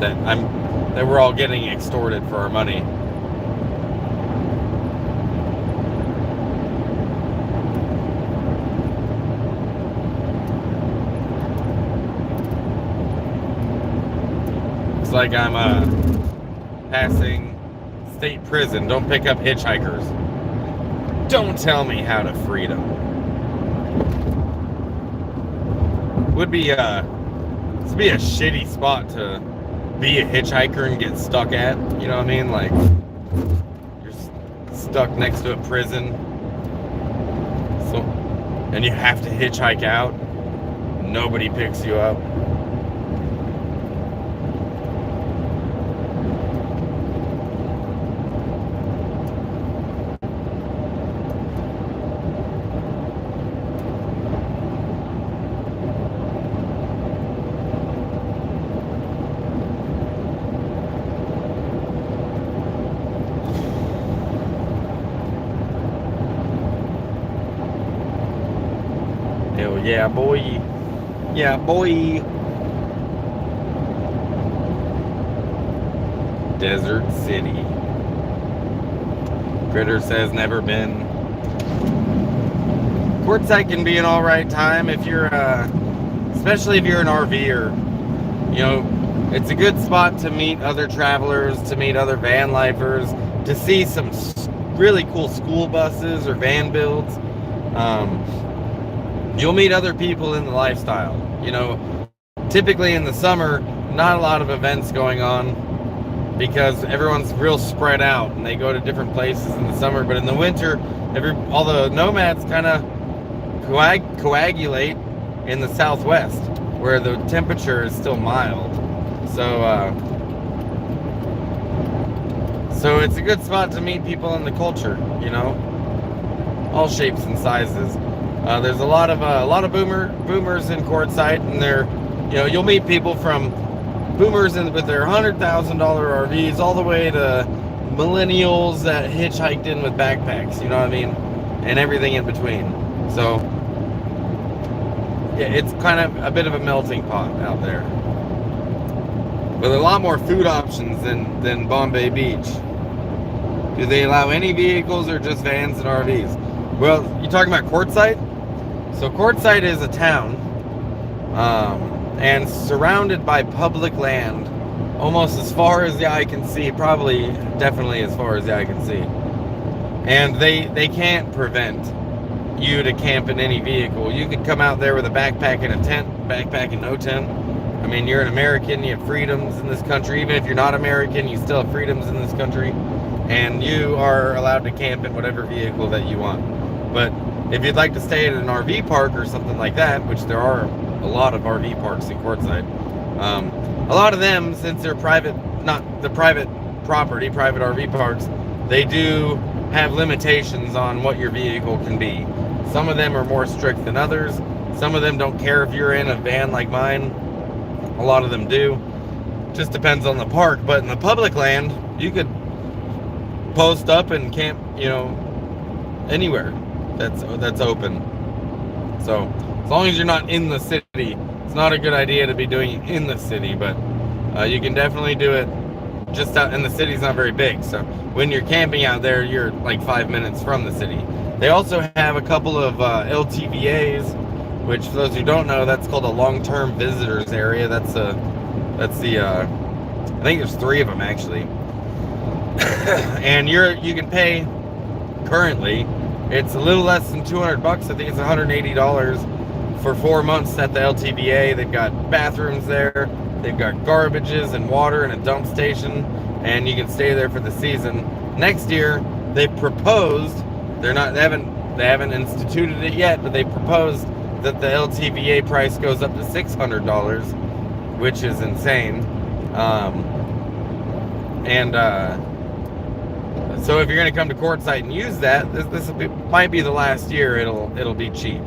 that we're all getting extorted for our money. Looks like I'm passing state prison. Don't pick up hitchhikers. Don't tell me how to freedom. Would be this would be a shitty spot to be a hitchhiker and get stuck at. You know what I mean? Like you're stuck next to a prison, so and you have to hitchhike out. Nobody picks you up. Hell yeah, boy. Yeah, boy. Desert City. Critter says never been. Quartzsite can be an alright time if you're, especially if you're an RVer. You know, it's a good spot to meet other travelers, to meet other van lifers, to see some really cool school buses or van builds. You'll meet other people in the lifestyle. You know, typically in the summer, not a lot of events going on because everyone's real spread out and they go to different places in the summer. But in the winter, all the nomads kind of coagulate in the southwest where the temperature is still mild. So it's a good spot to meet people in the culture, you know, all shapes and sizes. There's a lot of boomers in Quartzsite, and you'll meet people from boomers with their $100,000 RVs all the way to millennials that hitchhiked in with backpacks, you know what I mean, and everything in between. So yeah, it's kind of a bit of a melting pot out there, with a lot more food options than Bombay Beach. Do they allow any vehicles or just vans and RVs? Well, you talking about Quartzsite? So Quartzsite is a town, and surrounded by public land, almost as far as the eye can see, definitely as far as the eye can see. And they can't prevent you to camp in any vehicle. You could come out there with a backpack and a tent, backpack and no tent. I mean, you're an American, you have freedoms in this country. Even if you're not American, you still have freedoms in this country. And you are allowed to camp in whatever vehicle that you want. But If you'd like to stay at an RV park or something like that, which there are a lot of RV parks in Quartzsite, a lot of them, since they're private, not the private property, private RV parks, they do have limitations on what your vehicle can be. Some of them are more strict than others. Some of them don't care if you're in a van like mine. A lot of them do. Just depends on the park. But in the public land, you could post up and camp, anywhere that's open. So as long as you're not in the city, it's not a good idea to be doing it in the city, but you can definitely do it just out, and the city's not very big, so when you're camping out there, you're like 5 minutes from the city. They also have a couple of LTVAs, which for those who don't know, that's called a long-term visitors area. That's the I think there's 3 of them actually. And you can pay currently, it's a little less than $200. I think it's $180 for 4 months at the LTVA. They've got bathrooms there. They've got garbages and water and a dump station, and you can stay there for the season. Next year, they proposed, they haven't instituted it yet, but they proposed that the LTVA price goes up to $600, which is insane. So if you're going to come to Quartzsite and use that, this might be the last year it'll be cheap.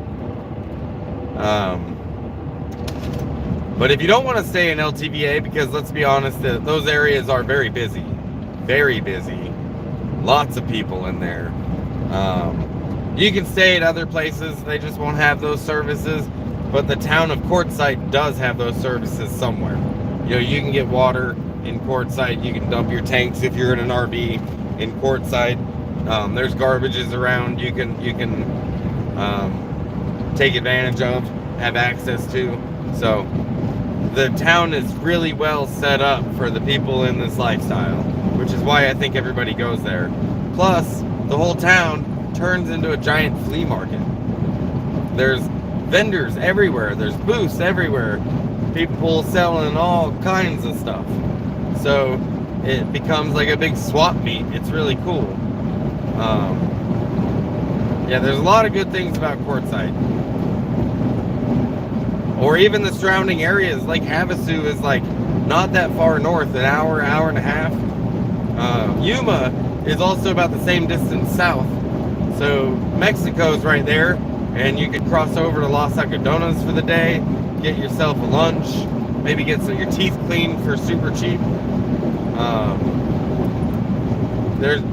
But if you don't want to stay in LTVA, because let's be honest, those areas are very busy. Very busy. Lots of people in there. You can stay at other places, they just won't have those services. But the town of Quartzsite does have those services somewhere. You can get water in Quartzsite, you can dump your tanks if you're in an RV in Quartzsite. There's garbages around you can take advantage of, have access to. So the town is really well set up for the people in this lifestyle, which is why I think everybody goes there. Plus, the whole town turns into a giant flea market. There's vendors everywhere, there's booths everywhere, people selling all kinds of stuff. So it becomes like a big swap meet. It's really cool. Yeah, there's a lot of good things about Quartzsite. Or even the surrounding areas, like Havasu is like not that far north, an hour and a half. Yuma is also about the same distance south. So Mexico's right there, and you could cross over to Los Algodones for the day, get yourself a lunch, maybe get your teeth cleaned for super cheap.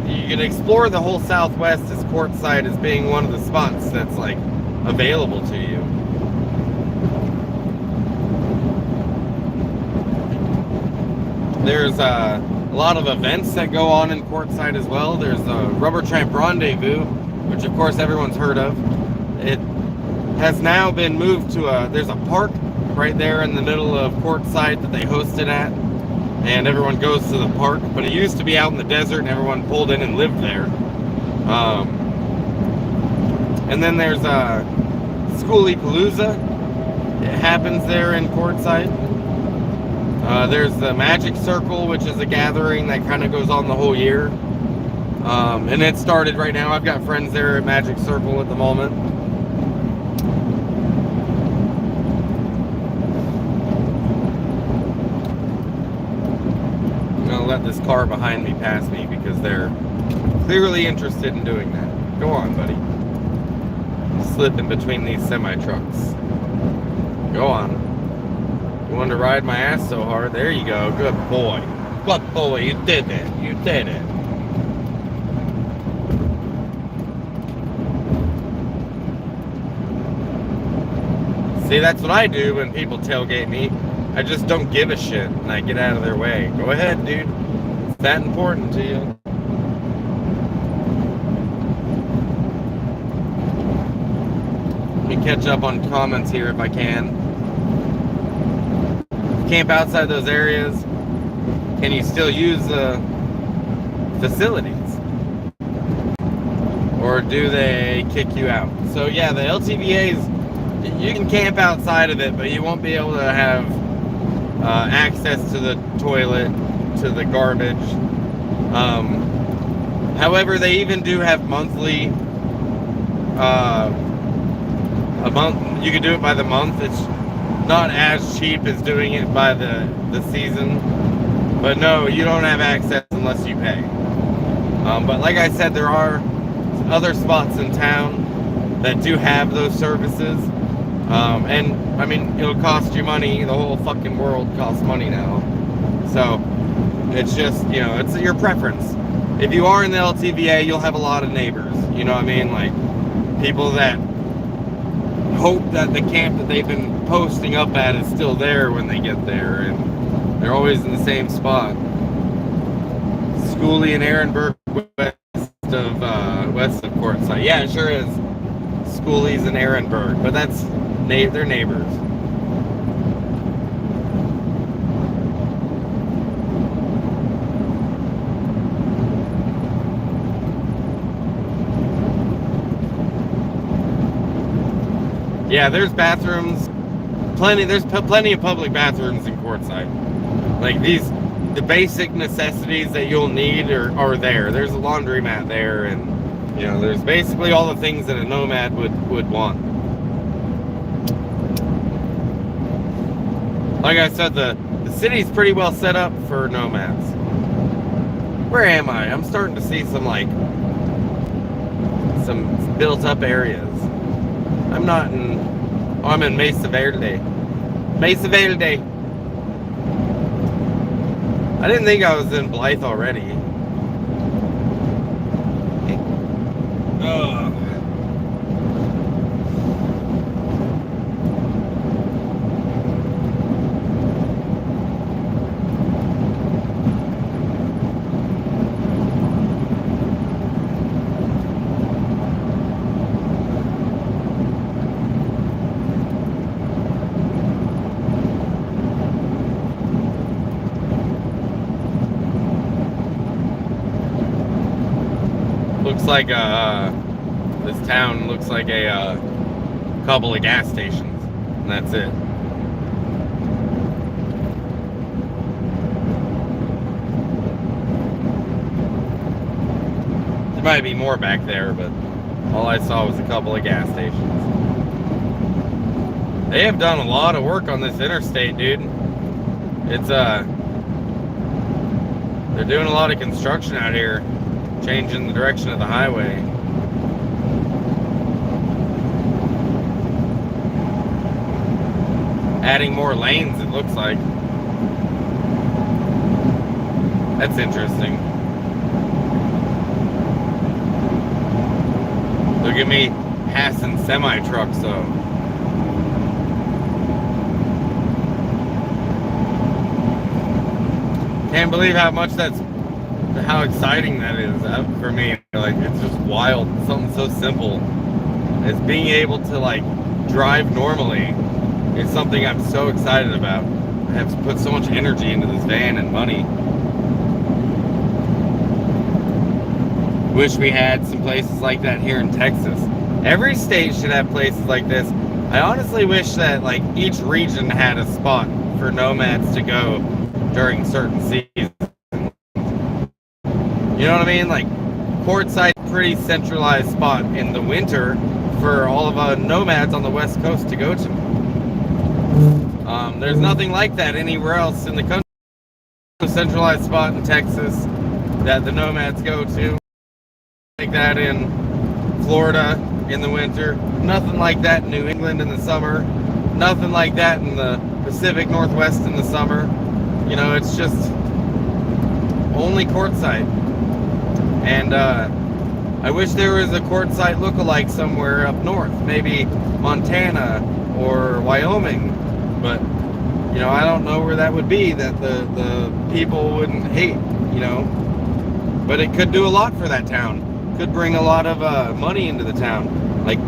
You can explore the whole Southwest, as Quartzsite as being one of the spots that's like available to you. There's a lot of events that go on in Quartzsite as well. There's a Rubber Tramp Rendezvous, which of course everyone's heard of. It has now been moved to there's a park right there in the middle of Quartzsite that they host it at, and everyone goes to the park. But it used to be out in the desert, and everyone pulled in and lived there. And then there's Schoolie-Palooza. It happens there in Quartzsite. There's the Magic Circle, which is a gathering that kind of goes on the whole year. And it started right now. I've got friends there at Magic Circle at the moment. I'm going to let this car behind me pass me because they're clearly interested in doing that. Go on, buddy. Slip in between these semi-trucks. Go on. You wanted to ride my ass so hard. There you go. Good boy. Good boy. You did it. You did it. See, that's what I do when people tailgate me. I just don't give a shit and I get out of their way. Go ahead, dude. It's that important to you. Let me catch up on comments here if I can. Camp outside those areas, can you still use the facilities, or do they kick you out? So yeah, the LTVAs, you can camp outside of it, but you won't be able to have access to the toilet, to the garbage. However, they even do have monthly a month. You could do it by the month. It's not as cheap as doing it by the season, but no, you don't have access unless you pay. But like I said, there are other spots in town that do have those services. And I mean, it'll cost you money. The whole fucking world costs money now. So it's just, you know, it's your preference. If you are in the LTVA, you'll have a lot of neighbors. You know what I mean? Like people that hope that the camp that they've been posting up at is still there when they get there, and they're always in the same spot. Schooley and Ehrenberg west of Quartzsite. Yeah, it sure is. Schooley's and Ehrenberg, but that's they're neighbors. Yeah, there's bathrooms, plenty. There's plenty of public bathrooms in Quartzsite. Like the basic necessities that you'll need are there. There's a laundromat there, and you know, there's basically all the things that a nomad would want. Like I said, the city's pretty well set up for nomads. Where am I? I'm starting to see some built up areas. I'm not in. Oh, I'm in Mesa Verde. Mesa Verde. I didn't think I was in Blythe already. Ugh. Looks like this town looks like a couple of gas stations, and that's it. There might be more back there, but all I saw was a couple of gas stations. They have done a lot of work on this interstate, dude. It's they're doing a lot of construction out here, changing the direction of the highway. Adding more lanes, it looks like. That's interesting. Look at me passing semi-trucks though. Can't believe how exciting that is for me. Like, it's just wild. Something so simple as being able to like drive normally is something I'm so excited about. I have to put so much energy into this van and money. Wish we had some places like that here in Texas. Every state should have places like this. I honestly wish that like each region had a spot for nomads to go during certain seasons. You know what I mean? Like, Quartzsite, pretty centralized spot in the winter for all of nomads on the West Coast to go to. There's nothing like that anywhere else in the country. A centralized spot in Texas that the nomads go to. Like that in Florida in the winter. Nothing like that in New England in the summer. Nothing like that in the Pacific Northwest in the summer. You know, it's just only Quartzsite. And I wish there was a Quartzsite lookalike somewhere up north, maybe Montana or Wyoming, but you know, I don't know where that would be that the people wouldn't hate, you know. But it could do a lot for that town. Could bring a lot of money into the town. Like,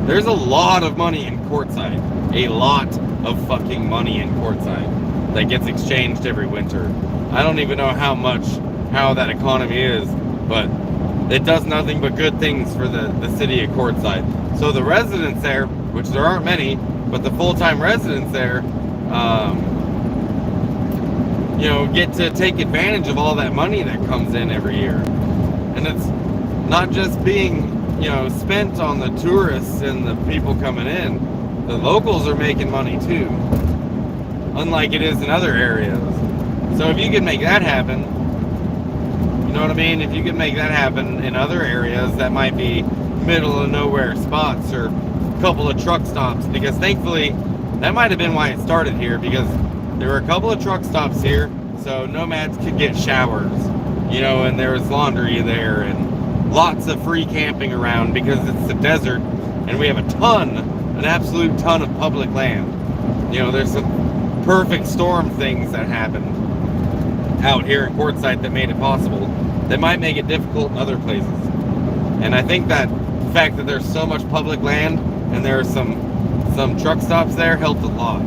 there's a lot of money in Quartzsite. A lot of fucking money in Quartzsite that gets exchanged every winter. I don't even know how that economy is, but it does nothing but good things for the city of Quartzsite. So the residents there, which there aren't many, but the full-time residents there, you know, get to take advantage of all that money that comes in every year. And it's not just being, spent on the tourists and the people coming in, the locals are making money too, unlike it is in other areas. So if you can make that happen, you know what I mean? If you can make that happen in other areas that might be middle of nowhere spots or a couple of truck stops, because thankfully that might have been why it started here, because there were a couple of truck stops here, so nomads could get showers, and there was laundry there and lots of free camping around, because it's the desert and we have an absolute ton of public land. There's some perfect storm things that happened out here in Quartzsite that made it possible, that might make it difficult in other places. And I think that the fact that there's so much public land and there are some truck stops there helped a lot.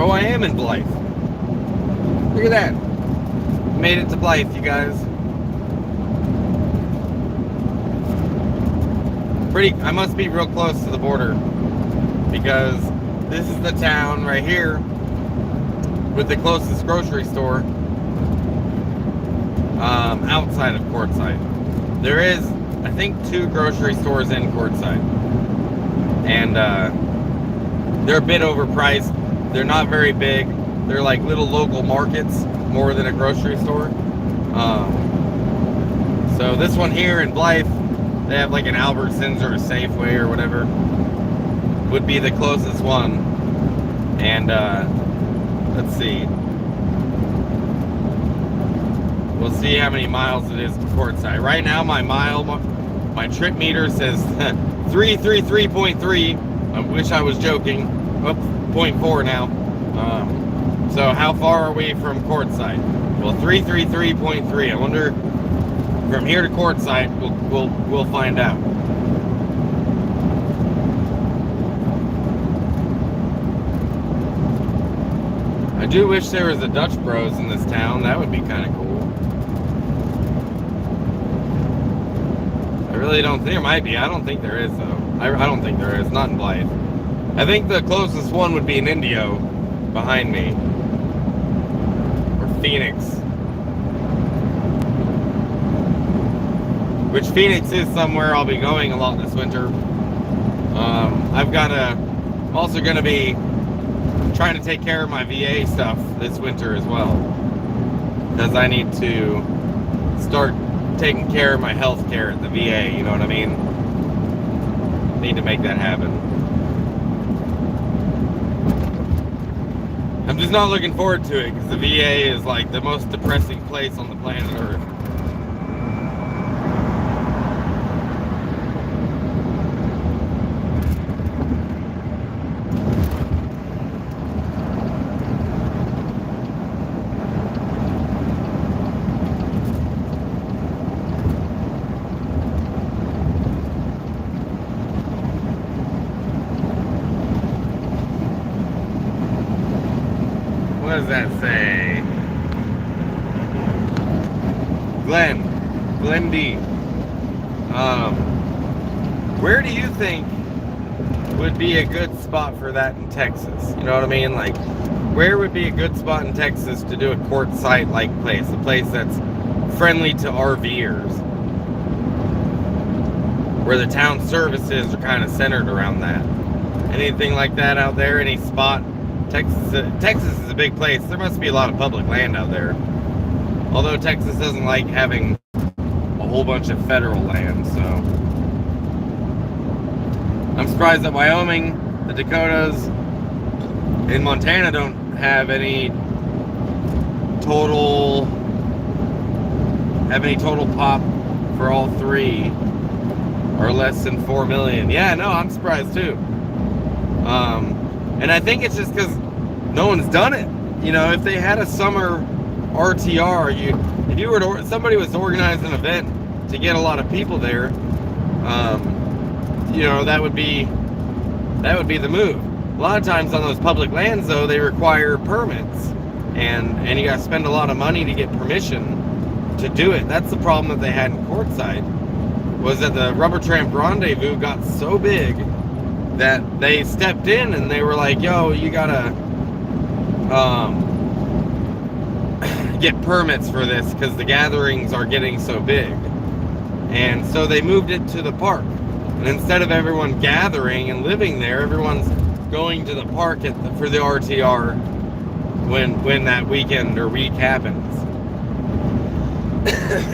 Oh, I am in Blythe. Look at that. Made it to Blythe, you guys. I must be real close to the border, because this is the town right here with the closest grocery store outside of Quartzsite. There is, I think, 2 grocery stores in Quartzsite, and they're a bit overpriced. They're not very big. They're like little local markets more than a grocery store. So this one here in Blythe, they have like an Albertsons or a Safeway or whatever, would be the closest one. And let's see. We'll see how many miles it is to Quartzsite. Right now my trip meter says 333.3. I wish I was joking. Oh, 0.4 now. So how far are we from Quartzsite? Well, 333.3. I wonder from here to Quartzsite. We'll find out. I do wish there was a Dutch Bros in this town. That would be kind of cool. I really don't think there might be. I don't think there is though. I don't think there is. Not in Blythe. I think the closest one would be in Indio, behind me, or Phoenix, which Phoenix is somewhere I'll be going a lot this winter. I'm also gonna be trying to take care of my VA stuff this winter as well, because I need to start taking care of my health care at the VA. You know what I mean? Need to make that happen. I'm just not looking forward to it, because the VA is like the most depressing place on the planet Earth. What does that say? Glen D. Where do you think would be a good spot for that in Texas? You know what I mean? Like, where would be a good spot in Texas to do a Quartzsite-like place? A place that's friendly to RVers, where the town services are kind of centered around that. Anything like that out there? Any spot? Texas is a big place. There must be a lot of public land out there. Although Texas doesn't like having a whole bunch of federal land. So I'm surprised that Wyoming, the Dakotas, and Montana don't have any total pop for all three, or less than 4 million. Yeah, no, I'm surprised too. And I think it's just because no one's done it. You know, if they had a summer RTR, if you were to, somebody was to organize an event to get a lot of people there, you know, that would be the move. A lot of times on those public lands, though, they require permits, and you got to spend a lot of money to get permission to do it. That's the problem that they had in Quartzsite, was that the Rubber Tramp Rendezvous got so big that they stepped in and they were like, yo, you gotta get permits for this because the gatherings are getting so big. And so they moved it to the park, and instead of everyone gathering and living there, everyone's going to the park for the RTR when that weekend or week happens.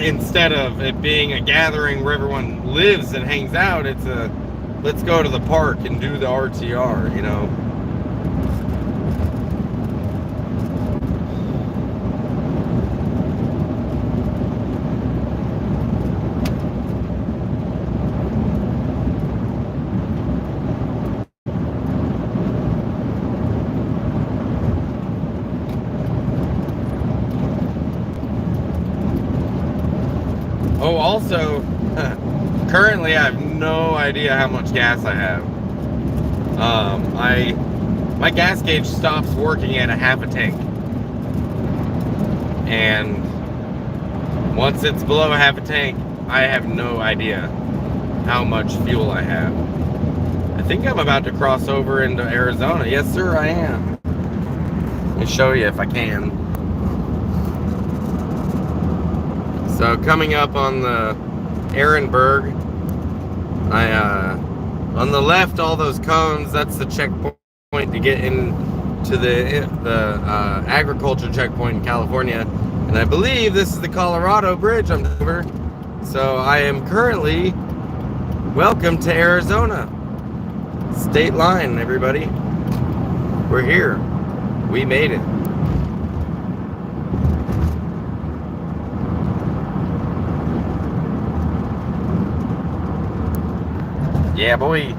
Instead of it being a gathering where everyone lives and hangs out, it's a let's go to the park and do the RTR, you know. Oh, also, currently I have no idea how much gas I have. My gas gauge stops working at a half a tank. And once it's below a half a tank, I have no idea how much fuel I have. I think I'm about to cross over into Arizona. Yes, sir, I am. Let me show you if I can. So coming up on the Ehrenberg, on the left, all those cones, that's the checkpoint to get into the agriculture checkpoint in California. And I believe this is the Colorado Bridge I'm over. So I am currently, welcome to Arizona. State line, everybody. We're here. We made it. Yeah, boy.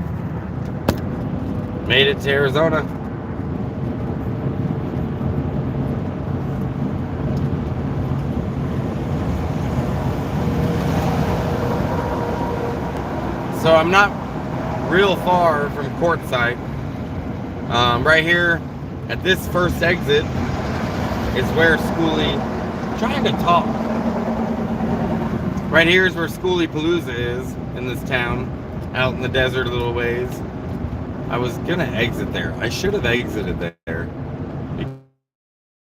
Made it to Arizona. So I'm not real far from Quartzsite. Right here at this first exit is where trying to talk. Right here is where Schoolie Palooza is in this town. Out in the desert a little ways. I was gonna exit there. I should have exited there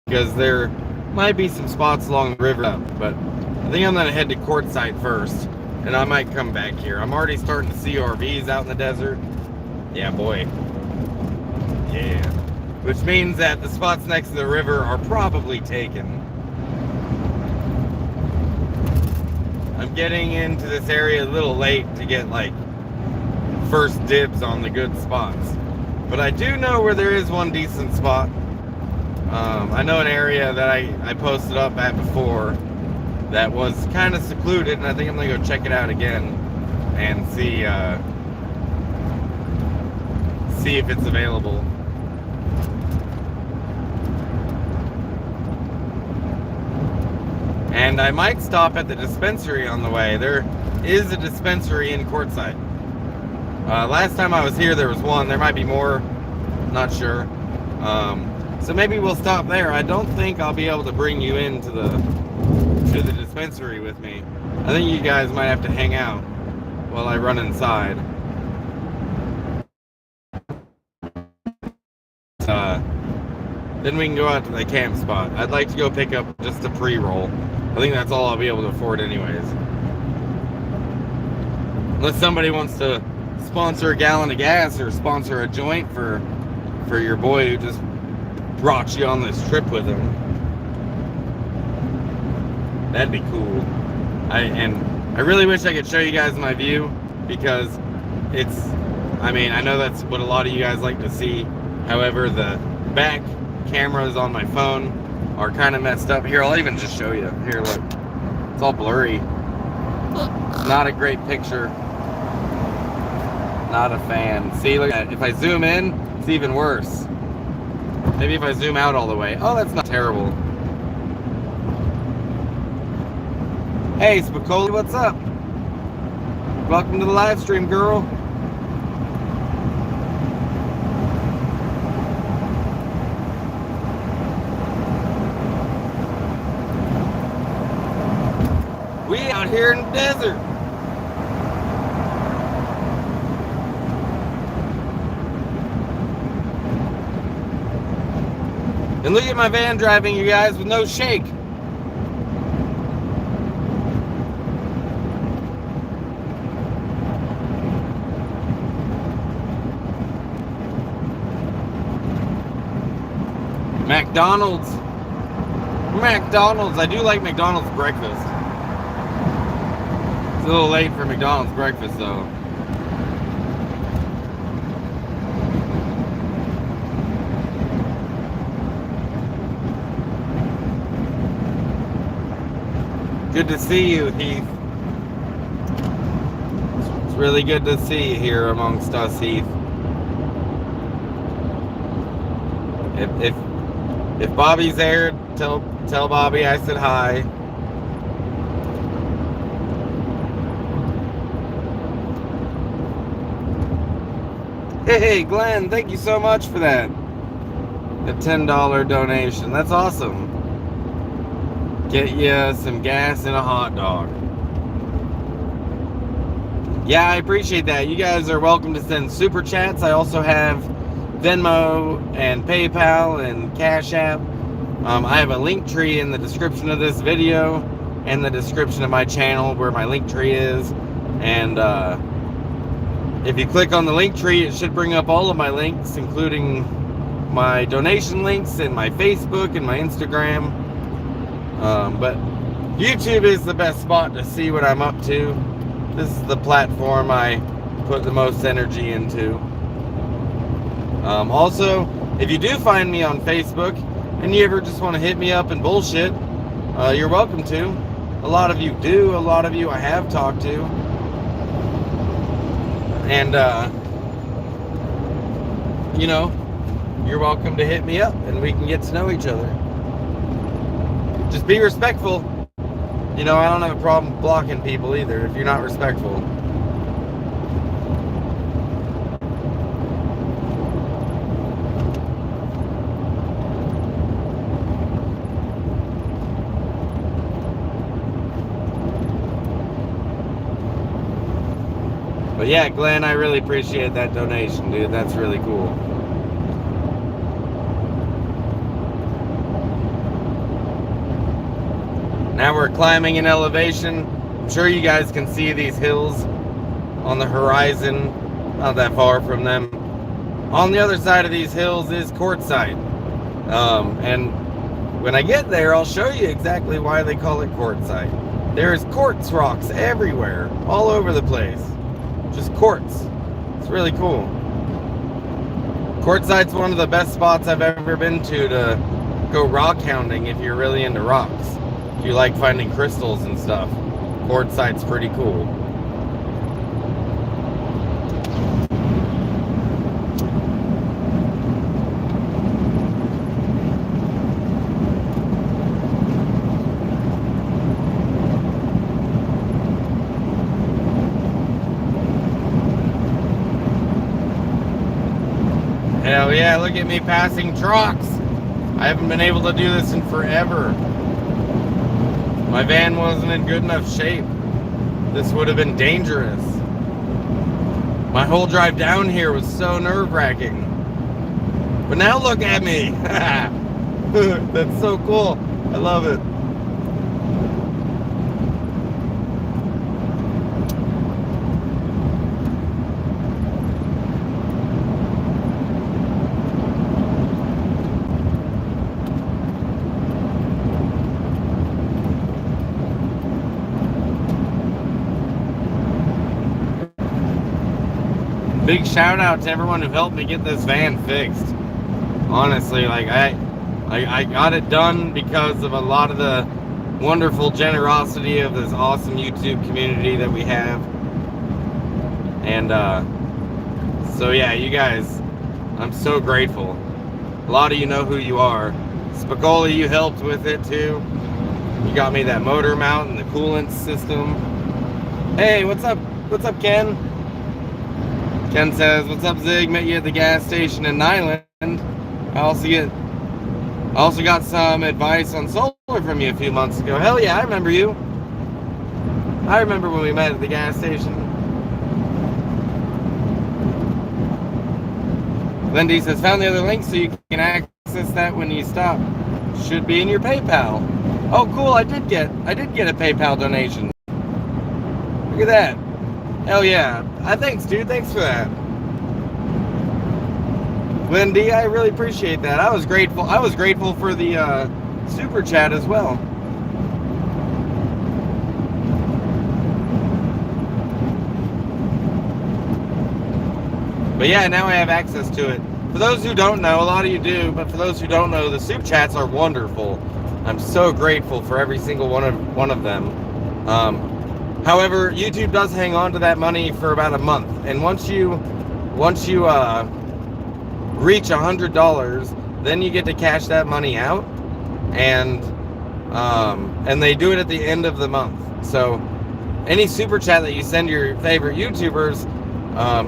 because there might be some spots along the river, but I think I'm gonna head to Quartzsite first, and I might come back here. I'm already starting to see RVs out in the desert. Yeah, boy. Yeah. Which means that the spots next to the river are probably taken. I'm getting into this area a little late to get like first dibs on the good spots, but I do know where there is one decent spot. I know an area that I posted up at before that was kind of secluded, and I think I'm gonna go check it out again and see if it's available. And I might stop at the dispensary on the way. There is a dispensary in Quartzsite. Last time I was here, there was one. There might be more. Not sure. So maybe we'll stop there. I don't think I'll be able to bring you into the dispensary with me. I think you guys might have to hang out while I run inside. Then we can go out to the camp spot. I'd like to go pick up just a pre-roll. I think that's all I'll be able to afford anyways. Unless somebody wants to sponsor a gallon of gas or sponsor a joint for your boy who just brought you on this trip with him. That'd be cool. I really wish I could show you guys my view, because it's, I mean, I know that's what a lot of you guys like to see. However, the back cameras on my phone are kind of messed up. Here, I'll even just show you. Here, look. It's all blurry. It's not a great picture. Not a fan. See, look at it. If I zoom in, it's even worse. Maybe if I zoom out all the way. Oh, that's not terrible. Hey, Spicoli, what's up? Welcome to the live stream, girl. We out here in the desert. And look at my van driving, you guys, with no shake. McDonald's. I do like McDonald's breakfast. It's a little late for McDonald's breakfast, though. Good to see you, Heath. It's really good to see you here amongst us, Heath. If Bobby's there, tell Bobby I said hi. Hey, Glenn, thank you so much for that. A $10 donation. That's awesome. Get you some gas and a hot dog. Yeah, I appreciate that. You guys are welcome to send super chats. I also have Venmo and PayPal and Cashapp. I have a link tree in the description of this video and the description of my channel where my link tree is. And if you click on the link tree, it should bring up all of my links, including my donation links and my Facebook and my Instagram. But YouTube is the best spot to see what I'm up to. This is the platform I put the most energy into. Also, if you do find me on Facebook and you ever just want to hit me up and bullshit, you're welcome to. A lot of you do. A lot of you I have talked to. And, you know, you're welcome to hit me up and we can get to know each other. Just be respectful. You know, I don't have a problem blocking people either if you're not respectful. But yeah, Glenn, I really appreciate that donation, dude. That's really cool. Now we're climbing in elevation. I'm sure you guys can see these hills on the horizon, not that far from them. On the other side of these hills is Quartzsite. And when I get there, I'll show you exactly why they call it Quartzsite. There's quartz rocks everywhere, all over the place. Just quartz. It's really cool. Quartzsite's one of the best spots I've ever been to go rock hounding if you're really into rocks. If you like finding crystals and stuff, Quartzsite's pretty cool. Hell yeah, look at me passing trucks. I haven't been able to do this in forever. My van wasn't in good enough shape. This would have been dangerous. My whole drive down here was so nerve-wracking. But now look at me. That's so cool. I love it. big shout out to everyone who helped me get this van fixed. Honestly, like I got it done because of a lot of the wonderful generosity of this awesome YouTube community that we have. And so yeah, you guys, I'm so grateful. A lot of you know who you are. Spicoli, you helped with it too. You got me that motor mount and the coolant system. Hey, what's up? What's up, Ken? Ken says, what's up, Zig? Met you at the gas station in Nyland. I also got some advice on solar from you a few months ago. Hell yeah, I remember you. I remember when we met at the gas station. Lindy says, found the other link so you can access that when you stop. Should be in your PayPal. Oh, cool, I did get a PayPal donation. Look at that. Hell yeah. Thanks, dude. Thanks for that. Lindy, I really appreciate that. I was grateful. I was grateful for the super chat as well. But yeah, now I have access to it. For those who don't know, a lot of you do, but for those who don't know, the super chats are wonderful. I'm so grateful for every single one of them. However, YouTube does hang on to that money for about a month, and once you reach $100, then you get to cash that money out, and they do it at the end of the month. So any super chat that you send your favorite YouTubers,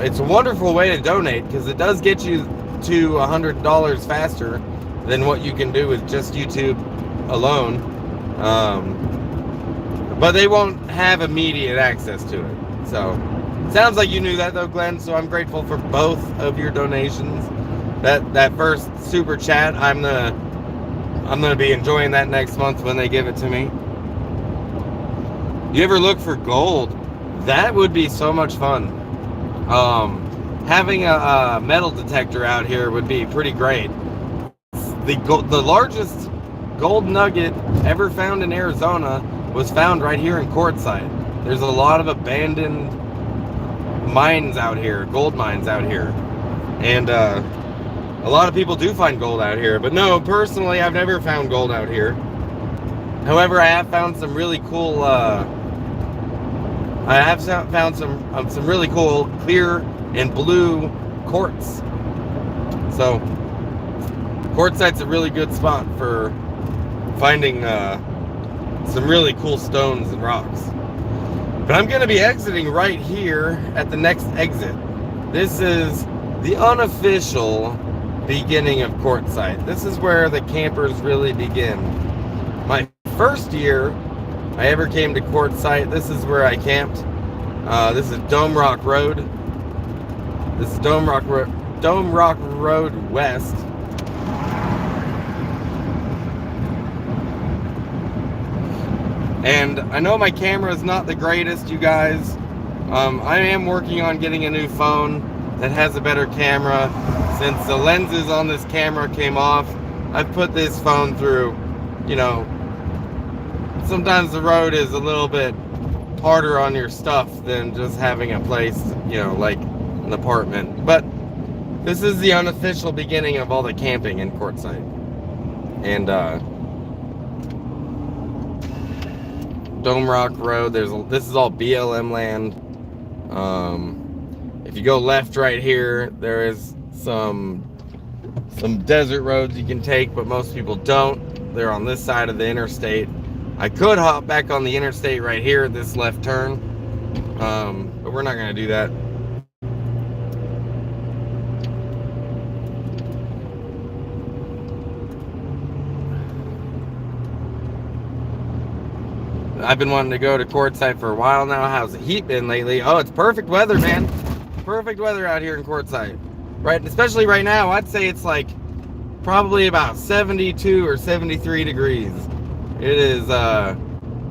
it's a wonderful way to donate because it does get you to $100 faster than what you can do with just YouTube alone. But they won't have immediate access to it. So sounds like you knew that though, Glenn. So I'm grateful for both of your donations. That first super chat, I'm gonna be enjoying that next month when they give it to me. You ever look for gold? That would be so much fun. Having a metal detector out here would be pretty great. The largest gold nugget ever found in Arizona was found right here in Quartzsite. There's a lot of abandoned mines out here, gold mines out here, and a lot of people do find gold out here. But no, personally, I've never found gold out here. However, I have found some really cool. Found some really cool clear and blue quartz. So Quartzsite's a really good spot for finding some really cool stones and rocks. But I'm going to be exiting right here at the next exit. This is the unofficial beginning of Quartzsite. This is where the campers really begin. My first year I ever came to Quartzsite, this is where I camped. This is Dome Rock Road. This is Dome Rock Road West. And I know my camera is not the greatest, you guys. I am working on getting a new phone that has a better camera. Since the lenses on this camera came off, I've put this phone through, you know, sometimes the road is a little bit harder on your stuff than just having a place, you know, like an apartment. But this is the unofficial beginning of all the camping in Quartzsite. And Dome Rock Road, this is all BLM land. If you go left right here, there is some desert roads you can take, but most people don't. They're on this side of the interstate. I could hop back on the interstate right here at this left turn, but we're not going to do that. I've been wanting to go to Quartzsite for a while now. How's the heat been lately? Oh, it's perfect weather, man. Perfect weather out here in Quartzsite. Right, especially right now, I'd say it's like probably about 72 or 73 degrees. It is,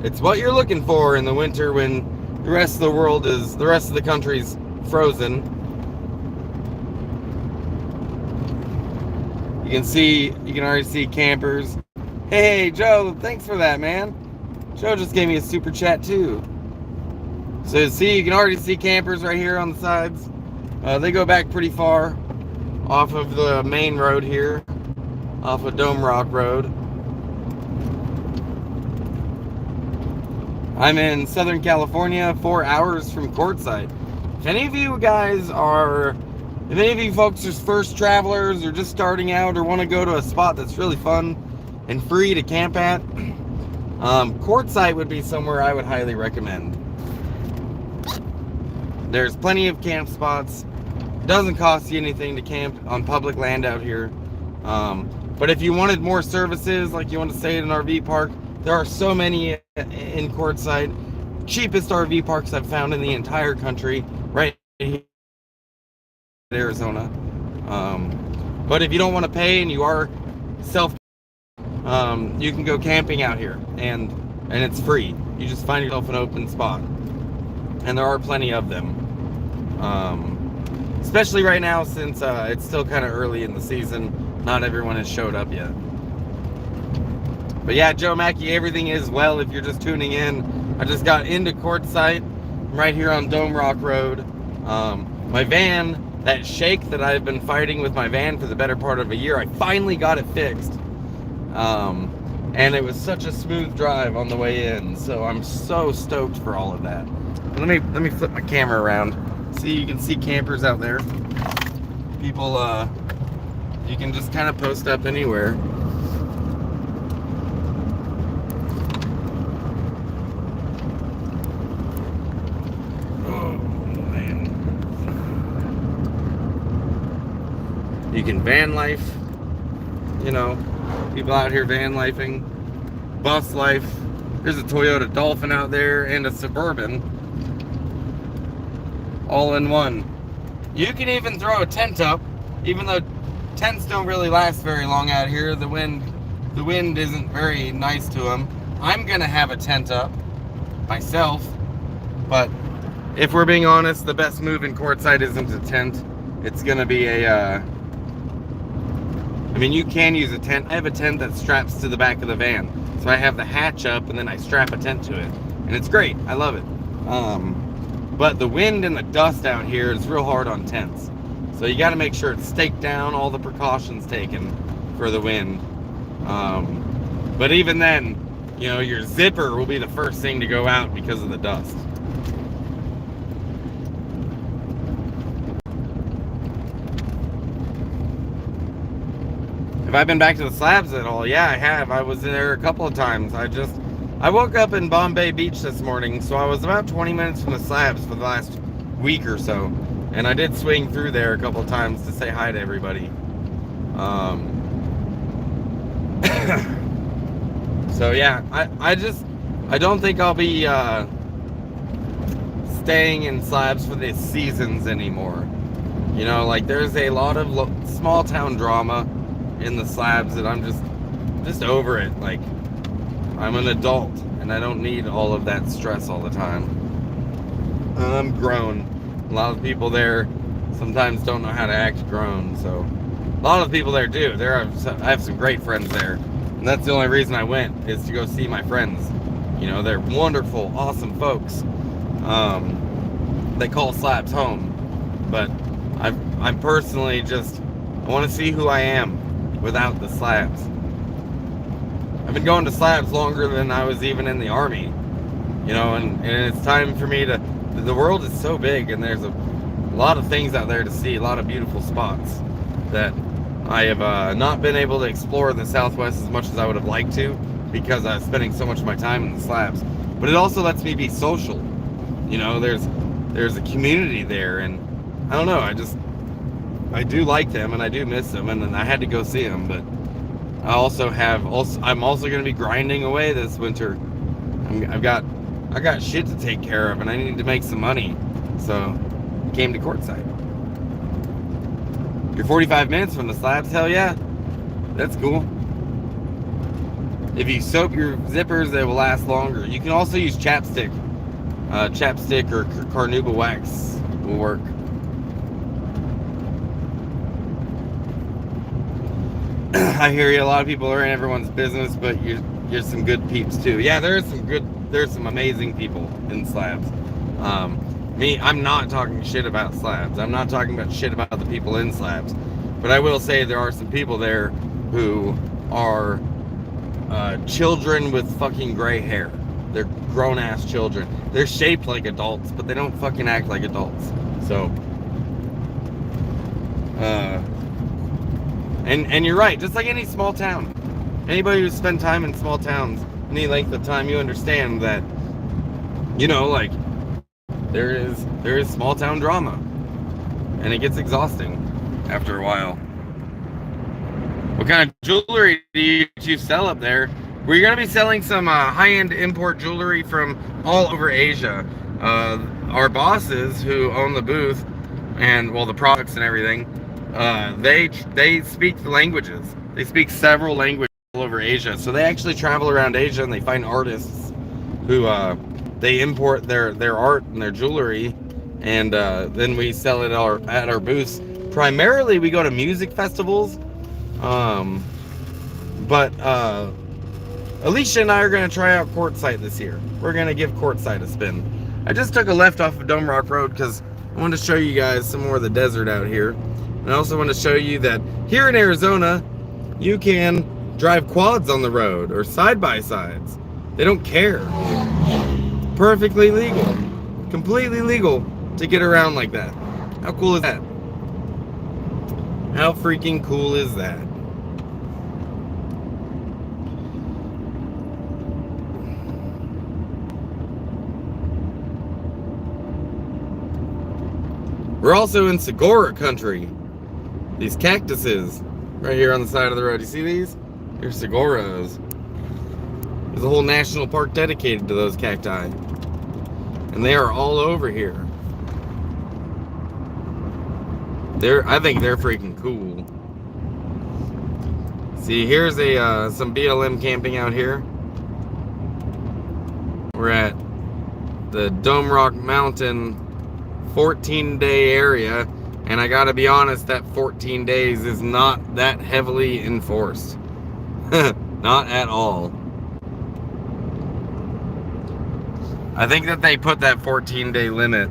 it's what you're looking for in the winter when the rest of the country's frozen. You can already see campers. Hey, Joe, thanks for that, man. Joe just gave me a super chat too. So see, you can already see campers right here on the sides. They go back pretty far off of the main road here, off of Dome Rock Road. I'm in Southern California, 4 hours from Quartzsite. If any of you guys are, if any of you folks are first travelers or just starting out or want to go to a spot that's really fun and free to camp at, Quartzsite would be somewhere I would highly recommend. There's plenty of camp spots. Doesn't cost you anything to camp on public land out here. But if you wanted more services, like you want to stay at an RV park, there are so many in Quartzsite. Cheapest RV parks I've found in the entire country, right here in Arizona. But if you don't want to pay and you are self, you can go camping out here, and it's free. You just find yourself an open spot, and there are plenty of them. Especially right now, since it's still kind of early in the season. Not everyone has showed up yet. But yeah, Joe Mackey, everything is well if you're just tuning in. I just got into Quartzsite. I'm right here on Dome Rock Road. My van, that shake that I've been fighting with my van for the better part of a year, I finally got it fixed. And it was such a smooth drive on the way in. So I'm so stoked for all of that. Let me flip my camera around. See, you can see campers out there. People, you can just kind of post up anywhere. Oh, man. You can van life. You know, people out here van lifing. Bus life. There's a Toyota Dolphin out there and a Suburban. All in one. You can even throw a tent up, even though tents don't really last very long out here. The wind isn't very nice to them. I'm gonna have a tent up myself, but if we're being honest, the best move in Quartzsite isn't a tent. It's gonna be a I mean, you can use a tent. I have a tent that straps to the back of the van, so I have the hatch up and then I strap a tent to it, and it's great. I love it. But the wind and the dust out here is real hard on tents. So you got to make sure it's staked down, all the precautions taken for the wind. But even then, you know, your zipper will be the first thing to go out because of the dust. Have I been back to the slabs at all? Yeah, I have. I was there a couple of times. I woke up in Bombay Beach this morning, so I was about 20 minutes from the slabs for the last week or so. And I did swing through there a couple of times to say hi to everybody. So yeah, I don't think I'll be staying in slabs for the seasons anymore. You know, like there's a lot of small town drama in the slabs that I'm just over it. Like, I'm an adult and I don't need all of that stress all the time. I'm grown. A lot of people there sometimes don't know how to act grown, so a lot of people there do. I have some great friends there, and that's the only reason I went, is to go see my friends. You know, they're wonderful, awesome folks. They call slabs home, but I'm personally just, I want to see who I am without the slabs. I've been going to slabs longer than I was even in the Army, you know, and it's time for me to, the world is so big and there's a lot of things out there to see, a lot of beautiful spots that I have not been able to explore in the Southwest as much as I would have liked to, because I was spending so much of my time in the slabs. But it also lets me be social. You know, there's a community there, and I don't know, I do like them and I do miss them, and I had to go see them. But I'm also going to be grinding away this winter. I got shit to take care of, and I need to make some money. So came to Quartzsite. You're 45 minutes from the slabs? Hell yeah. That's cool. If you soap your zippers, they will last longer. You can also use chapstick. Chapstick or carnauba wax will work. I hear you. A lot of people are in everyone's business, but you're some good peeps too. Yeah, there's some amazing people in slabs. I'm not talking shit about slabs. I'm not talking about shit about the people in slabs. But I will say there are some people there who are children with fucking gray hair. They're grown-ass children. They're shaped like adults, but they don't fucking act like adults. So, and you're right. Just like any small town, anybody who's spent time in small towns, any length of time, you understand that, you know, like there is small town drama, and it gets exhausting after a while. What kind of jewelry do you sell up there? We're going to be selling some high-end import jewelry from all over Asia. Our bosses who own the booth and, well, the products and everything, they speak the languages. They speak several languages all over Asia. So they actually travel around Asia and they find artists who they import their art and their jewelry, and then we sell it at our booths. Primarily, we go to music festivals. But Alicia and I are going to try out Quartzsite this year. We're going to give Quartzsite a spin. I just took a left off of Dome Rock Road because I wanted to show you guys some more of the desert out here. And I also want to show you that here in Arizona, you can drive quads on the road or side-by-sides. They don't care. Perfectly legal. Completely legal to get around like that. How cool is that? How freaking cool is that? We're also in Segura country. These cactuses right here on the side of the road. You see these? They're seguros. There's a whole national park dedicated to those cacti. And they are all over here. I think they're freaking cool. See, here's some BLM camping out here. We're at the Dome Rock Mountain 14-day area, and I gotta be honest, that 14 days is not that heavily enforced. Not at all. I think that they put that 14-day limit.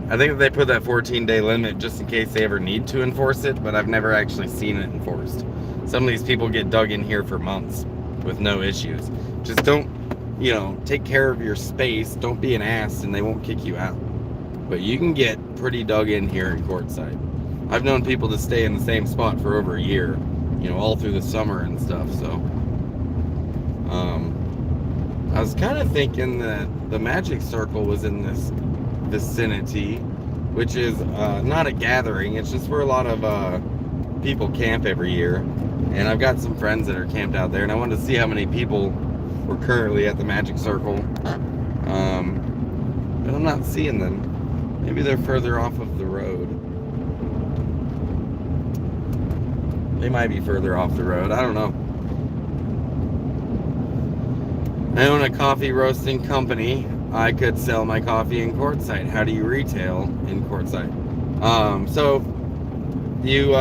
I think that they put that 14-day limit just in case they ever need to enforce it, but I've never actually seen it enforced. Some of these people get dug in here for months with no issues. Just don't, you know, take care of your space. Don't be an ass and they won't kick you out. But you can get pretty dug in here in Quartzsite. I've known people to stay in the same spot for over a year, you know, all through the summer and stuff, so. I was kind of thinking that the Magic Circle was in this vicinity, which is not a gathering, it's just where a lot of people camp every year. And I've got some friends that are camped out there, and I wanted to see how many people were currently at the Magic Circle. But I'm not seeing them. Maybe they're further off of the road. They might be further off the road, I don't know. I own a coffee roasting company. I could sell my coffee in Quartzsite. How do you retail in Quartzsite? So you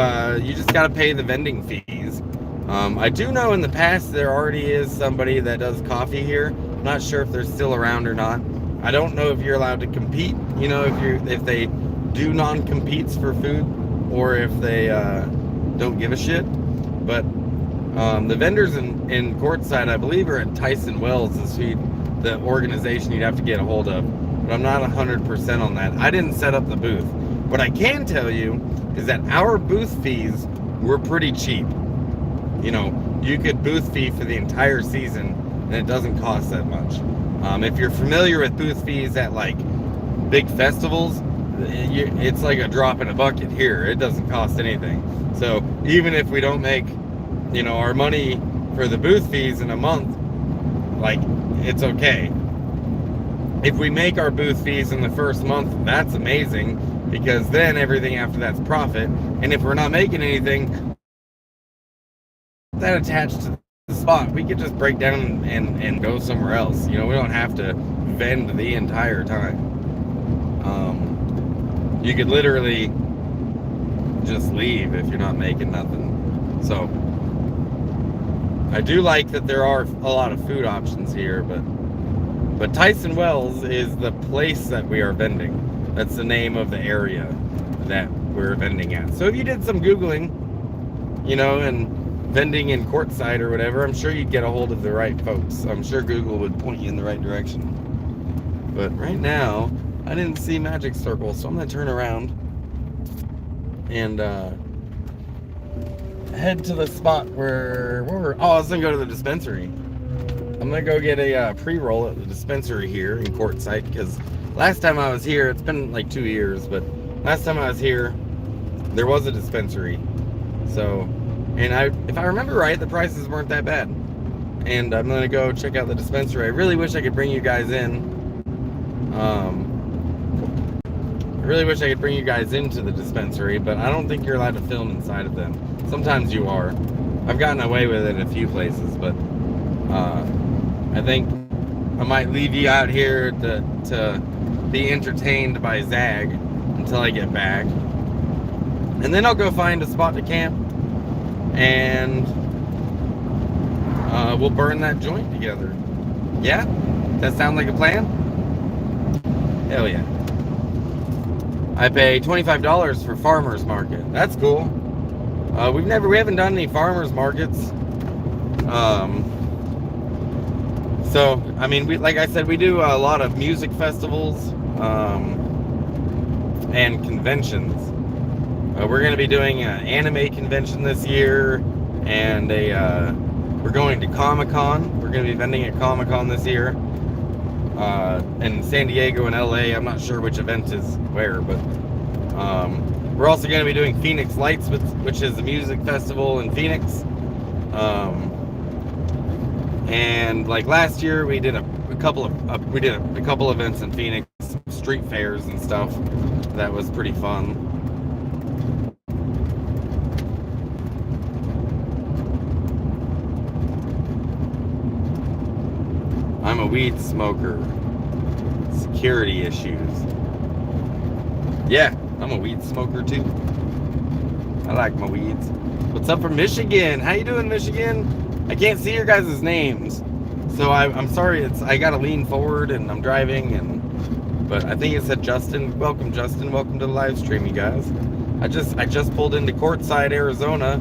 just got to pay the vending fees. I do know in the past there already is somebody that does coffee here. I'm not sure if they're still around or not. I don't know if you're allowed to compete. You know, if they do non-competes for food, or if they don't give a shit. But the vendors in Quartzsite, I believe, are at Tyson Wells, is the organization you'd have to get a hold of. But I'm not 100% on that. I didn't set up the booth. What I can tell you is that our booth fees were pretty cheap. You know, you could booth fee for the entire season, and it doesn't cost that much. If you're familiar with booth fees at like big festivals, it's like a drop in a bucket here. It doesn't cost anything. So even if we don't make, you know, our money for the booth fees in a month, like, it's okay. If we make our booth fees in the first month, that's amazing, because then everything after that's profit. And if we're not making anything that attached to the spot, we could just break down and go somewhere else. You know, we don't have to vend the entire time. You could literally just leave if you're not making nothing. So I do like that there are a lot of food options here, but But Tyson Wells is the place that we are vending. That's the name of the area that we're vending at. So if you did some Googling, you know, and vending in Quartzsite or whatever, I'm sure you'd get a hold of the right folks. I'm sure Google would point you in the right direction. But right now, I didn't see Magic Circle, so I'm gonna turn around and head to the spot where we're. Oh, I was gonna go to the dispensary. I'm gonna go get a pre-roll at the dispensary here in Quartzsite, because last time I was here, it's been like 2 years, but last time I was here, there was a dispensary. So, and if I remember right, the prices weren't that bad. And I'm gonna go check out the dispensary. I really wish I could bring you guys in. I really wish I could bring you guys into the dispensary, but I don't think you're allowed to film inside of them. Sometimes you are. I've gotten away with it in a few places, but I think I might leave you out here to be entertained by Zag until I get back. And then I'll go find a spot to camp, and we'll burn that joint together. Yeah? That sound like a plan? Hell yeah. I pay $25 for farmers market. That's cool. We haven't done any farmers markets. So I mean, like I said, we do a lot of music festivals and conventions. We're going to be doing an anime convention this year, and we're going to Comic-Con. We're going to be vending at Comic-Con this year. In San Diego and LA. I'm not sure which event is where, but we're also going to be doing Phoenix Lights, which is a music festival in Phoenix. And like last year, we did a couple events in Phoenix, street fairs and stuff. That was pretty fun. I'm a weed smoker. Security issues. Yeah, I'm a weed smoker too. I like my weeds. What's up from Michigan? How you doing, Michigan? I can't see your guys' names, so I'm sorry. I gotta lean forward and I'm driving, but I think it said Justin. Welcome, Justin. Welcome to the live stream, you guys. I just pulled into Quartzsite, Arizona.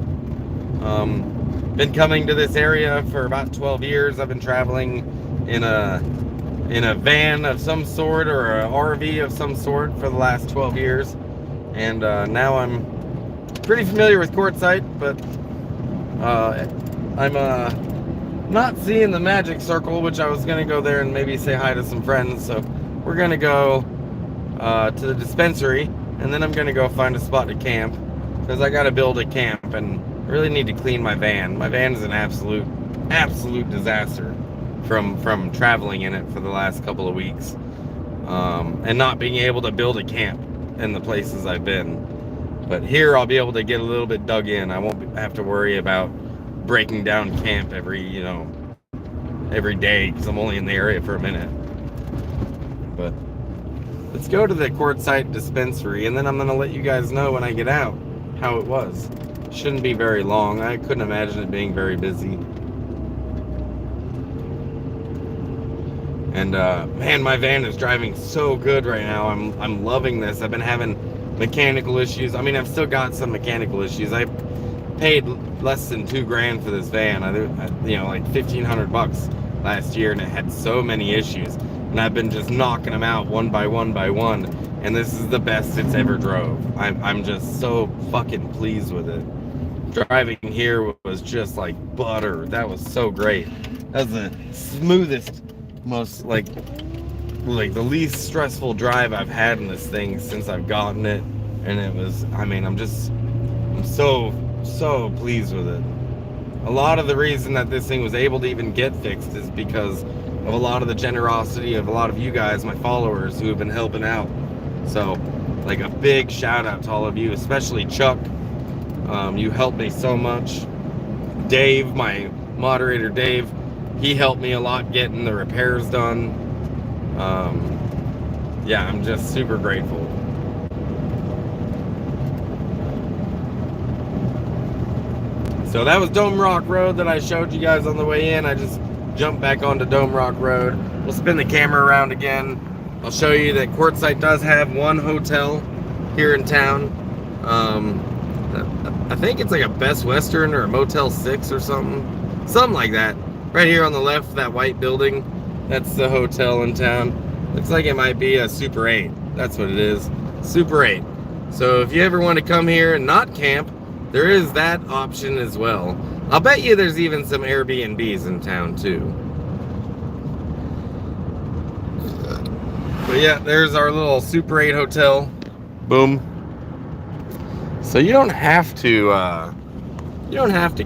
Been coming to this area for about 12 years. I've been traveling in a van of some sort, or a RV of some sort, for the last 12 years, and now I'm pretty familiar with Quartzsite, but I'm not seeing the Magic Circle, which I was gonna go there and maybe say hi to some friends. So we're gonna go to the dispensary, and then I'm gonna go find a spot to camp, because I gotta build a camp, and I really need to clean my van. My van is an absolute disaster from traveling in it for the last couple of weeks, and not being able to build a camp in the places I've been. But here I'll be able to get a little bit dug in. I won't have to worry about breaking down camp every day, because I'm only in the area for a minute. But let's go to the Quartzsite dispensary, and then I'm gonna let you guys know when I get out how it was. Shouldn't be very long. I couldn't imagine it being very busy. And man, my van is driving so good right now. I'm loving this. I've been having mechanical issues. I mean, I've still got some mechanical issues. I paid less than $2,000 for this van. Like $1,500 last year, and it had so many issues. And I've been just knocking them out one by one by one. And this is the best it's ever drove. I'm just so fucking pleased with it. Driving here was just like butter. That was so great. That was the smoothest, most like the least stressful drive I've had in this thing since I've gotten it. And it was, I mean, I'm so pleased with it. A lot of the reason that this thing was able to even get fixed is because of a lot of the generosity of a lot of you guys, my followers, who have been helping out. So, like, a big shout out to all of you, especially Chuck. You helped me so much. Dave, my moderator Dave, he helped me a lot getting the repairs done. Yeah, I'm just super grateful. So that was Dome Rock Road that I showed you guys on the way in. I just jump back onto Dome Rock Road. We'll spin the camera around again. I'll show you that Quartzsite does have one hotel here in town. I think it's like a Best Western or a Motel 6 or something like that. Right here on the left, that white building, that's the hotel in town. Looks like it might be a Super 8. That's what it is, Super 8. So if you ever want to come here and not camp, there is that option as well. I'll bet you there's even some Airbnbs in town too. But yeah, there's our little Super 8 hotel. Boom. So you don't have to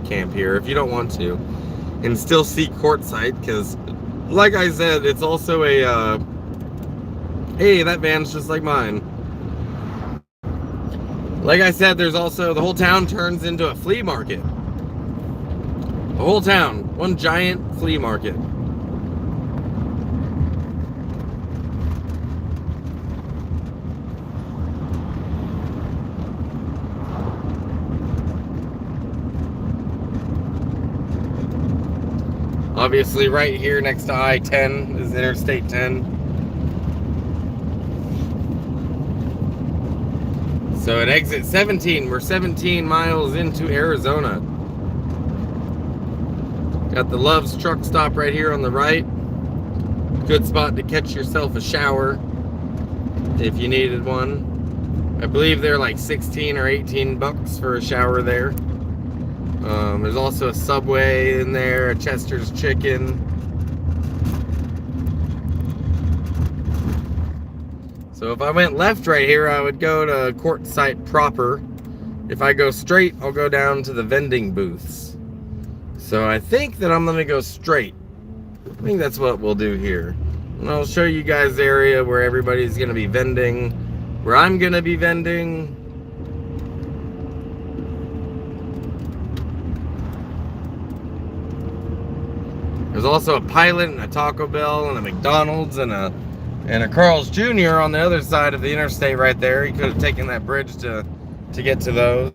camp here if you don't want to, and still see Quartzsite, because like I said, it's also a hey, that van's just like mine. Like I said, there's also, the whole town turns into a flea market. The whole town, one giant flea market. Obviously, right here next to I-10 is Interstate 10. So at exit 17, we're 17 miles into Arizona. Got the Love's truck stop right here on the right. Good spot to catch yourself a shower if you needed one. I believe they're like 16 or 18 bucks for a shower there. There's also a Subway in there, a Chester's Chicken. So if I went left right here, I would go to Quartzsite proper. If I go straight, I'll go down to the vending booths. So I think that I'm gonna go straight. I think that's what we'll do here. And I'll show you guys the area where everybody's gonna be vending, where I'm gonna be vending. There's also a Pilot and a Taco Bell and a McDonald's and a Carl's Jr. on the other side of the interstate right there. You could have taken that bridge to get to those.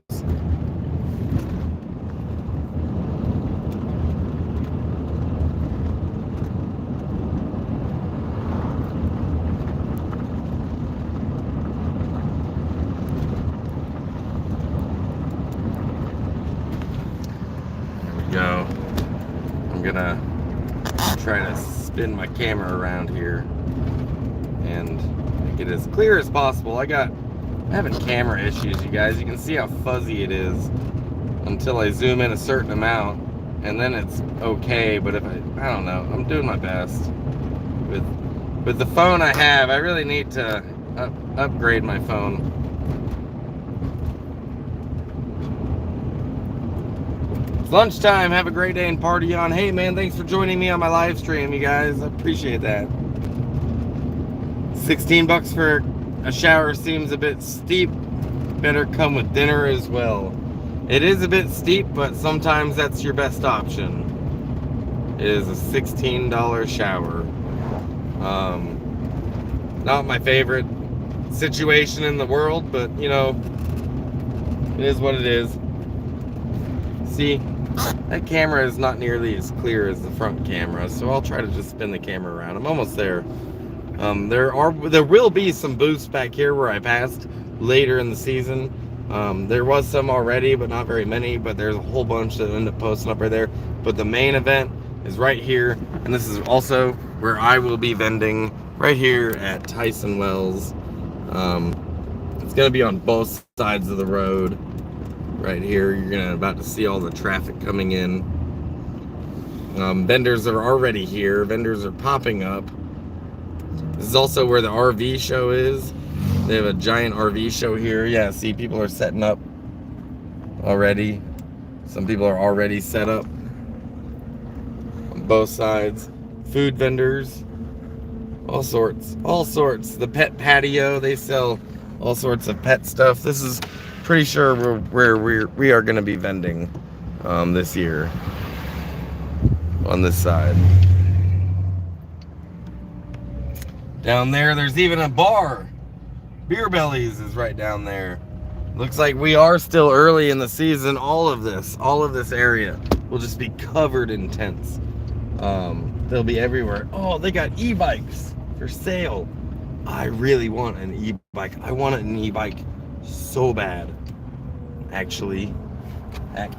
There we go. I'm gonna try to spin my camera around here and make it as clear as possible. I'm having camera issues, you guys. You can see how fuzzy it is until I zoom in a certain amount, and then it's okay. But if I don't know, I'm doing my best with the phone I have. I really need to upgrade my phone. It's lunchtime. Have a great day and party on. Hey man, thanks for joining me on my live stream, you guys. I appreciate that. 16 bucks for a shower seems a bit steep. Better come with dinner as well. It is a bit steep, but sometimes that's your best option. It is a $16 shower. Not my favorite situation in the world, but you know, it is what it is. See, that camera is not nearly as clear as the front camera, so I'll try to just spin the camera around. I'm almost there. There will be some booths back here where I passed later in the season. There was some already, but not very many, but there's a whole bunch that end up posting up right there. But the main event is right here, and this is also where I will be vending, right here at Tyson Wells. It's gonna be on both sides of the road. Right here, you're about to see all the traffic coming in. Vendors are already here. Vendors are popping up. This is also where the RV show is. They have a giant RV show here. Yeah, see, people are setting up already. Some people are already set up on both sides. Food vendors, all sorts. The pet patio, they sell all sorts of pet stuff. This is pretty sure where we are going to be vending this year on this side. Down there, there's even a bar. Beer Bellies is right down there. Looks like we are still early in the season. All of this area will just be covered in tents. They'll be everywhere. Oh, they got e-bikes for sale. I really want an e-bike. I want an e-bike so bad. Actually, I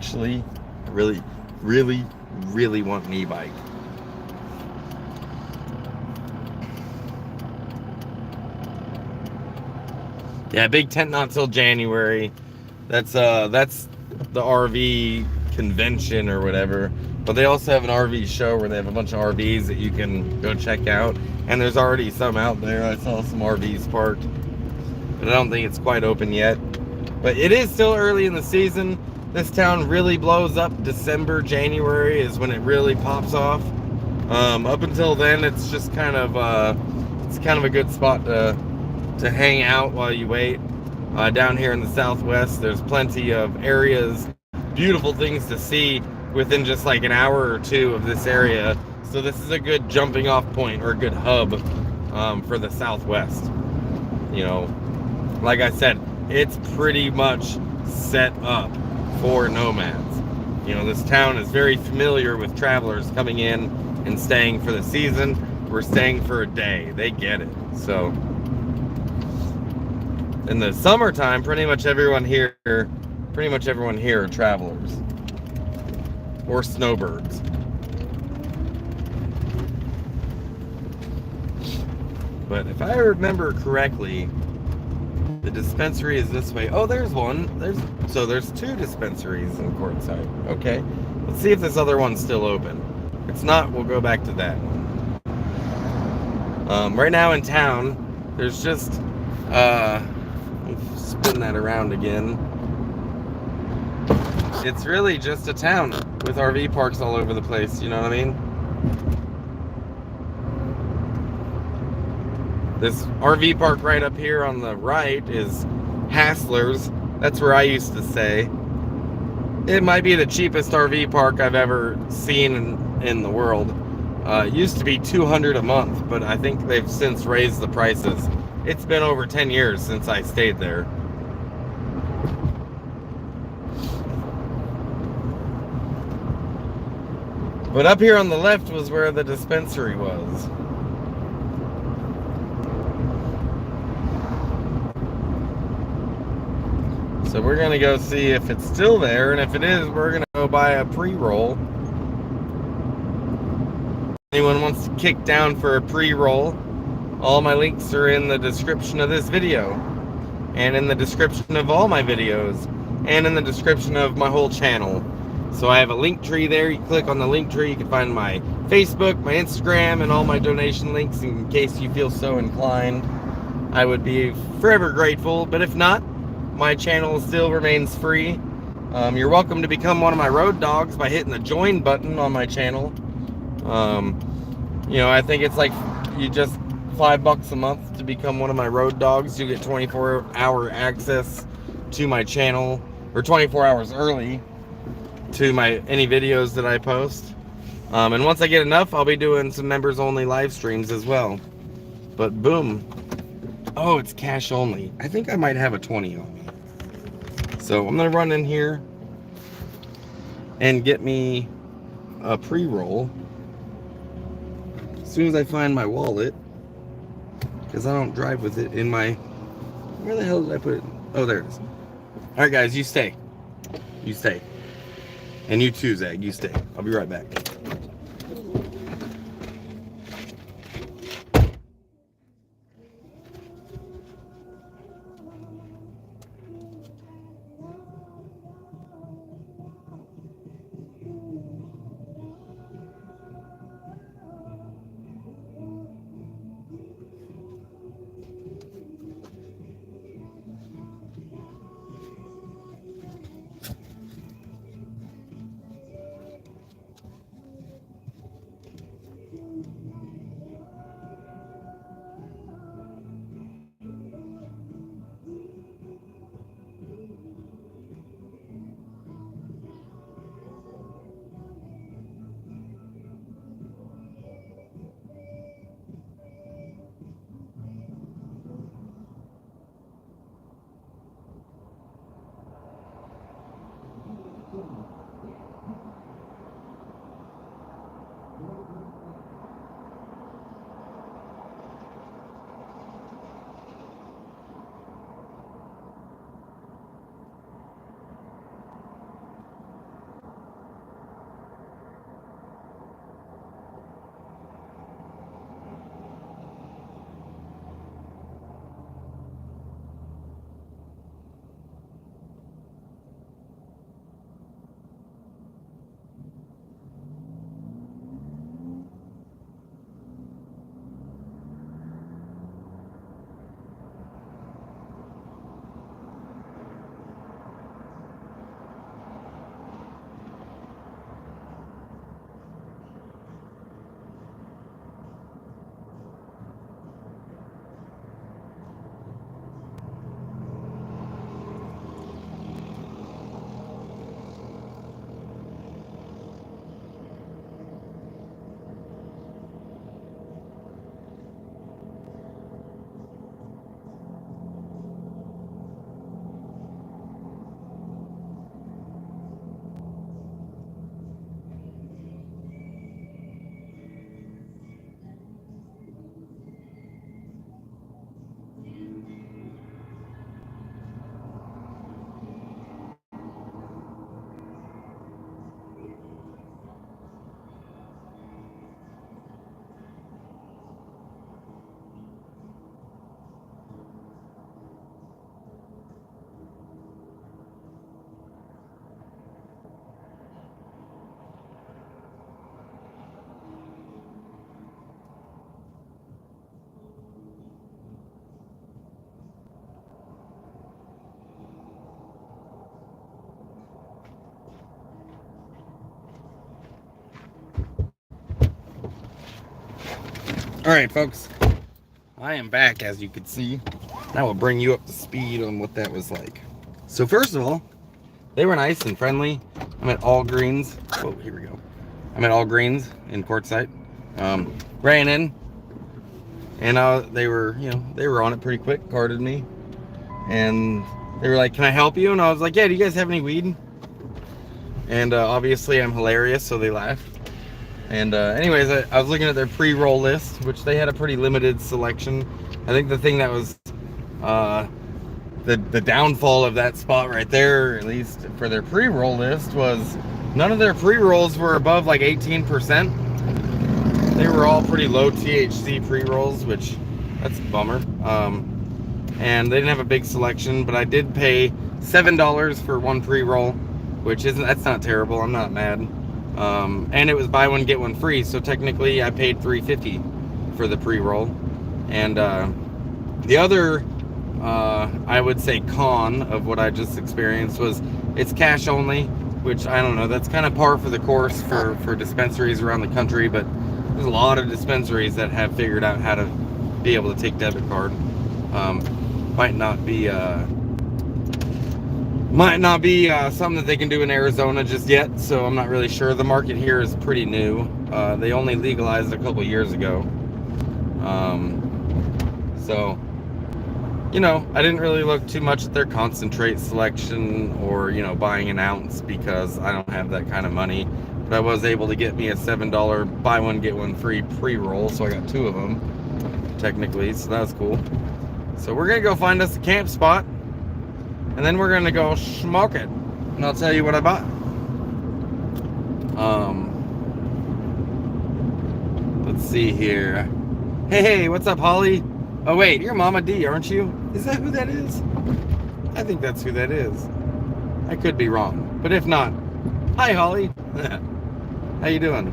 really, really, really want an e-bike. Yeah, big tent not till January. That's the RV convention or whatever. But they also have an RV show where they have a bunch of RVs that you can go check out. And there's already some out there. I saw some RVs parked. But I don't think it's quite open yet. But it is still early in the season. This town really blows up December, January is when it really pops off. Up until then, it's just kind of a good spot to hang out while you wait. Down here in the Southwest, there's plenty of areas, beautiful things to see within just like an hour or two of this area. So this is a good jumping off point or a good hub for the Southwest. You know, like I said, it's pretty much set up for nomads. You know, this town is very familiar with travelers coming in and staying for the season. We're staying for a day. They get it. So in the summertime, pretty much everyone here are travelers or snowbirds. But if I remember correctly, the dispensary is this way. Oh, there's one. There's two dispensaries in Quartzsite. Okay, let's see if this other one's still open. If it's not, we'll go back to that one. Right now in town, there's just spin that around again. It's really just a town with RV parks all over the place, you know what I mean? This RV park right up here on the right is Hassler's. That's where I used to stay. It might be the cheapest RV park I've ever seen in the world. It used to be $200 a month, but I think they've since raised the prices. It's been over 10 years since I stayed there. But up here on the left was where the dispensary was. So we're gonna go see if it's still there, and if it is, we're gonna go buy a pre-roll. Anyone wants to kick down for a pre-roll, all my links are in the description of this video, and in the description of all my videos, and in the description of my whole channel. So I have a link tree there. You click on the link tree, you can find my Facebook, my Instagram, and all my donation links in case you feel so inclined. I would be forever grateful, but if not, my channel still remains free. You're welcome to become one of my road dogs by hitting the join button on my channel. You know, I think it's like you just $5 a month to become one of my road dogs. You get 24-hour access to my channel, or 24 hours early to any videos that I post. And once I get enough, I'll be doing some members only live streams as well. But boom. Oh, it's cash only. I think I might have a 20 on me. So I'm gonna run in here and get me a pre-roll as soon as I find my wallet, because I don't drive with it in my... Where the hell did I put it? Oh, there it is. All right, guys, you stay. You stay. And you too, Zag, you stay. I'll be right back. All right, folks, I am back, as you can see. That will bring you up to speed on what that was like. So first of all, they were nice and friendly. I'm at All Greens. Oh, here we go. I'm at All Greens in Quartzsite. Ran in, and they were, they were on it pretty quick. Carded me, and they were like, "Can I help you?" And I was like, "Yeah. Do you guys have any weed?" And obviously, I'm hilarious, so they laughed. And anyways, I was looking at their pre-roll list, which they had a pretty limited selection. I think the thing that was the downfall of that spot right there, at least for their pre-roll list, was none of their pre-rolls were above like 18%. They were all pretty low THC pre-rolls, which that's a bummer. And they didn't have a big selection, but I did pay $7 for one pre-roll, which that's not terrible. I'm not mad. And it was buy one get one free, so technically I paid $3.50 for the pre-roll. And the other I would say con of what I just experienced was it's cash only, which I don't know, that's kind of par for the course for dispensaries around the country, but there's a lot of dispensaries that have figured out how to be able to take debit card. Might not be something that they can do in Arizona just yet, so I'm not really sure. The market here is pretty new. They only legalized a couple years ago. So, I didn't really look too much at their concentrate selection or, buying an ounce because I don't have that kind of money. But I was able to get me a $7 buy one get one free pre-roll, so I got two of them, technically, so that was cool. So we're going to go find us a camp spot, and then we're going to go smoke it. And I'll tell you what I bought. Let's see here. Hey, what's up, Holly? Oh, wait, you're Mama D, aren't you? Is that who that is? I think that's who that is. I could be wrong, but if not, hi, Holly. How you doing?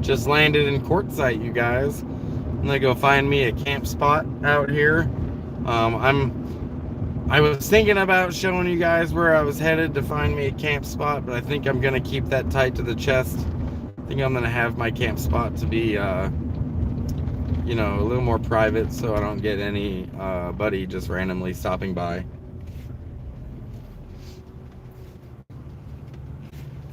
Just landed in Quartzsite, you guys. I'm gonna go find me a camp spot out here. I was thinking about showing you guys where I was headed to find me a camp spot, but I think I'm gonna keep that tight to the chest. I think I'm gonna have my camp spot to be, a little more private, so I don't get any buddy just randomly stopping by.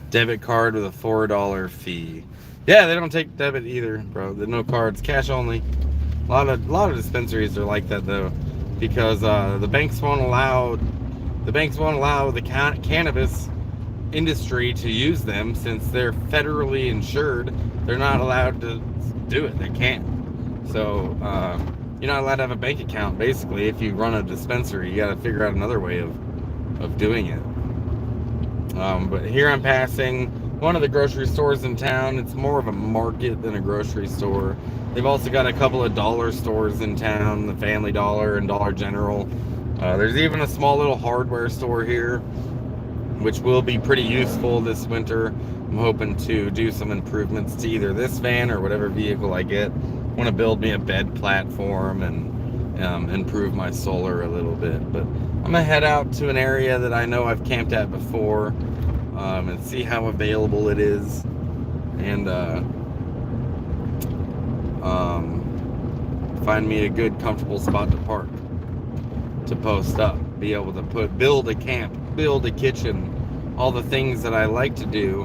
Debit card with a $4 fee. Yeah, they don't take debit either, bro. There's no cards, cash only. A lot of dispensaries are like that though, because the banks won't allow the cannabis industry to use them since they're federally insured. They're not allowed to do it. They can't. So you're not allowed to have a bank account. Basically, if you run a dispensary, you got to figure out another way of doing it. But here I'm passing one of the grocery stores in town. It's more of a market than a grocery store. They've also got a couple of dollar stores in town, the Family Dollar and Dollar General. There's even a small little hardware store here, which will be pretty useful this winter. I'm hoping to do some improvements to either this van or whatever vehicle I get. I want to build me a bed platform and improve my solar a little bit. But I'm going to head out to an area that I know I've camped at before and see how available it is. And find me a good, comfortable spot to park, to post up, be able to build a camp, build a kitchen, all the things that I like to do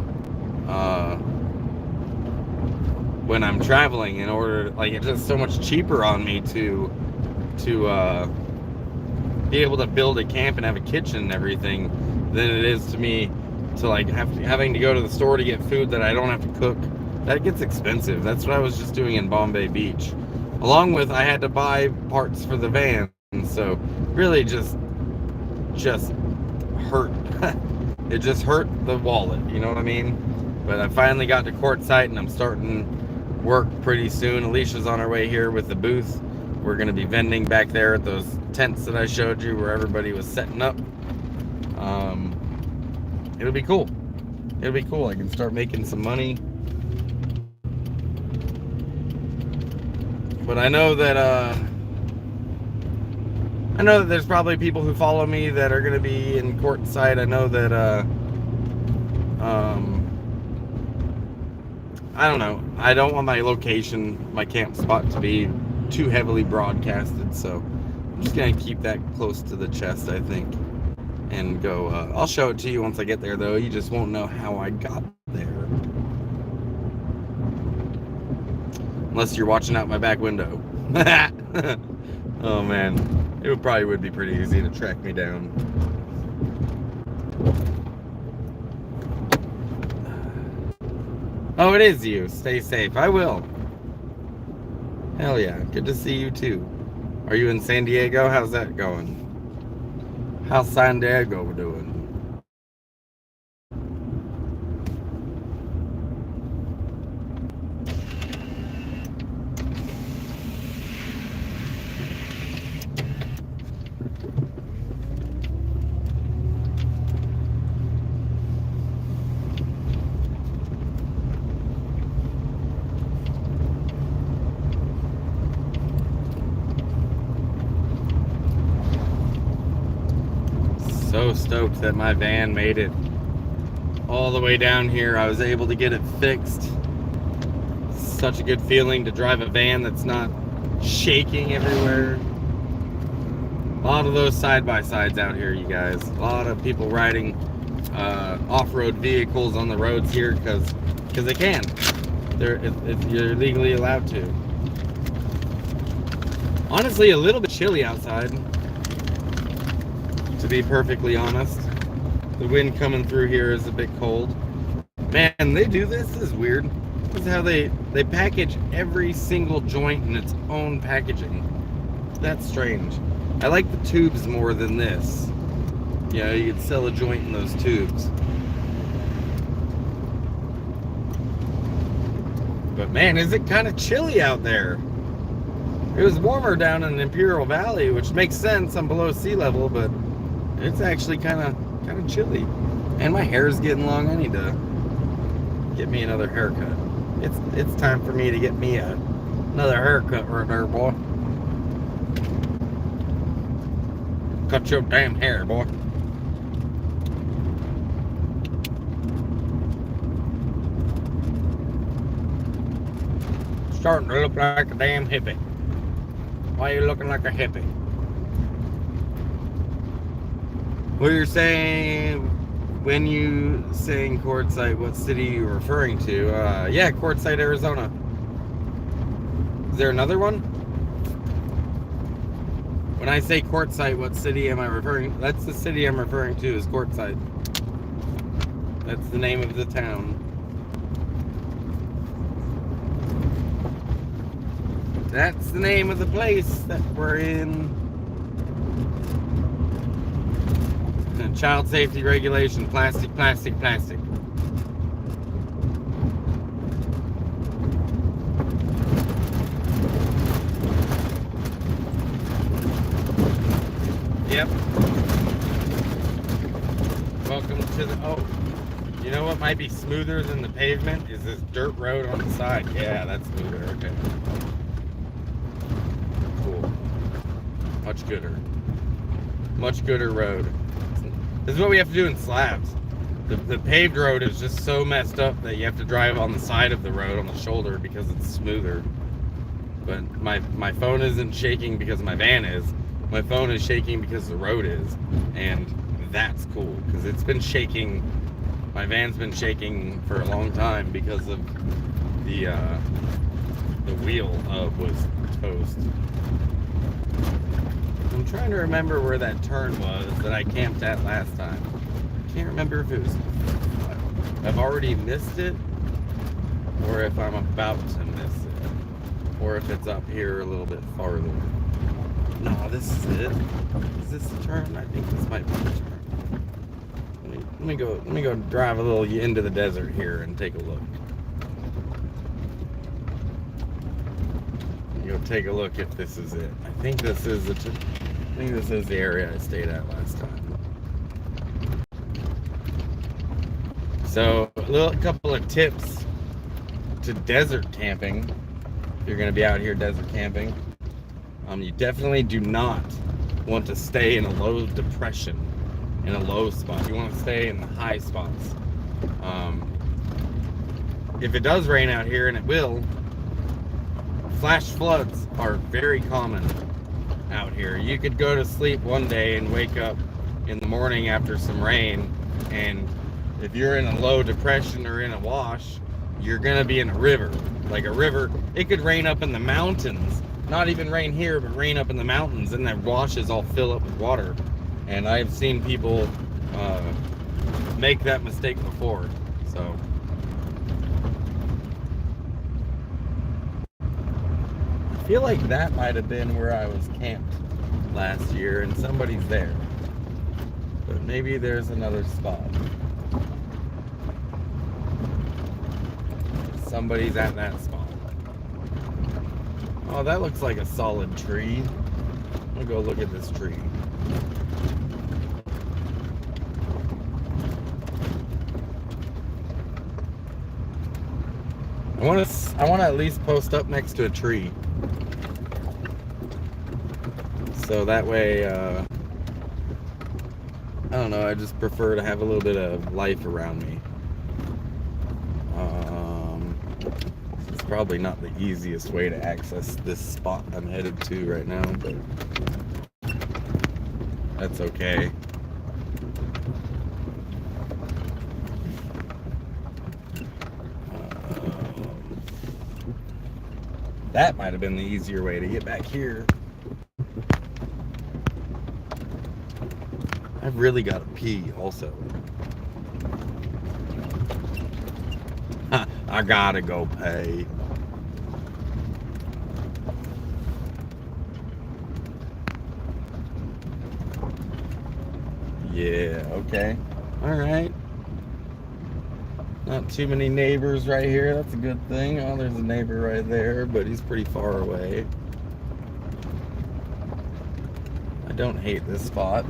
when I'm traveling. In order, like, it's just so much cheaper on me to be able to build a camp and have a kitchen and everything than it is to me to like having to go to the store to get food that I don't have to cook. That gets expensive. That's what I was just doing in Bombay Beach. Along with I had to buy parts for the van, so really just hurt. It just hurt the wallet, you know what I mean? But I finally got to Quartzsite and I'm starting work pretty soon. Alicia's on her way here with the booth. We're gonna be vending back there at those tents that I showed you where everybody was setting up. It'll be cool. It'll be cool. I can start making some money. But I know that there's probably people who follow me that are gonna be in Quartzsite. I know that I don't know. I don't want my location, my camp spot, to be too heavily broadcasted, so I'm just gonna keep that close to the chest, I think, and go. I'll show it to you once I get there, though. You just won't know how I got there, unless you're watching out my back window. Oh man, it probably would be pretty easy to track me down. Oh, it is you. Stay safe. I will. Hell yeah. Good to see you too. Are you in San Diego? How's that going? How's San Diego doing? So stoked that my van made it all the way down here. I was able to get it fixed. Such a good feeling to drive a van that's not shaking everywhere. A lot of those side-by-sides out here, you guys. A lot of people riding off-road vehicles on the roads here because they can. You're legally allowed to. Honestly, a little bit chilly outside, to be perfectly honest. The wind coming through here is a bit cold. Man, they do this. This is weird. This is how they package every single joint in its own packaging. That's strange. I like the tubes more than this. You know, you could sell a joint in those tubes. But man, is it kind of chilly out there? It was warmer down in Imperial Valley, which makes sense. I'm below sea level, but it's actually kind of chilly. And my hair's getting long. I need to get me another haircut. It's time for me to get me another haircut right there, boy. Cut your damn hair, boy. Starting to look like a damn hippie. Why are you looking like a hippie? What you're saying when you saying Quartzsite, what city are you referring to? Yeah, Quartzsite, Arizona. Is there another one? When I say Quartzsite, what city am I referring? That's the city I'm referring to, is Quartzsite. That's the name of the town. That's the name of the place that we're in. Child safety regulation, plastic, plastic, plastic. Yep. Welcome to the, oh, you know what might be smoother than the pavement? Is this dirt road on the side. Yeah, that's smoother, okay. Cool. Much gooder. Much gooder road. This is what we have to do in slabs. The paved road is just so messed up that you have to drive on the side of the road on the shoulder because it's smoother. But my phone isn't shaking because my van is. My phone is shaking because the road is. And that's cool because it's been shaking. My van's been shaking for a long time because of the wheel was toast. I'm trying to remember where that turn was that I camped at last time. I can't remember if it was, I've already missed it, or if I'm about to miss it, or if it's up here a little bit farther. No, this is it. Is this the turn? I think this might be the turn. Let me go drive a little into the desert here and take a look. Go take a look if this is it. I think this is the area I stayed at last time. So a couple of tips to desert camping. If you're going to be out here desert camping, you definitely do not want to stay in a low depression, in a low spot. You want to stay in the high spots. if it does rain out here, and it will, flash floods are very common out here. You could go to sleep one day and wake up in the morning after some rain, and if you're in a low depression or in a wash, you're gonna be in a river. Like a river, it could rain up in the mountains, not even rain here, but rain up in the mountains, and that washes all fill up with water. And I've seen people make that mistake before. So I feel like that might have been where I was camped last year, and somebody's there. But maybe there's another spot. Somebody's at that spot. Oh, that looks like a solid tree. I'm gonna go look at this tree. I want to at least post up next to a tree, so that way I don't know, I just prefer to have a little bit of life around me. It's probably not the easiest way to access this spot I'm headed to right now, but that's okay. That might have been the easier way to get back here. I've really got to pee also. I gotta go pay. Yeah, okay. All right. Not too many neighbors right here. That's a good thing. Oh, there's a neighbor right there, but he's pretty far away. I don't hate this spot.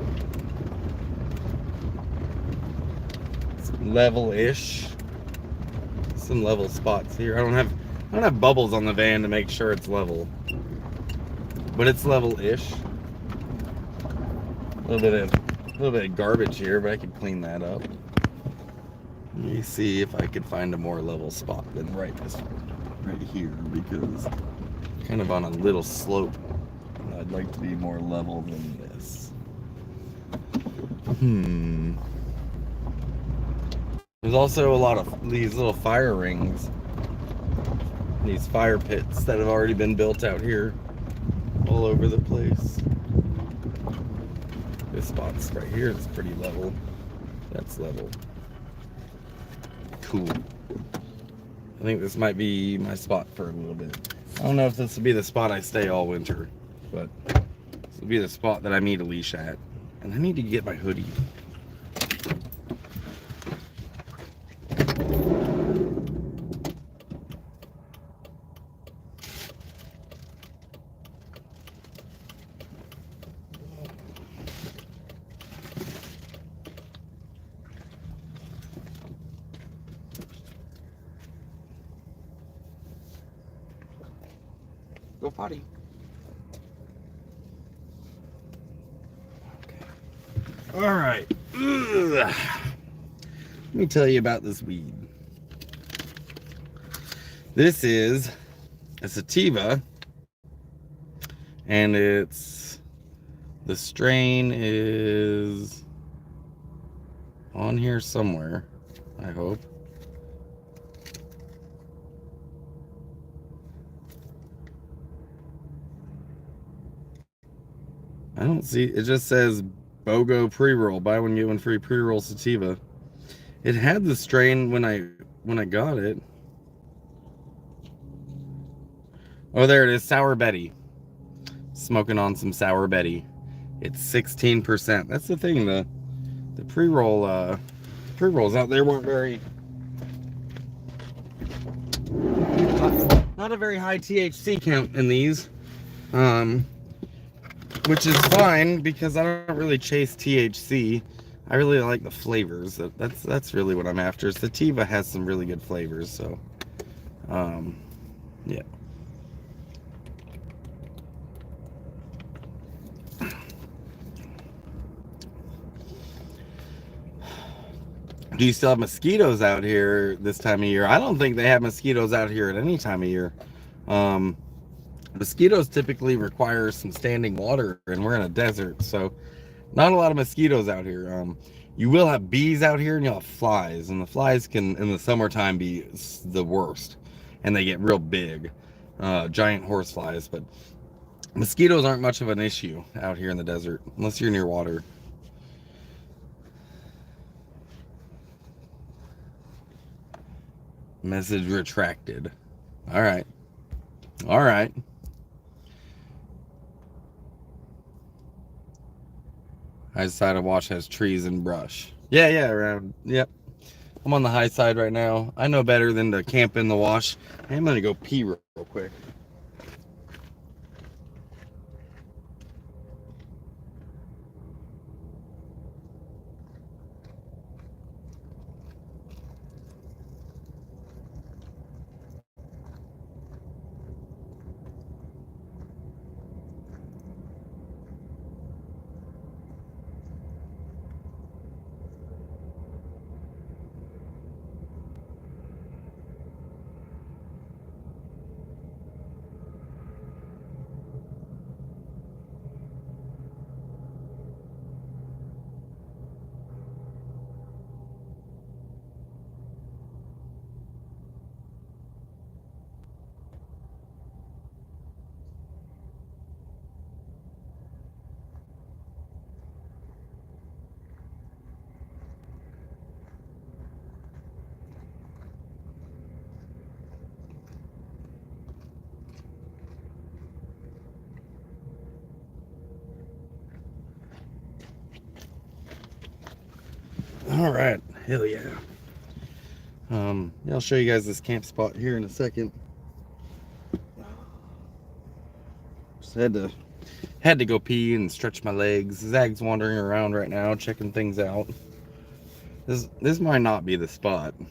It's level-ish. Some level spots here. I don't have bubbles on the van to make sure it's level, but it's level-ish. A little bit of garbage here, but I could clean that up. Let me see if I could find a more level spot than right here, because kind of on a little slope. I'd like to be more level than this. There's also a lot of these little fire rings, these fire pits that have already been built out here all over the place. This spot's right here is pretty level. That's level. Cool. I think this might be my spot for a little bit. I don't know if this will be the spot I stay all winter, but this will be the spot that I meet Alicia at. And I need to get my hoodie. Go potty. Okay. All right. Ugh. Let me tell you about this weed. This is a sativa, and the strain is on here somewhere, I hope. I don't see, it just says BOGO pre-roll, buy one get one free pre-roll sativa. It had the strain when I got it. Oh, there it is, Sour Betty. Smoking on some Sour Betty. It's 16%. That's the thing, the pre-roll pre-rolls out there weren't very, not a very high THC count in these. Which is fine, because I don't really chase THC. I really like the flavors. That's really what I'm after. Sativa has some really good flavors, so yeah. Do you still have mosquitoes out here this time of year? I don't think they have mosquitoes out here at any time of year. Um, Mosquitoes typically require some standing water, and we're in a desert, so not a lot of mosquitoes out here. You will have bees out here, and you'll have flies, and the flies can, in the summertime, be the worst, and they get real big, giant horse flies. But mosquitoes aren't much of an issue out here in the desert, unless you're near water. Message retracted. All right. All right. High side of wash has trees and brush. Yeah, around. Yep. I'm on the high side right now. I know better than to camp in the wash. I'm gonna go pee real quick. All right, hell yeah. Yeah, I'll show you guys this camp spot here in a second. Just had to go pee and stretch my legs. Zag's wandering around right now, checking things out. This might not be the spot. A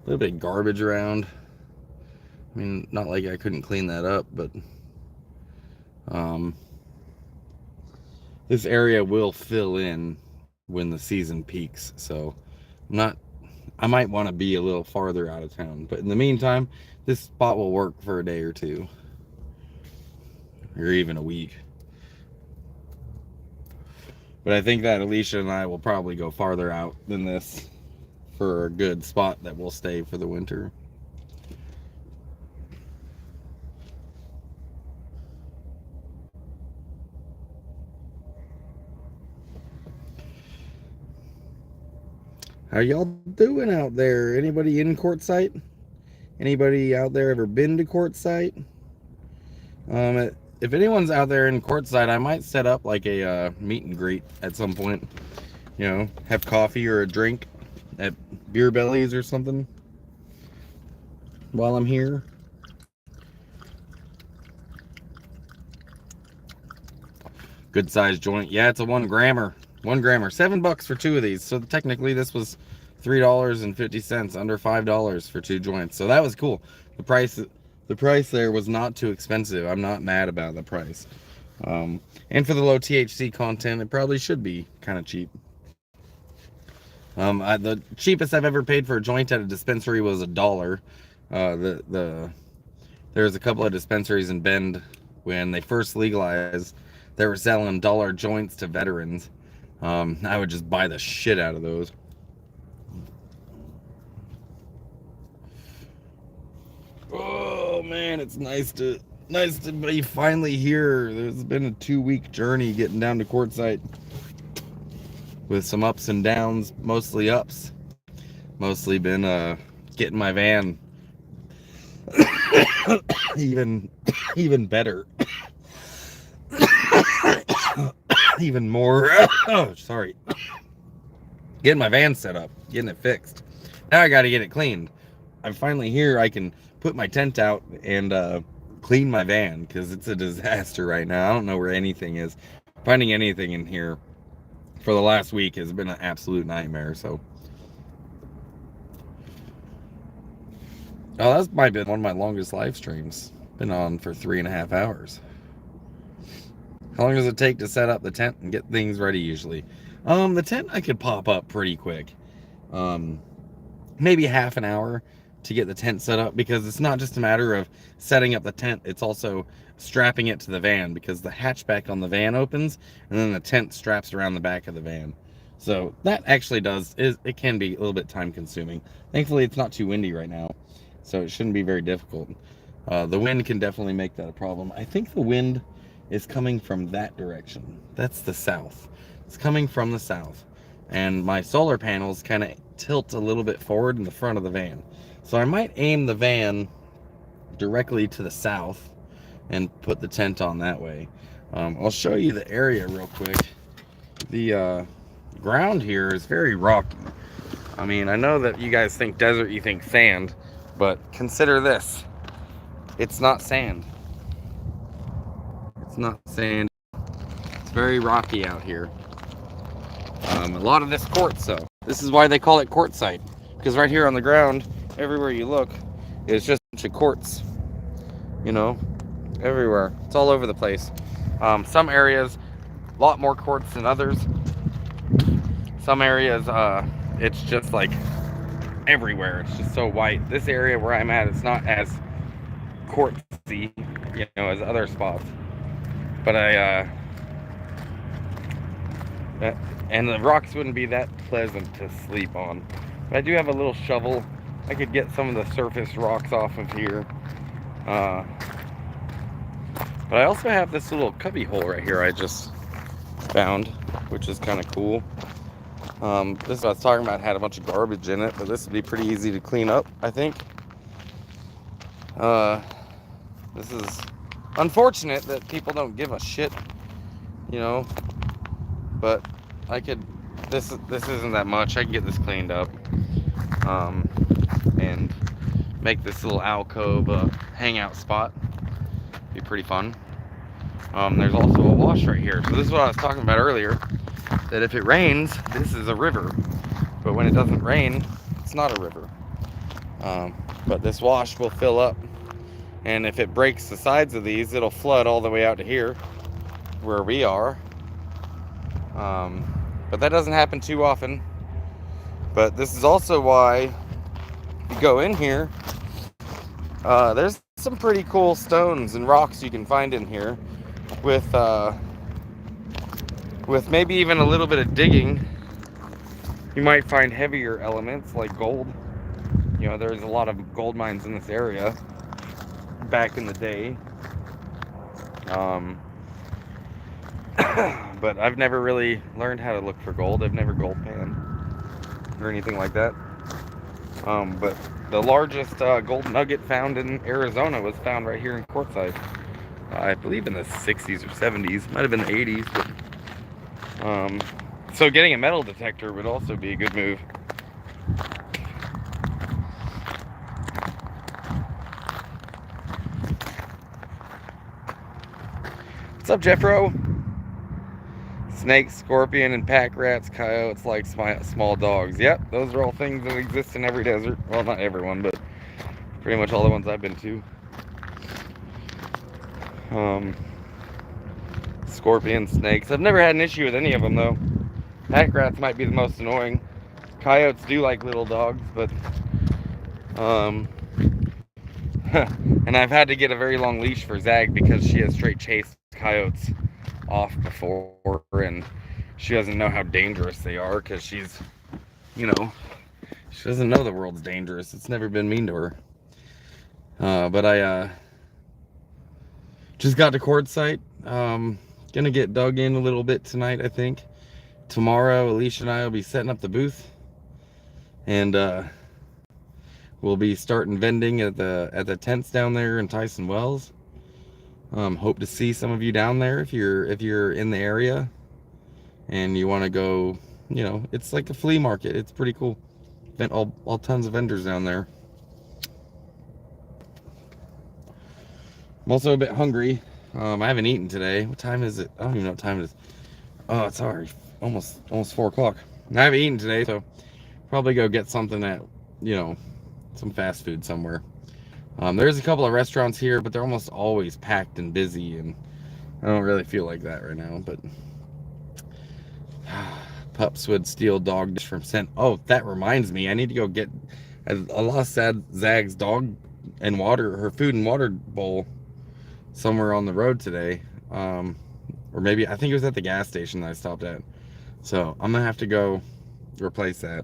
little bit of garbage around. I mean, not like I couldn't clean that up, but this area will fill in when the season peaks. So I might want to be a little farther out of town, but in the meantime, this spot will work for a day or two, or even a week. But I think that Alicia and I will probably go farther out than this for a good spot that will stay for the winter. How y'all doing out there? Anybody in Quartzsite? Anybody out there ever been to Quartzsite? If anyone's out there in Quartzsite, I might set up like a meet and greet at some point. You know, have coffee or a drink at Beer Bellies or something while I'm here. Good size joint. Yeah, it's a 1 grammer. 1 grammer. $7 for 2 of these. So technically this was $3.50, under $5 for 2 joints. So that was cool. The price there was not too expensive. I'm not mad about the price. And for the low THC content, it probably should be kind of cheap. The cheapest I've ever paid for a joint at a dispensary was $1. There's a couple of dispensaries in Bend when they first legalized. They were selling dollar joints to veterans. I would just buy the shit out of those. Oh man, it's nice to be finally here. There's been a 2-week journey getting down to Quartzsite with some ups and downs, mostly ups. Mostly been getting my van even better. Even more. Oh, sorry. Getting my van set up, getting it fixed. Now I got to get it cleaned. I'm finally here. I can put my tent out and clean my van because it's a disaster right now. I don't know where anything is. Finding anything in here for the last week has been an absolute nightmare. So, oh, that's might have been one of my longest live streams. Been on for 3.5 hours. How long does it take to set up the tent and get things ready usually? The tent I could pop up pretty quick. Maybe half an hour to get the tent set up, because it's not just a matter of setting up the tent, it's also strapping it to the van, because the hatchback on the van opens and then the tent straps around the back of the van. So that actually it can be a little bit time consuming. Thankfully it's not too windy right now, so it shouldn't be very difficult. The wind can definitely make that a problem. I think the wind is coming from that direction. That's the south. It's coming from the south. And my solar panels kind of tilt a little bit forward in the front of the van. So I might aim the van directly to the south and put the tent on that way. I'll show you the area real quick. The ground here is very rocky. I mean, I know that you guys think desert, you think sand, but consider this. It's not sand. It's not sand. It's very rocky out here. A lot of this quartz, though. This is why they call it quartzsite, because right here on the ground, everywhere you look, is just a bunch of quartz. You know, everywhere. It's all over the place. Some areas, a lot more quartz than others. Some areas, it's just like everywhere. It's just so white. This area where I'm at, it's not as quartzy, you know, as other spots. But and the rocks wouldn't be that pleasant to sleep on. But I do have a little shovel. I could get some of the surface rocks off of here. But I also have this little cubby hole right here I just found, which is kind of cool. This is what I was talking about, had a bunch of garbage in it, but this would be pretty easy to clean up, I think. This is unfortunate that people don't give a shit, you know, but I could, this isn't that much. I can get this cleaned up, and make this little alcove a hangout spot. Be pretty fun. There's also a wash right here. So this is what I was talking about earlier, that if it rains, this is a river, but when it doesn't rain, it's not a river. But this wash will fill up, and if it breaks the sides of these, it'll flood all the way out to here where we are. But that doesn't happen too often. But this is also why you go in here, there's some pretty cool stones and rocks you can find in here with maybe even a little bit of digging. You might find heavier elements like gold. You know, there's a lot of gold mines in this area back in the day. But I've never really learned how to look for gold. I've never gold panned or anything like that. But the largest gold nugget found in Arizona was found right here in Quartzsite. I believe in the 60s or 70s. Might have been the 80s. But, so getting a metal detector would also be a good move. What's up, Jeffro? Snakes, scorpion, and pack rats, coyotes like small dogs. Yep, those are all things that exist in every desert. Well, not everyone, but pretty much all the ones I've been to. Scorpions, snakes. I've never had an issue with any of them, though. Pack rats might be the most annoying. Coyotes do like little dogs, but and I've had to get a very long leash for Zag because she has straight chased coyotes off before, and she doesn't know how dangerous they are because she's, you know, she doesn't know the world's dangerous. It's never been mean to her. But I just got to Quartzsite. Gonna get dug in a little bit tonight, I think. Tomorrow, Alicia and I will be setting up the booth, and we'll be starting vending at the tents down there in Tyson Wells. Hope to see some of you down there if you're in the area and you want to go. You know, it's like a flea market. It's pretty cool. All tons of vendors down there. I'm also a bit hungry. I haven't eaten today. What time is it? I don't even know what time it is. Oh, it's already almost 4 o'clock. I haven't eaten today, so probably go get something at, you know, some fast food somewhere. There's a couple of restaurants here, but they're almost always packed and busy, and I don't really feel like that right now. But Pups would steal dog dish from Scent. Oh, that reminds me. I need to go get... I lost Zag's dog and water, her food and water bowl somewhere on the road today. Or maybe, I think it was at the gas station that I stopped at. So, I'm going to have to go replace that.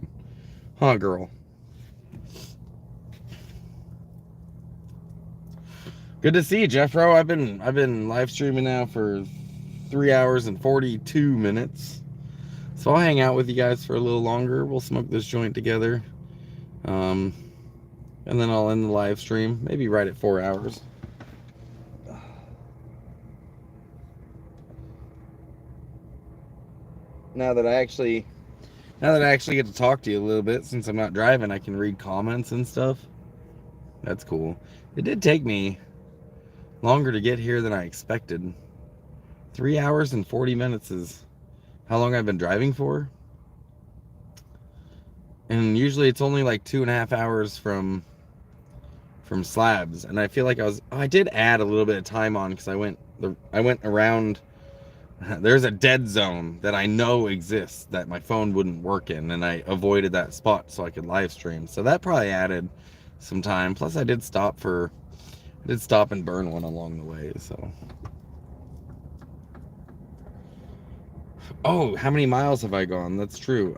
Huh, girl? Good to see you, Jeffro. I've been live streaming now for 3 hours and 42 minutes. So I'll hang out with you guys for a little longer. We'll smoke this joint together. And then I'll end the live stream, maybe right at 4 hours. Now that I actually get to talk to you a little bit, since I'm not driving, I can read comments and stuff. That's cool. It did take me longer to get here than I expected. 3 hours and 40 minutes is how long I've been driving for. And usually it's only like 2.5 hours from Slabs. And I feel like I did add a little bit of time on because I went around. There's a dead zone that I know exists that my phone wouldn't work in, and I avoided that spot so I could live stream. So that probably added some time. Plus I did stop and burn one along the way, so. Oh, how many miles have I gone? That's true.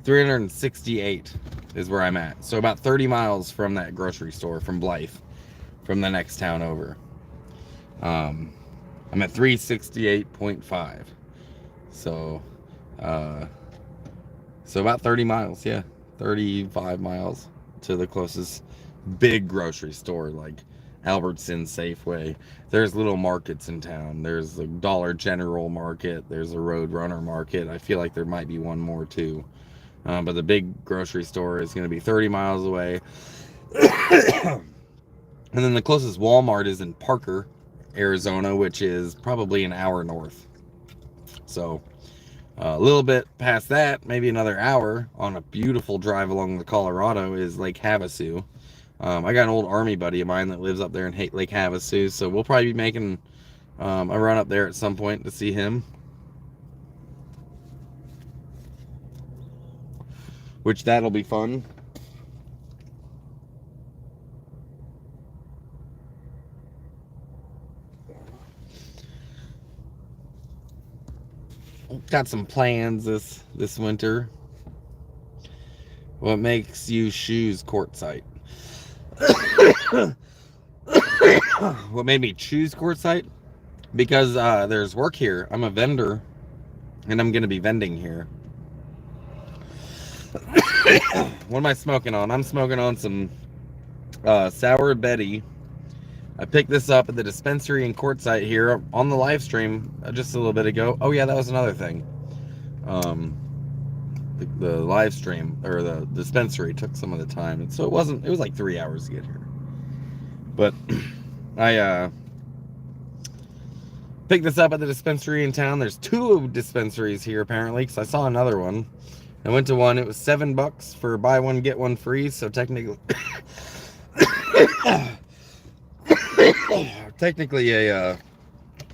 368 is where I'm at. So about 30 miles from that grocery store, from Blythe, from the next town over. I'm at 368.5. So about 30 miles, yeah. 35 miles to the closest big grocery store, like Albertsons, Safeway. There's little markets in town. There's a Dollar General market. There's a Roadrunner market. I feel like there might be one more too. But the big grocery store is going to be 30 miles away. And then the closest Walmart is in Parker, Arizona, which is probably an hour north. So a little bit past that, maybe another hour on a beautiful drive along the Colorado, is Lake Havasu. I got an old army buddy of mine that lives up there in Lake Havasu, so we'll probably be making a run up there at some point to see him. Which that'll be fun. Got some plans this winter. What makes you choose Quartzsite? What made me choose Quartzsite? Because there's work here. I'm a vendor, and I'm going to be vending here. What am I smoking on? I'm smoking on some Sour Betty. I picked this up at the dispensary in Quartzsite here on the live stream just a little bit ago. Oh yeah, that was another thing. The live stream, or the dispensary, took some of the time, and so it was like 3 hours to get here. But I picked this up at the dispensary in town. There's 2 dispensaries here apparently, because I saw another one. I went to one. It was $7 for buy one get one free. So technically, technically a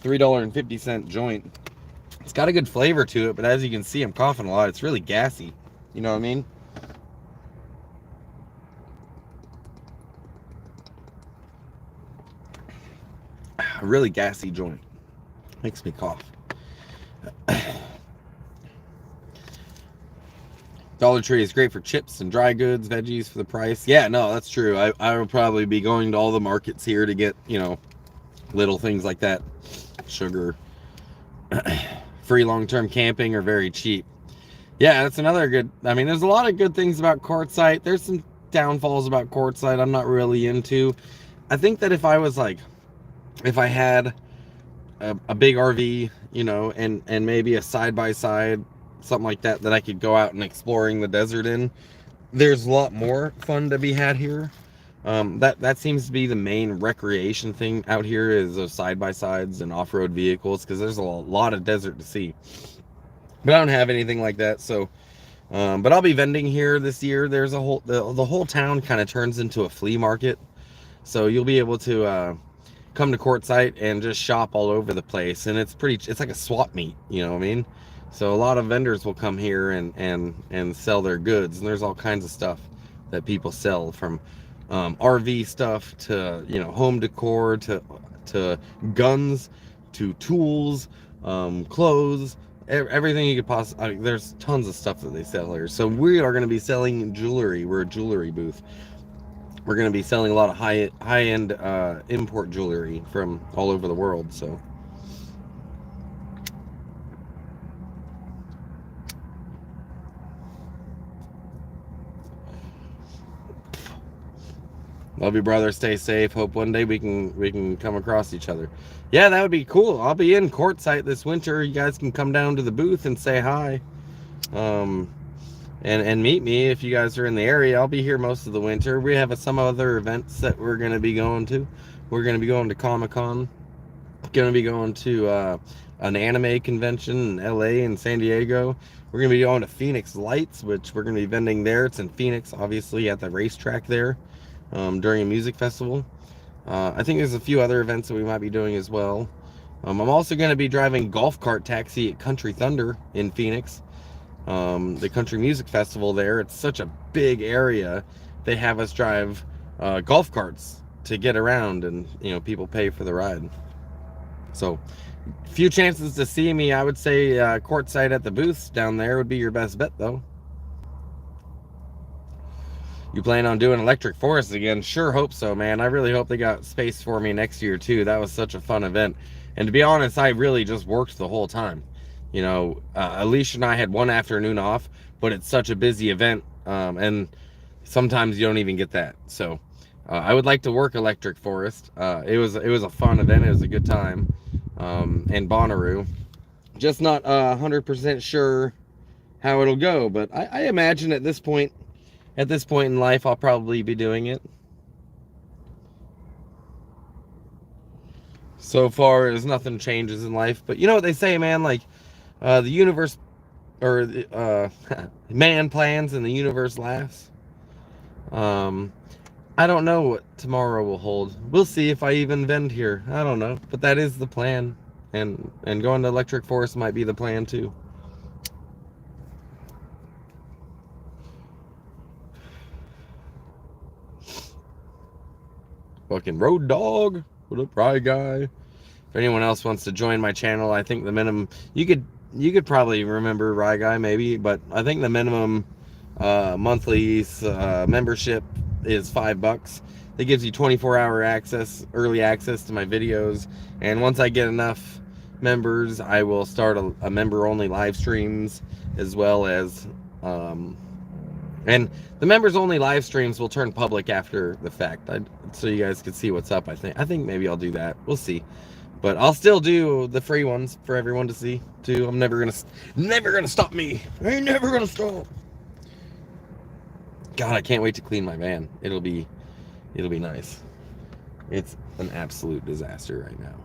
$3.50 joint. It's got a good flavor to it, but as you can see, I'm coughing a lot. It's really gassy. You know what I mean? A really gassy joint. Makes me cough. Dollar Tree is great for chips and dry goods, veggies for the price. Yeah, no, that's true. I will probably be going to all the markets here to get, little things like that. Sugar. Free long-term camping are very cheap. Yeah, that's another good... I mean, there's a lot of good things about Quartzsite. There's some downfalls about Quartzsite I'm not really into. I think that if I had a big RV, and maybe a side-by-side, something like that I could go out and exploring the desert in, there's a lot more fun to be had here. That seems to be the main recreation thing out here, is those side-by-sides and off-road vehicles, because there's a lot of desert to see. But I don't have anything like that, so but I'll be vending here this year. There's the whole town kind of turns into a flea market, so you'll be able to come to Quartzsite and just shop all over the place, and it's like a swap meet, you know what I mean? So a lot of vendors will come here and sell their goods, and there's all kinds of stuff that people sell, from RV stuff to, you know, home decor to guns to tools, clothes, everything you could possibly. There's tons of stuff that they sell here. So we are going to be selling jewelry. We're a jewelry booth. We're going to be selling a lot of high end import jewelry from all over the world. So. Love you, brother. Stay safe. Hope one day we can come across each other. Yeah, that would be cool. I'll be in Quartzsite this winter. You guys can come down to the booth and say hi, and meet me if you guys are in the area. I'll be here most of the winter. We have some other events that we're going to be going to. We're going to be going to Comic-Con. Going to be going to an anime convention in LA and San Diego. We're going to be going to Phoenix Lights, which we're going to be vending there. It's in Phoenix, obviously, at the racetrack there. During a music festival. I think there's a few other events that we might be doing as well. I'm also going to be driving golf cart taxi at Country Thunder in Phoenix, the country music festival there. It's such a big area. They have us drive golf carts to get around, and you know, people pay for the ride. So few chances to see me. I would say Quartzsite at the booths down there would be your best bet, though. You plan on doing Electric Forest again? Sure hope so, man. I really hope they got space for me next year too. That was such a fun event. And to be honest, I really just worked the whole time. You know, Alicia and I had one afternoon off, but it's such a busy event, and sometimes you don't even get that. So I would like to work Electric Forest. It was a fun event. It was a good time. And Bonnaroo. Just not 100% sure how it'll go, but I imagine at this point in life, I'll probably be doing it. So far, as nothing changes in life. But you know what they say, man? Like, the universe, or man plans and the universe laughs. I don't know what tomorrow will hold. We'll see if I even vend here. I don't know. But that is the plan. And going to Electric Forest might be the plan, too. Fucking road dog. What up, Rye Guy? If anyone else wants to join my channel, I think the minimum, you could probably remember Rye Guy maybe, but I think the minimum monthly membership is $5. That gives you 24-hour access, early access to my videos. And once I get enough members, I will start a member-only live streams, as well as and the members only live streams will turn public after the fact, so you guys can see what's up. I think maybe I'll do that. We'll see. But I'll still do the free ones for everyone to see too. I'm never gonna stop me. I ain't never gonna stop. God, I can't wait to clean my van. It'll be nice. It's an absolute disaster right now.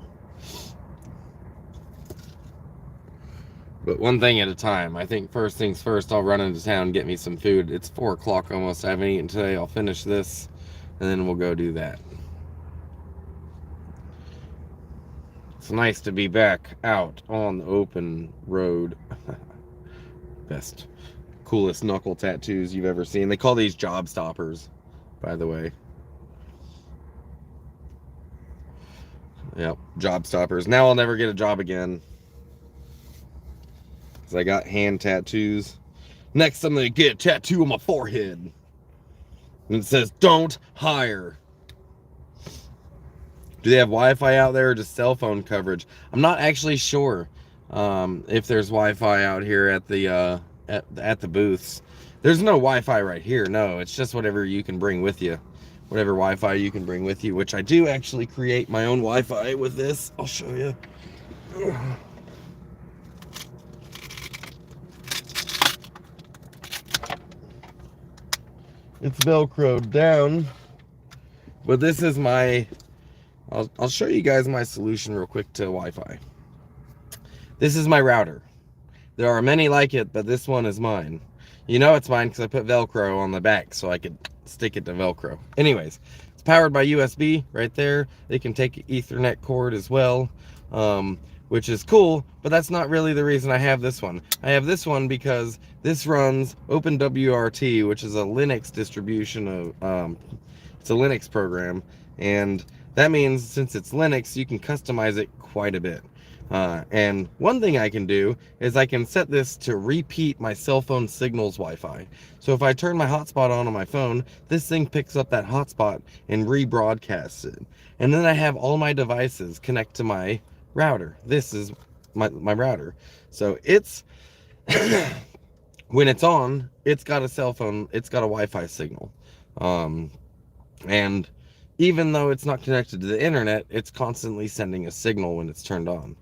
But one thing at a time. I think first things first, I'll run into town and get me some food. It's 4 o'clock almost. I haven't eaten today. I'll finish this, and then we'll go do that. It's nice to be back out on the open road. Best, coolest knuckle tattoos you've ever seen. They call these job stoppers, by the way. Yep, job stoppers. Now I'll never get a job again. I got hand tattoos. Next, I'm gonna get a tattoo on my forehead, and it says "Don't hire." Do they have Wi-Fi out there, or just cell phone coverage? I'm not actually sure if there's Wi-Fi out here at the at the booths. There's no Wi-Fi right here. No, it's just whatever you can bring with you, whatever Wi-Fi you can bring with you. Which I do actually create my own Wi-Fi with this. I'll show you. It's Velcroed down, but this is my, I'll show you guys my solution real quick to Wi-Fi. This is my router. There are many like it, but this one is mine. You know it's mine because I put Velcro on the back so I could stick it to Velcro. Anyways, it's powered by USB right there. They can take an Ethernet cord as well. which is cool, but that's not really the reason I have this one. I have this one because this runs OpenWRT, which is a Linux distribution of, it's a Linux program, and that means since it's Linux, you can customize it quite a bit. And one thing I can do is I can set this to repeat my cell phone signal's Wi-Fi. So if I turn my hotspot on my phone, this thing picks up that hotspot and rebroadcasts it. And then I have all my devices connect to my router. This is my router. So it's, when it's on, it's got a cell phone, it's got a Wi-Fi signal. And even though it's not connected to the internet, it's constantly sending a signal when it's turned on.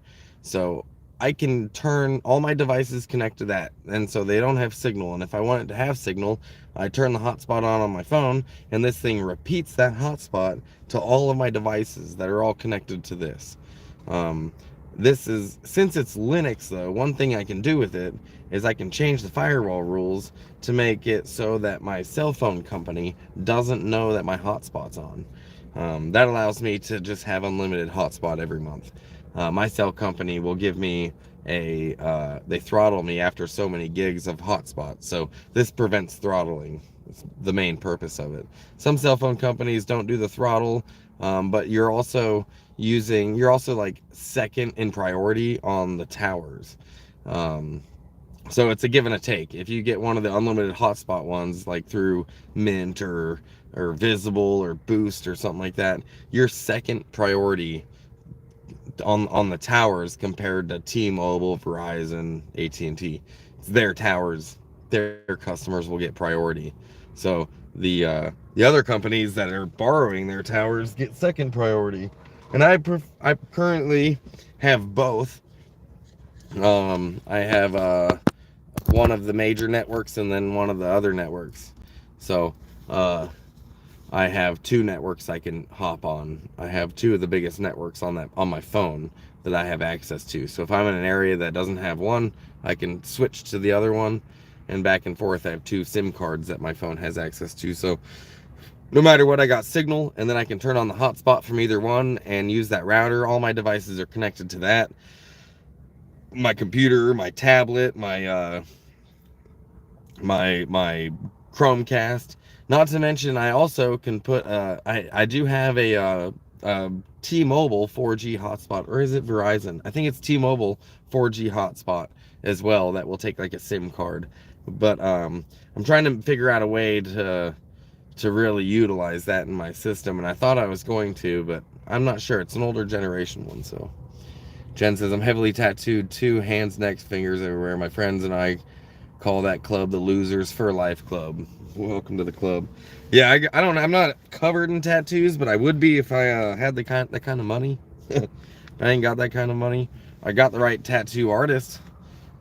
So I can turn all my devices connect to that, and so they don't have signal. And if I want it to have signal, I turn the hotspot on my phone, and this thing repeats that hotspot to all of my devices that are all connected to this. This is, since it's Linux though, one thing I can do with it is I can change the firewall rules to make it so that my cell phone company doesn't know that my hotspot's on. That allows me to just have unlimited hotspot every month. My cell company will give me they throttle me after so many gigs of hotspot. So this prevents throttling. It's the main purpose of it. Some cell phone companies don't do the throttle, but you're also like second in priority on the towers. So it's a give and a take. If you get one of the unlimited hotspot ones, like through Mint or Visible or Boost or something like that, you're second priority on the towers compared to T-Mobile, Verizon, AT&T. It's their towers, their customers will get priority. So the other companies that are borrowing their towers get second priority. And I currently have both. I have one of the major networks and then one of the other networks. So I have two networks I can hop on. I have two of the biggest networks on my phone that I have access to. So if I'm in an area that doesn't have one, I can switch to the other one, and back and forth. I have two SIM cards that my phone has access to. So no matter what, I got signal, and then I can turn on the hotspot from either one and use that router. All my devices are connected to that. My computer, my tablet, my Chromecast. Not to mention, I also can put I do have a T-Mobile 4G hotspot, or is it Verizon? I think it's T-Mobile 4G hotspot as well that will take like a SIM card. But I'm trying to figure out a way to really utilize that in my system, and I thought I was going to, but I'm not sure. It's an older generation one. So Jen says, I'm heavily tattooed, too, hands, necks, fingers everywhere. My friends and I call that club the Losers for Life Club. Welcome to the club. Yeah, I don't. I'm not covered in tattoos, but I would be if I had that kind of money. I ain't got that kind of money. I got the right tattoo artist,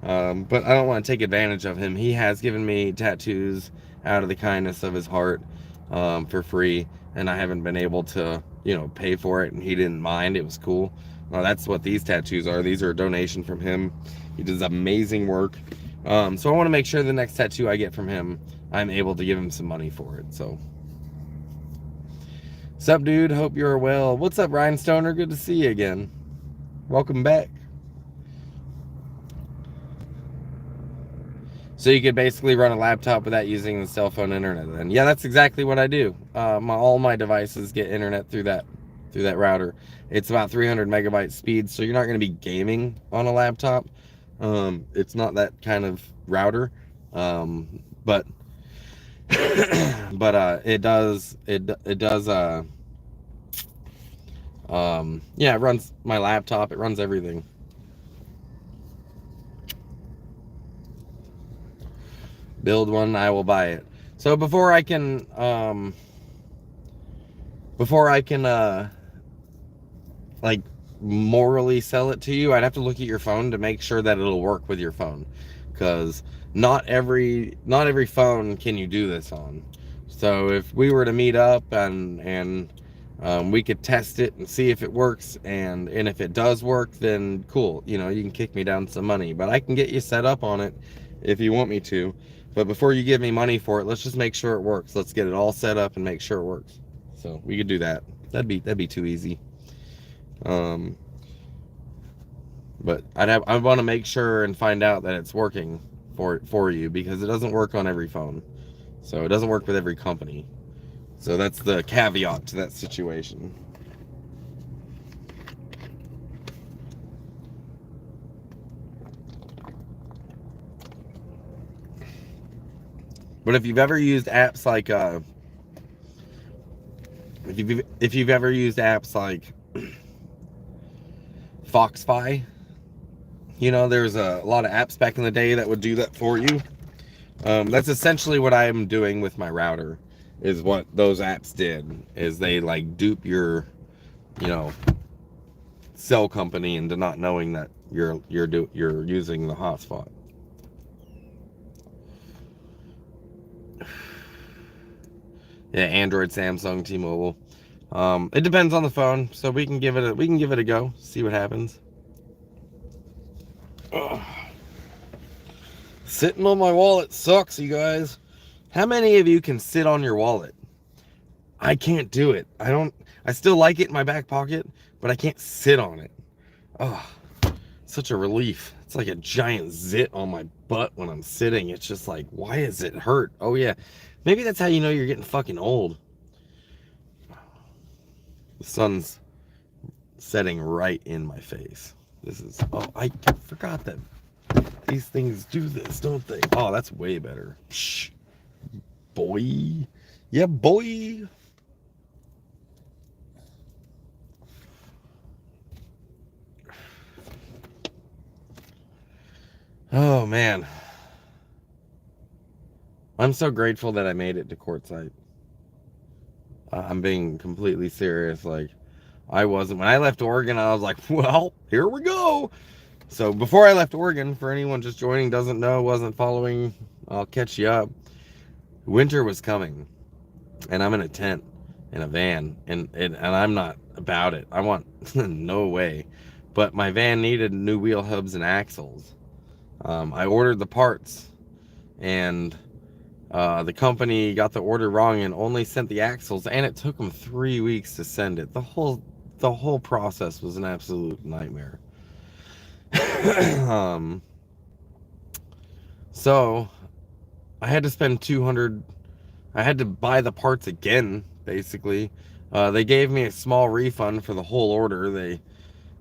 but I don't want to take advantage of him. He has given me tattoos out of the kindness of his heart, for free, and I haven't been able to, pay for it, and he didn't mind. It was cool. That's what these tattoos are. These are a donation from him. He does amazing work. So I want to make sure the next tattoo I get from him, I'm able to give him some money for it. So, sup, dude? Hope you're well. What's up, Ryan Stoner? Good to see you again. Welcome back. So you could basically run a laptop without using the cell phone internet. And yeah, that's exactly what I do. All my devices get internet through that router. It's about 300 megabyte speed, so you're not going to be gaming on a laptop. It's not that kind of router, but it does yeah, it runs my laptop, it runs everything. Build one, I will buy it. So before I can like morally sell it to you, I'd have to look at your phone to make sure that it'll work with your phone, because not every phone can you do this on. So if we were to meet up and we could test it and see if it works, and if it does work, then cool, you can kick me down some money, but I can get you set up on it if you want me to. But before you give me money for it, let's just make sure it works. Let's get it all set up and make sure it works. So we could do that. That'd be too easy. So, But I want to make sure and find out that it's working for you, because it doesn't work on every phone. So it doesn't work with every company. So that's the caveat to that situation. But if you've ever used apps like if you've ever used apps like Foxfi, you know, there's a lot of apps back in the day that would do that for you. That's essentially what I am doing with my router. Is what those apps did. Is they like dupe your, you know, cell company into not knowing that you're using the hotspot. Yeah, Android, Samsung, T-Mobile. It depends on the phone, so we can give it a go. See what happens. Ugh. Sitting on my wallet sucks, you guys. How many of you can sit on your wallet? I can't do it. I still like it in my back pocket, but I can't sit on it. Oh, such a relief. It's like a giant zit on my butt when I'm sitting. It's just like, why does it hurt? Oh yeah, maybe that's how you know you're getting fucking old. The sun's setting right in my face. I forgot that these things do this, don't they? Oh, that's way better. Shh, boy. Yeah, boy. Oh man, I'm so grateful that I made it to Quartzsite. I'm being completely serious. Like, I wasn't, when I left Oregon, I was like, well, here we go. So before I left Oregon, for anyone just joining, doesn't know, wasn't following, I'll catch you up. Winter was coming, and I'm in a tent in a van, and I'm not about it. I want no way. But my van needed new wheel hubs and axles. I ordered the parts, and the company got the order wrong and only sent the axles, and it took them 3 weeks to send it. The whole process was an absolute nightmare. um, so I had to spend 200. I had to buy the parts again, basically. They gave me a small refund for the whole order. They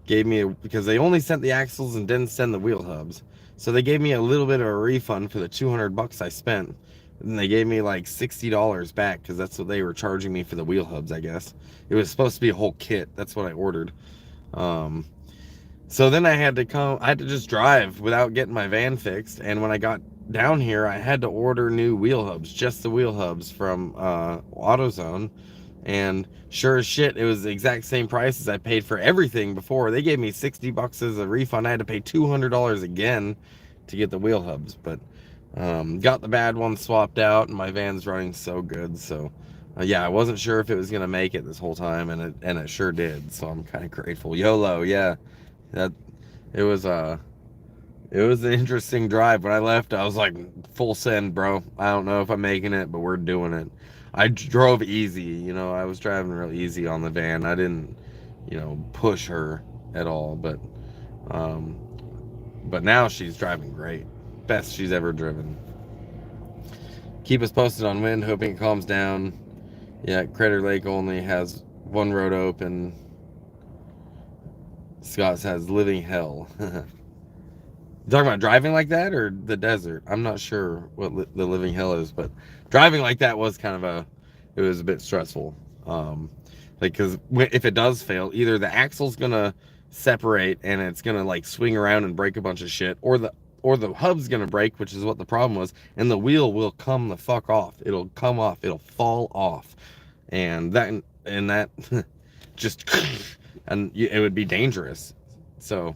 gave me because they only sent the axles and didn't send the wheel hubs. So they gave me a little bit of a refund for the 200 bucks I spent. And they gave me like $60 back because that's what they were charging me for the wheel hubs, I guess. It was supposed to be a whole kit. That's what I ordered. Um, so then I had to just drive without getting my van fixed. And when I got down here, I had to order new wheel hubs, just the wheel hubs from AutoZone. And sure as shit, it was the exact same price as I paid for everything before. They gave me 60 bucks as a refund. I had to pay $200 again to get the wheel hubs, but got the bad ones swapped out, and my van's running so good. So yeah, I wasn't sure if it was gonna make it this whole time, and it sure did. So I'm kind of grateful. YOLO, yeah. That it was an interesting drive. When I left, I was like, full send, bro. I don't know if I'm making it, but we're doing it. I drove easy, you know, I was driving real easy on the van. I didn't, you know, push her at all, um, but now she's driving great. Best she's ever driven. Keep us posted on wind, hoping it calms down. Yeah, Crater Lake only has one road open. Scott's has living hell. You talking about driving like that or the desert? I'm not sure what the living hell is, but driving like that was it was a bit stressful. Like, because if it does fail, either the axle's gonna separate and it's gonna like swing around and break a bunch of shit, or the hub's gonna break, which is what the problem was, and the wheel will come the fuck off. It'll come off. It'll fall off, and that just and it would be dangerous. So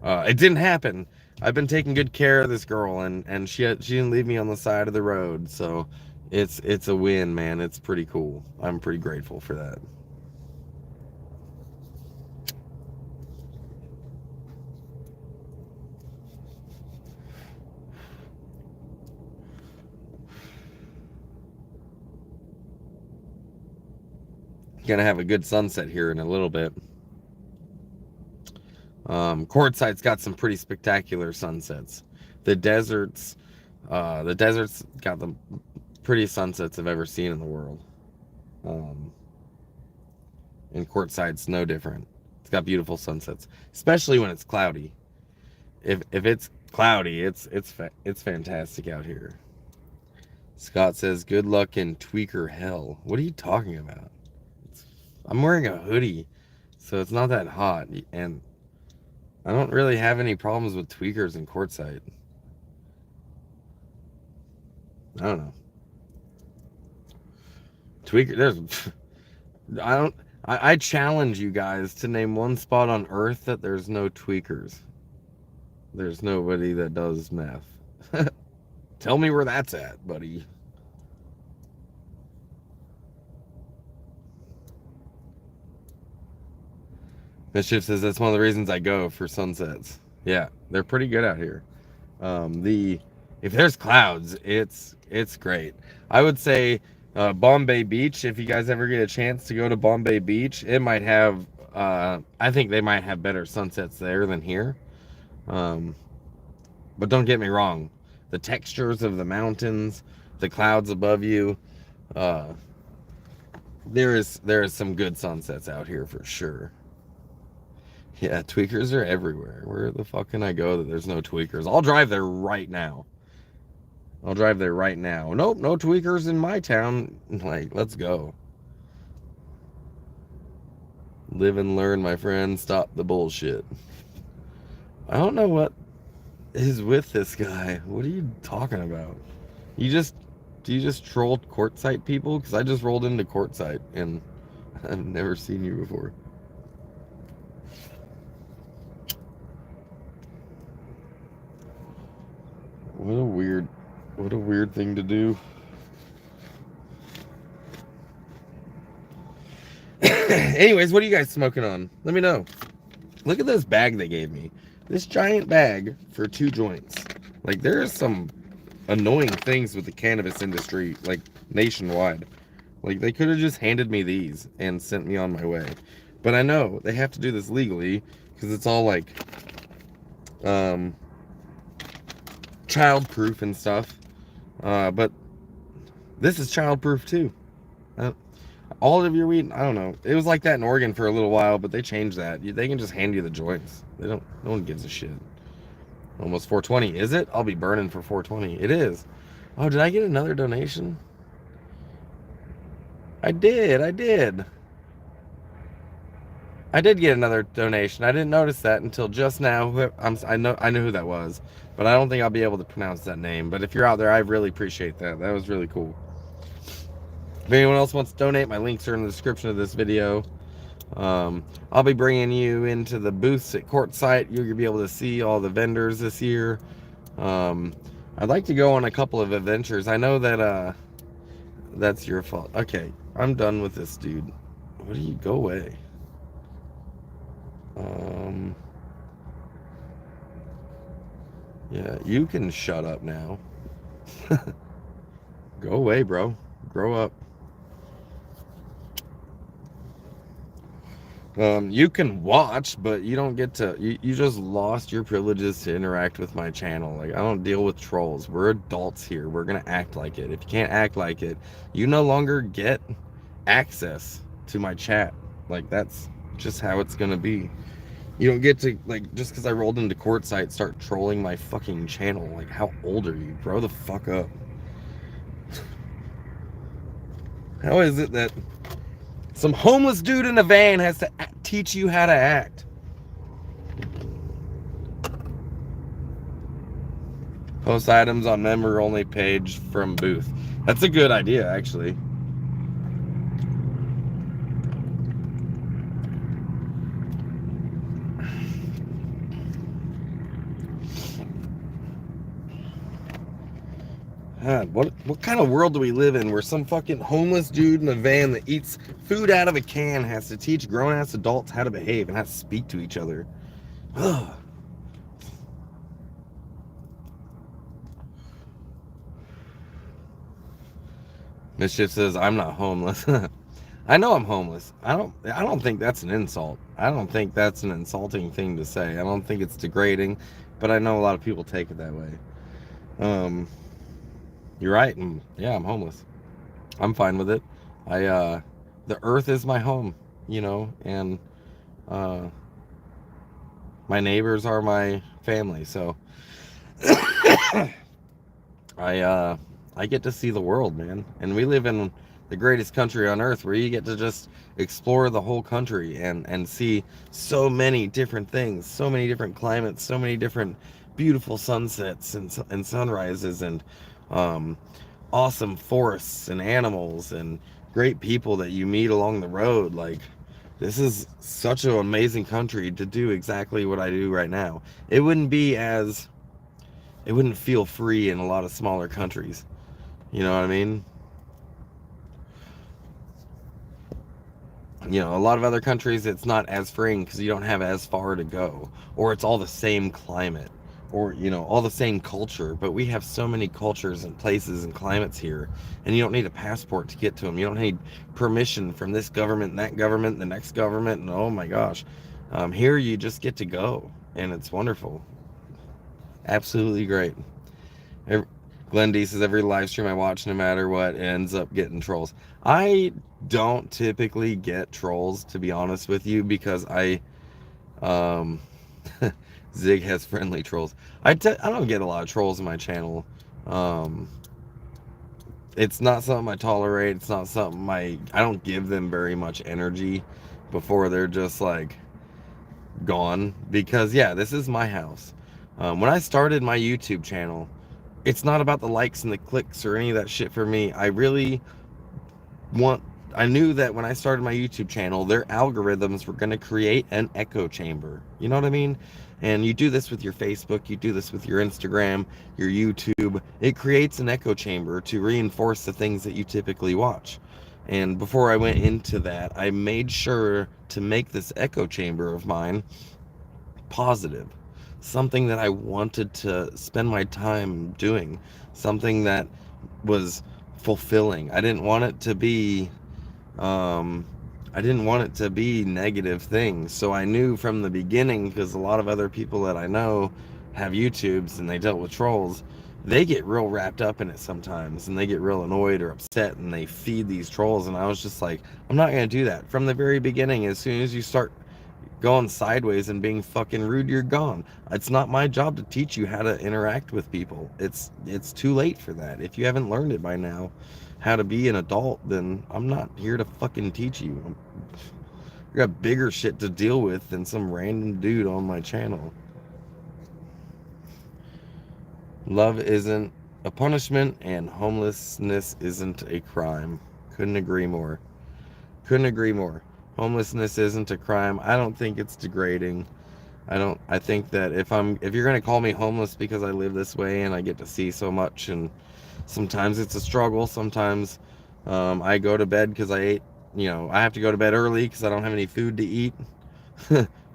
it didn't happen. I've been taking good care of this girl, and she didn't leave me on the side of the road. So it's a win, man. It's pretty cool. I'm pretty grateful for that. Gonna have a good sunset here in a little bit. Quartzsite's got some pretty spectacular sunsets. The deserts got the prettiest sunsets I've ever seen in the world. Um, and Quartzsite's no different. It's got beautiful sunsets, especially when it's cloudy. If it's cloudy, it's fantastic out here. Scott says, "Good luck in tweaker hell." What are you talking about? I'm wearing a hoodie, so it's not that hot, and I don't really have any problems with tweakers in Quartzsite. I don't know. Tweaker, I challenge you guys to name one spot on Earth that there's no tweakers. There's nobody that does meth. Tell me where that's at, buddy. Mischief says that's one of the reasons I go for sunsets. Yeah, they're pretty good out here. If there's clouds, it's great. I would say Bombay Beach. If you guys ever get a chance to go to Bombay Beach, it might have. I think they might have better sunsets there than here. But don't get me wrong, the textures of the mountains, the clouds above you, there is some good sunsets out here for sure. Yeah, tweakers are everywhere. Where the fuck can I go that there's no tweakers? I'll drive there right now. Nope, no tweakers in my town. Like, let's go. Live and learn, my friend. Stop the bullshit. I don't know what is with this guy. What are you talking about? Do you just troll Quartzsite people? Because I just rolled into Quartzsite and I've never seen you before. What a weird thing to do. Anyways, what are you guys smoking on? Let me know. Look at this bag they gave me. This giant bag for 2 joints. Like, there are some annoying things with the cannabis industry, like, nationwide. Like, they could have just handed me these and sent me on my way. But I know they have to do this legally because it's all, like, child-proof and stuff. But this is child-proof, too. All of your weed, I don't know. It was like that in Oregon for a little while, but they changed that. They can just hand you the joints. No one gives a shit. Almost 420, is it? I'll be burning for 420. It is. Oh, did I get another donation? I did get another donation. I didn't notice that until just now. I knew who that was, but I don't think I'll be able to pronounce that name. But if you're out there, I really appreciate that. That was really cool. If anyone else wants to donate, my links are in the description of this video. I'll be bringing you into the booths at Quartzsite. You'll be able to see all the vendors this year. I'd like to go on a couple of adventures. I know that that's your fault. Okay, I'm done with this dude. What do you go away? Yeah, you can shut up now. Go away, bro. Grow up. You can watch, but you don't get to, you just lost your privileges to interact with my channel. Like, I don't deal with trolls. We're adults here. We're gonna act like it. If you can't act like it, you no longer get access to my chat. Like, that's just how it's gonna be. You don't get to, like, just because I rolled into Quartzsite, start trolling my fucking channel. Like, how old are you? Grow the fuck up. How is it that some homeless dude in a van has to teach you how to act? Post items on member only page from booth. That's a good idea, actually. God, what kind of world do we live in where some fucking homeless dude in a van that eats food out of a can has to teach grown-ass adults how to behave and how to speak to each other? Ugh. Mischief says, I'm not homeless. I know I'm homeless. I don't think that's an insult. I don't think that's an insulting thing to say. I don't think it's degrading, but I know a lot of people take it that way. Um, you're right, and yeah, I'm homeless. I'm fine with it. The earth is my home, and uh, my neighbors are my family. So I uh, I get to see the world, man. And we live in the greatest country on earth, where you get to just explore the whole country and see so many different things, so many different climates, so many different beautiful sunsets and sunrises, and um, awesome forests and animals and great people that you meet along the road. Like, this is such an amazing country to do exactly what I do right now. It wouldn't feel free in a lot of smaller countries. You know what I mean? A lot of other countries, it's not as freeing because you don't have as far to go, or it's all the same climate, or all the same culture. But we have so many cultures and places and climates here, and you don't need a passport to get to them. You don't need permission from this government and that government and the next government, and oh my gosh. Here you just get to go, and it's wonderful. Absolutely great. Every, Glenn D says every live stream I watch, no matter what, ends up getting trolls. I don't typically get trolls, to be honest with you, because um, Zig has friendly trolls. I don't get a lot of trolls in my channel. Um, it's not something I tolerate. It's not something I don't give them very much energy before they're just like gone, because yeah, this is my house. When I started my YouTube channel, it's not about the likes and the clicks or any of that shit for me. Want I knew that when I started my YouTube channel, their algorithms were going to create an echo chamber. You know what I mean? And you do this with your Facebook, you do this with your Instagram, your YouTube. It creates an echo chamber to reinforce the things that you typically watch. And before I went into that, I made sure to make this echo chamber of mine positive, something that I wanted to spend my time doing, something that was fulfilling. Um, I didn't want it to be negative things. So I knew from the beginning, because a lot of other people that I know have YouTubes and they dealt with trolls, they get real wrapped up in it sometimes, and they get real annoyed or upset, and they feed these trolls. And I was just like, I'm not going to do that. From the very beginning, as soon as you start going sideways and being fucking rude, you're gone. It's not my job to teach you how to interact with people. It's too late for that. If you haven't learned it by now, how to be an adult, then I'm not here to fucking teach you. I got bigger shit to deal with than some random dude on my channel. Love isn't a punishment, and homelessness isn't a crime. Couldn't agree more. Couldn't agree more. Homelessness isn't a crime. I don't think it's degrading. I think that if you're gonna call me homeless because I live this way and I get to see so much, and sometimes it's a struggle. Sometimes I go to bed because I ate. I have to go to bed early because I don't have any food to eat,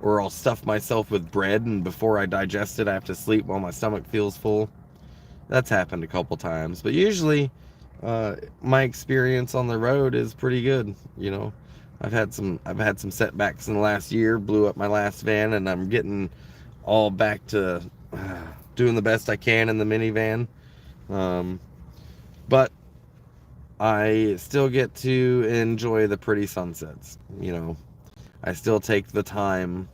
or I'll stuff myself with bread, and before I digest it, I have to sleep while my stomach feels full. That's happened a couple times, but usually, my experience on the road is pretty good. I've had some setbacks in the last year. Blew up my last van, and I'm getting all back to doing the best I can in the minivan. Um, but I still get to enjoy the pretty sunsets. I still take the time.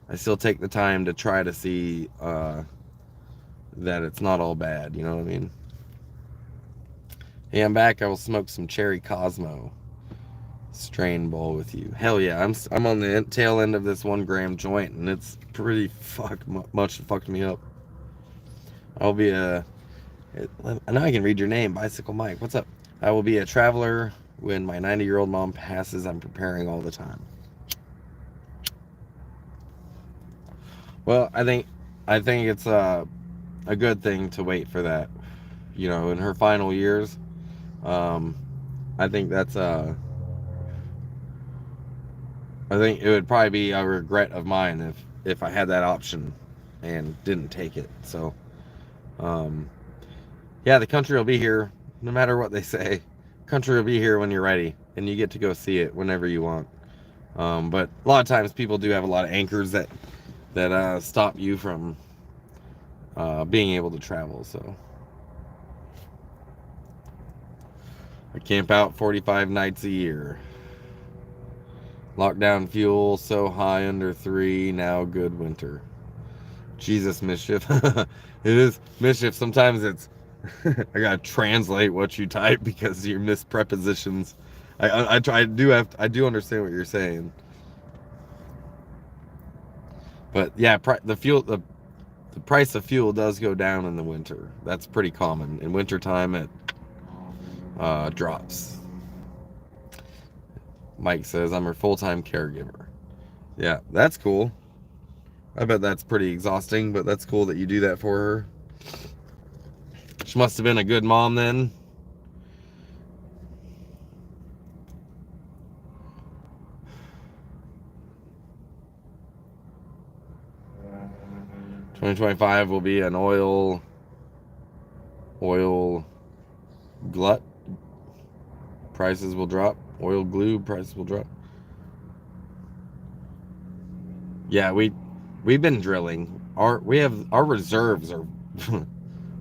I still take the time to try to see that it's not all bad. You know what I mean? Hey, I'm back. I will smoke some cherry Cosmo strain bowl with you. Hell yeah, I'm on the tail end of this 1 gram joint, and it's pretty much fucked me up. I'll be now I can read your name, Bicycle Mike. What's up? I will be a traveler when my 90-year-old mom passes. I'm preparing all the time. Well, I think it's a good thing to wait for that. In her final years, I think that's I think it would probably be a regret of mine if I had that option and didn't take it. So, yeah, the country will be here no matter what they say. Country will be here when you're ready. and you get to go see it whenever you want. But a lot of times people do have a lot of anchors that stop you from being able to travel. So I camp out 45 nights a year. Lockdown fuel so high under 3, now good winter. Jesus, Mischief. It is Mischief. Sometimes it's I gotta translate what you type because you miss prepositions. I do understand what you're saying. But yeah, the price of fuel does go down in the winter. That's pretty common. In wintertime, it drops. Mike says, I'm her full-time caregiver. Yeah, that's cool. I bet that's pretty exhausting, but that's cool that you do that for her. She must have been a good mom then. $2025 will be an oil glut. Prices will drop. Oil glue prices will drop. Yeah, we've been drilling. Our reserves are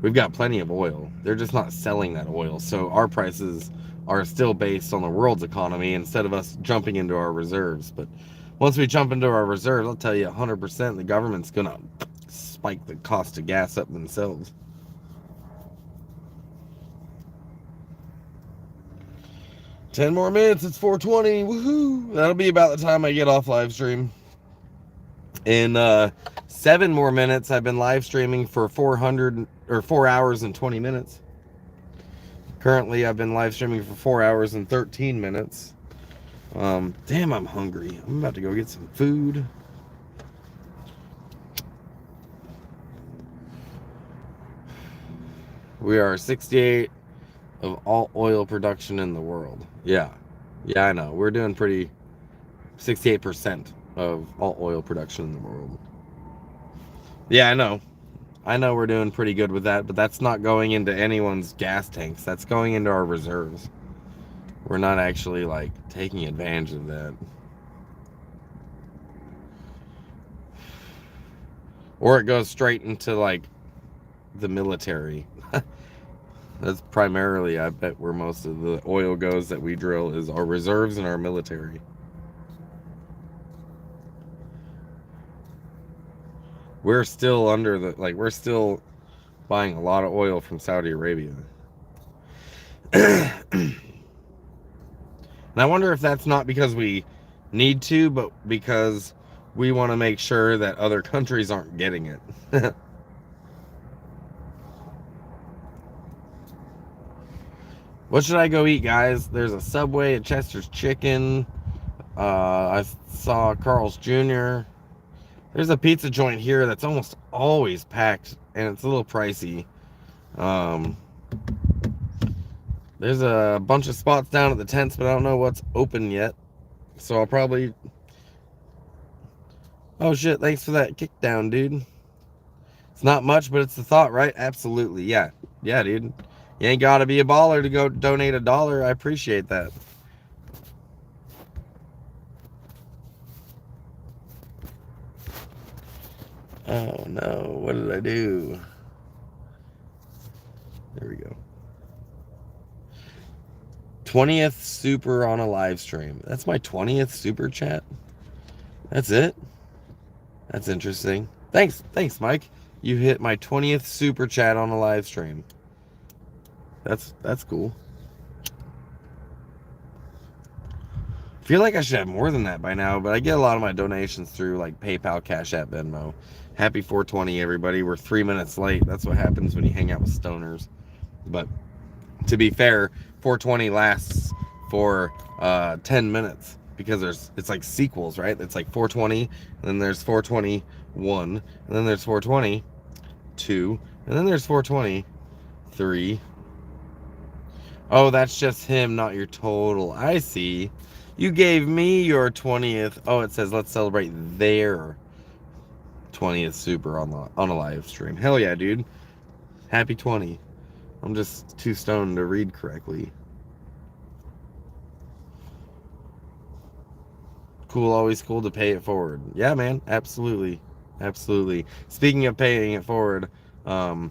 we've got plenty of oil. They're just not selling that oil. So our prices are still based on the world's economy instead of us jumping into our reserves. But once we jump into our reserves, I'll tell you 100% the government's gonna spike the cost of gas up themselves. Ten more minutes, it's 4:20. Woohoo! That'll be about the time I get off live stream. In 7 more minutes, I've been live streaming for 4 hours and 20 minutes. Currently, I've been live streaming for 4 hours and 13 minutes. Damn, I'm hungry. I'm about to go get some food. We are 68 of all oil production in the world. Yeah, I know. We're doing pretty. 68% of all oil production in the world. Yeah, I know. I know we're doing pretty good with that, but that's not going into anyone's gas tanks. That's going into our reserves. We're not actually like taking advantage of that. Or it goes straight into like the military. That's primarily, I bet, where most of the oil goes that we drill is our reserves and our military. We're still we're still buying a lot of oil from Saudi Arabia. And I wonder if that's not because we need to, but because we want to make sure that other countries aren't getting it. What should I go eat, guys? There's a Subway at Chester's Chicken. I saw Carl's Jr. There's a pizza joint here that's almost always packed, and it's a little pricey. There's a bunch of spots down at the tents, but I don't know what's open yet. So I'll probably... Oh shit, thanks for that kick down, dude. It's not much, but it's the thought, right? Absolutely, yeah. Yeah, dude. You ain't gotta be a baller to go donate $1. I appreciate that. Oh no, what did I do? There we go. 20th super on a live stream. That's my 20th super chat? That's it? That's interesting. Thanks, Mike. You hit my 20th super chat on a live stream. That's cool. I feel like I should have more than that by now, but I get a lot of my donations through like PayPal, Cashapp, Venmo. Happy 420, everybody. We're 3 minutes late. That's what happens when you hang out with stoners. But to be fair, 420 lasts for 10 minutes because it's like sequels, right? It's like 420, and then there's 421, and then there's 422, and then there's 423. Oh, that's just him, not your total. I see. You gave me your 20th. Oh, it says let's celebrate their 20th super on a live stream. Hell yeah, dude. Happy 20. I'm just too stoned to read correctly. Cool, always cool to pay it forward. Yeah, man, absolutely, absolutely. Speaking of paying it forward, um,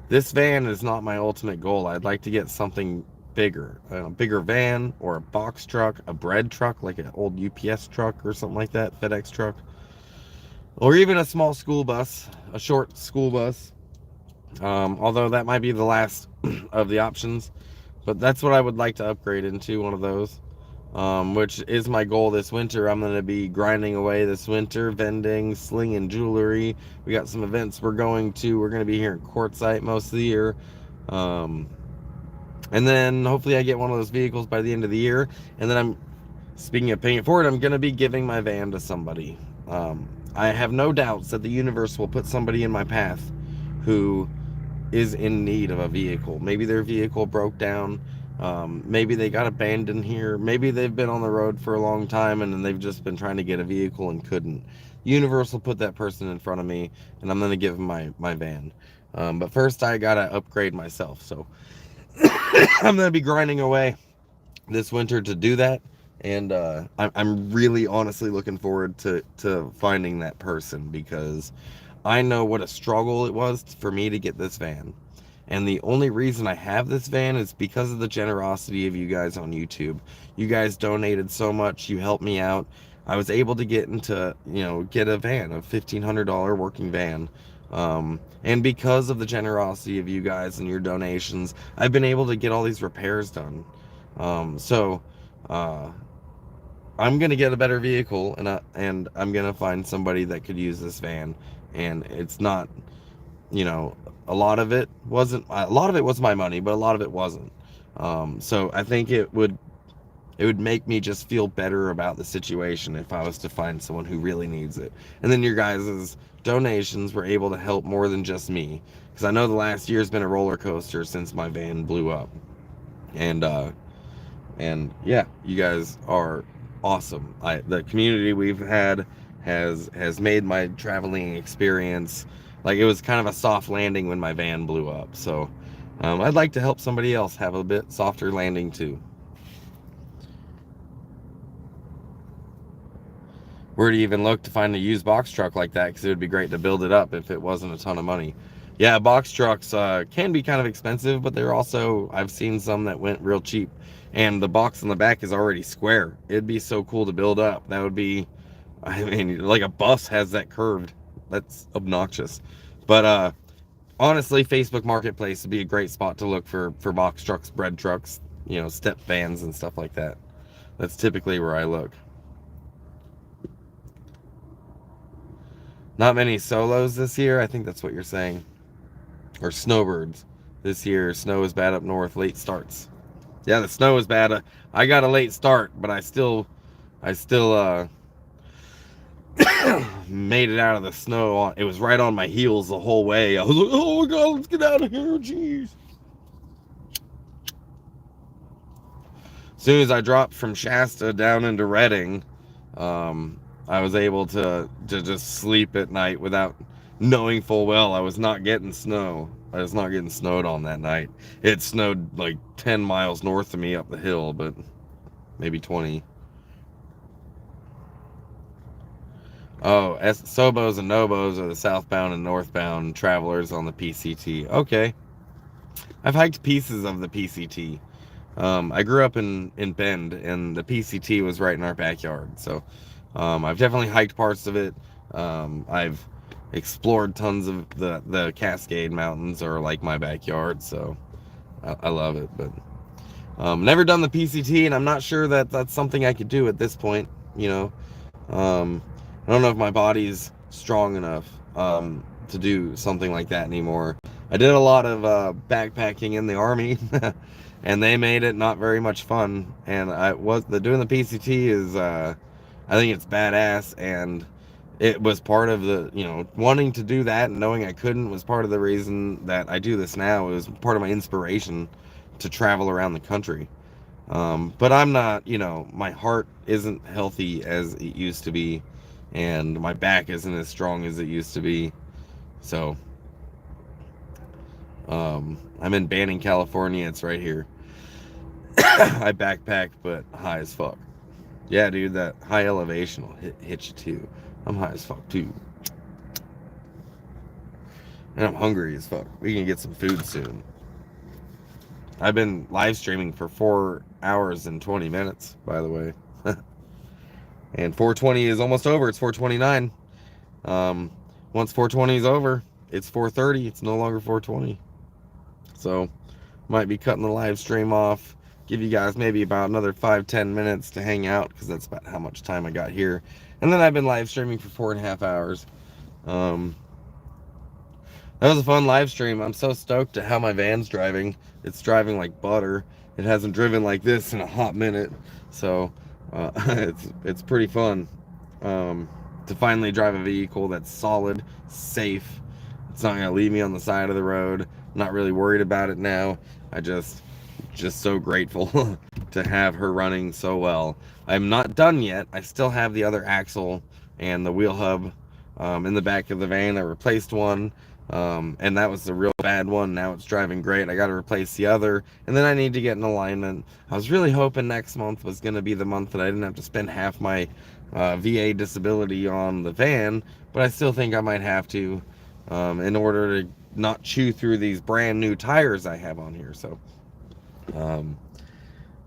this van is not my ultimate goal. I'd like to get something bigger, a bigger van or a box truck, a bread truck like an old UPS truck or something like that, FedEx truck, or even a small school bus, a short school bus. Although that might be the last of the options, but that's what I would like to upgrade into, one of those. Which is my goal this winter. I'm going to be grinding away this winter, vending, slinging jewelry. We got some events we're going to. We're going to be here in Quartzsite most of the year. Um, and then hopefully I get one of those vehicles by the end of the year. And then speaking of paying it forward, I'm going to be giving my van to somebody. I have no doubts that the universe will put somebody in my path who is in need of a vehicle. Maybe their vehicle broke down. Maybe they got abandoned here. Maybe they've been on the road for a long time and then they've just been trying to get a vehicle and couldn't. The universe will put that person in front of me and I'm going to give them my van. But first I got to upgrade myself. So I'm going to be grinding away this winter to do that. And I'm really honestly looking forward to finding that person, because I know what a struggle it was for me to get this van. And the only reason I have this van is because of the generosity of you guys on YouTube. You guys donated so much. You helped me out. I was able to get get a van, a $1,500 working van. And because of the generosity of you guys and your donations, I've been able to get all these repairs done. So I'm gonna get a better vehicle, and I'm gonna find somebody that could use this van. And it's not, a lot of it was my money, but a lot of it wasn't. So I think it would make me just feel better about the situation if I was to find someone who really needs it. And then your guys' donations were able to help more than just me, because I know the last year's been a roller coaster since my van blew up. And yeah, you guys are awesome. The community we've had has made my traveling experience, like, it was kind of a soft landing when my van blew up. So I'd like to help somebody else have a bit softer landing too. Where do you even look to find a used box truck like that? Because it would be great to build it up if it wasn't a ton of money. Yeah, box trucks can be kind of expensive, but they're also, I've seen some that went real cheap. And the box in the back is already square. It'd be so cool to build up. That would be, I mean, like a bus has that curved. That's obnoxious. But honestly, Facebook Marketplace would be a great spot to look for box trucks, bread trucks, step vans and stuff like that. That's typically where I look. Not many solos this year. I think that's what you're saying. Or snowbirds. This year, snow is bad up north. Late starts. Yeah, the snow is bad. I got a late start, but I still made it out of the snow. It was right on my heels the whole way. I was like, oh my God, let's get out of here. Jeez. As soon as I dropped from Shasta down into Redding, I was able to just sleep at night without knowing full well I was not getting snow. I was not getting snowed on that night. It snowed like 10 miles north of me up the hill, but maybe 20. Oh, Sobos and Nobos are the southbound and northbound travelers on the PCT. Okay. I've hiked pieces of the PCT. I grew up in Bend, and the PCT was right in our backyard. So I've definitely hiked parts of it. I've explored tons of the Cascade Mountains, are like my backyard. So I love it. But never done the PCT, and I'm not sure that that's something I could do at this point. I don't know if my body's strong enough to do something like that anymore. I did a lot of backpacking in the Army, and they made it not very much fun. And doing the PCT is, I think it's badass, and it was part of the, wanting to do that and knowing I couldn't was part of the reason that I do this now. It was part of my inspiration to travel around the country. But I'm not, my heart isn't healthy as it used to be, and my back isn't as strong as it used to be. So I'm in Banning, California. It's right here. I backpack, but high as fuck. Yeah, dude, that high elevation will hit you too. I'm high as fuck too. And I'm hungry as fuck. We can get some food soon. I've been live streaming for 4 hours and 20 minutes, by the way. And 420 is almost over. It's 429. Once 420 is over, it's 430. It's no longer 420. So, might be cutting the live stream off. Give you guys maybe about another 5-10 minutes to hang out, because that's about how much time I got here. And then I've been live streaming for 4.5 hours. That was a fun live stream. I'm so stoked at how my van's driving. It's driving like butter. It hasn't driven like this in a hot minute. So it's pretty fun to finally drive a vehicle that's solid, safe. It's not gonna leave me on the side of the road. I'm not really worried about it now. I just so grateful to have her running so well. I'm not done yet. I still have the other axle and the wheel hub in the back of the van. I replaced one, and that was the real bad one. Now it's driving great. I got to replace the other, and then I need to get an alignment. I was really hoping next month was going to be the month that I didn't have to spend half my VA disability on the van, but I still think I might have to in order to not chew through these brand new tires I have on here. So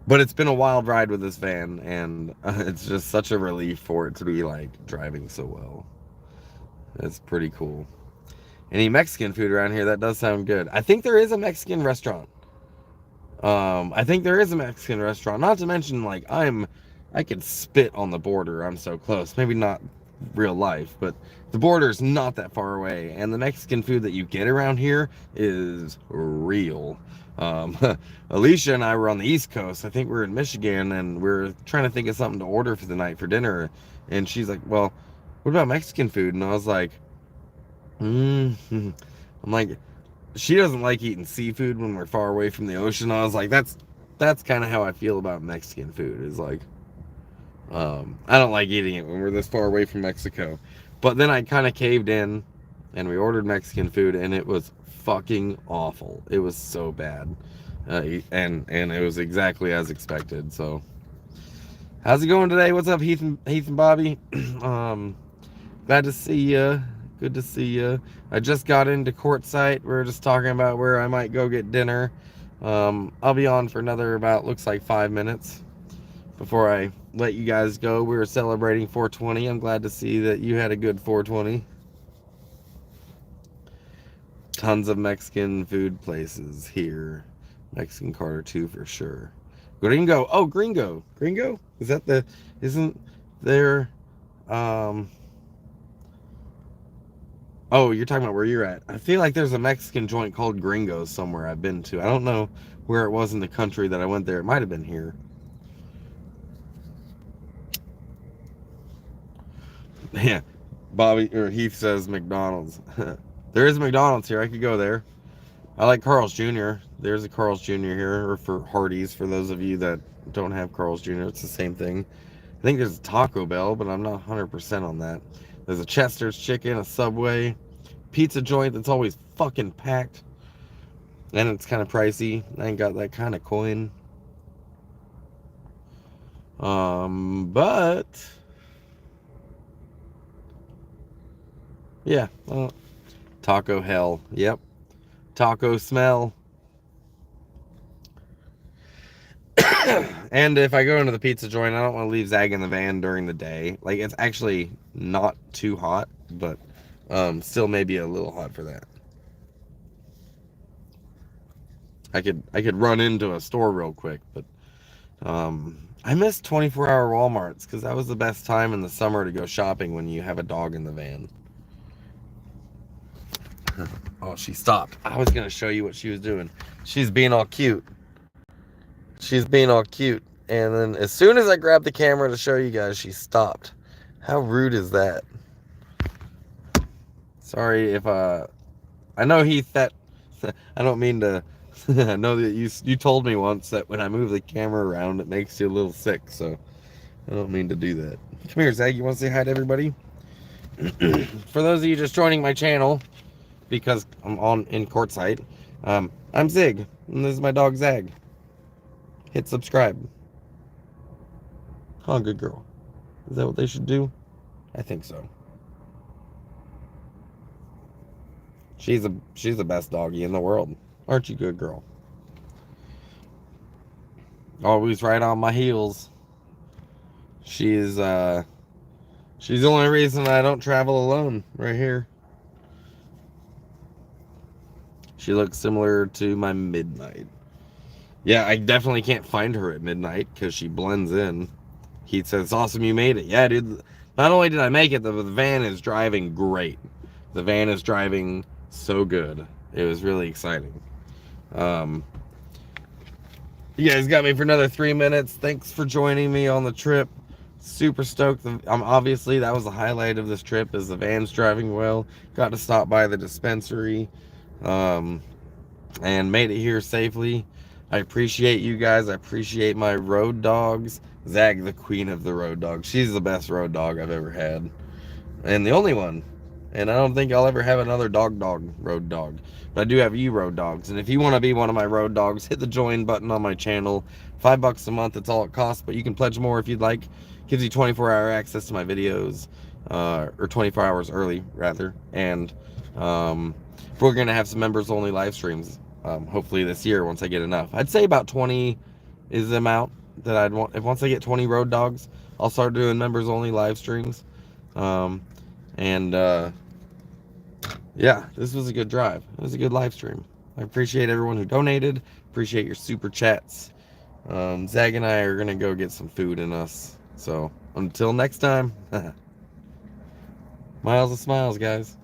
but it's been a wild ride with this van, and it's just such a relief for it to be like driving so well. It's pretty cool. Any Mexican food around here? That does sound good. I think there is a Mexican restaurant. I think there is a Mexican restaurant. Not to mention, like, I could spit on the border. I'm so close. Maybe not real life, but the border's not that far away. And the Mexican food that you get around here is real. Alicia and I were on the East Coast. I think we were in Michigan, and we are trying to think of something to order for the night for dinner. And she's like, well, what about Mexican food? And I was like, I'm like, she doesn't like eating seafood when we're far away from the ocean. I was like, that's kind of how I feel about Mexican food. Is like, I don't like eating it when we're this far away from Mexico. But then I kind of caved in, and we ordered Mexican food, and it was fucking awful. It was so bad, and it was exactly as expected. So, how's it going today? What's up, Heath and Bobby? Glad to see you. Good to see you. I just got into Quartzsite. We were just talking about where I might go get dinner. I'll be on for another about, looks like 5 minutes before I let you guys go. We were celebrating 420. I'm glad to see that you had a good 420. Tons of Mexican food places here. Mexican Carter 2 for sure. Gringo. Oh, Gringo. Gringo? Is that the... Isn't there... Oh, you're talking about where you're at. I feel like there's a Mexican joint called Gringo's somewhere I've been to. I don't know where it was in the country that I went there. It might have been here. Yeah. Bobby or Heath says McDonald's. There is a McDonald's here. I could go there. I like Carl's Jr. There's a Carl's Jr. here, or for Hardee's for those of you that don't have Carl's Jr. It's the same thing. I think there's a Taco Bell, but I'm not 100% on that. There's a Chester's Chicken, a Subway, pizza joint that's always fucking packed. And it's kind of pricey. I ain't got that kind of coin. But yeah, taco hell. Yep. Taco smell. And if I go into the pizza joint, I don't want to leave Zag in the van during the day. Like, it's actually not too hot, but still maybe a little hot for that. I could run into a store real quick, but I miss 24-hour Walmarts because that was the best time in the summer to go shopping when you have a dog in the van. Oh, she stopped. I was gonna show you what she was doing. She's being all cute. She's being all cute. And then as soon as I grabbed the camera to show you guys, she stopped. How rude is that? Sorry if I know Heath that I don't mean to I know that you told me once that when I move the camera around it makes you a little sick, so I don't mean to do that. Come here, Zag, you want to say hi to everybody? For those of you just joining my channel, because I'm in Quartzsite, I'm Zig, and this is my dog Zag. Hit subscribe. Come on, good girl. Is that what they should do? I think so. She's the best doggy in the world. Aren't you, good girl? Always right on my heels. She's the only reason I don't travel alone right here. She looks similar to my Midnight. Yeah, I definitely can't find her at midnight because she blends in. He says, it's awesome you made it. Yeah, dude. Not only did I make it, the van is driving great. The van is driving so good. It was really exciting. You guys got me for another 3 minutes. Thanks for joining me on the trip. Super stoked. Obviously, that was the highlight of this trip, is the van's driving well. Got to stop by the dispensary. And made it here safely. I appreciate you guys. I appreciate my road dogs. Zag, the queen of the road dogs. She's the best road dog I've ever had. And the only one. And I don't think I'll ever have another road dog. But I do have you road dogs. And if you want to be one of my road dogs, hit the join button on my channel. $5 a month, that's all it costs. But you can pledge more if you'd like. Gives you 24-hour access to my videos. Or 24 hours early, rather. And we're going to have some members only live streams. Hopefully this year, once I get enough. I'd say about 20 is the amount that I'd want. If once I get 20 road dogs, I'll start doing members only live streams. Yeah, this was a good drive. It was a good live stream. I appreciate everyone who donated. Appreciate your super chats. Zag and I are gonna go get some food in us. So until next time, miles of smiles, guys.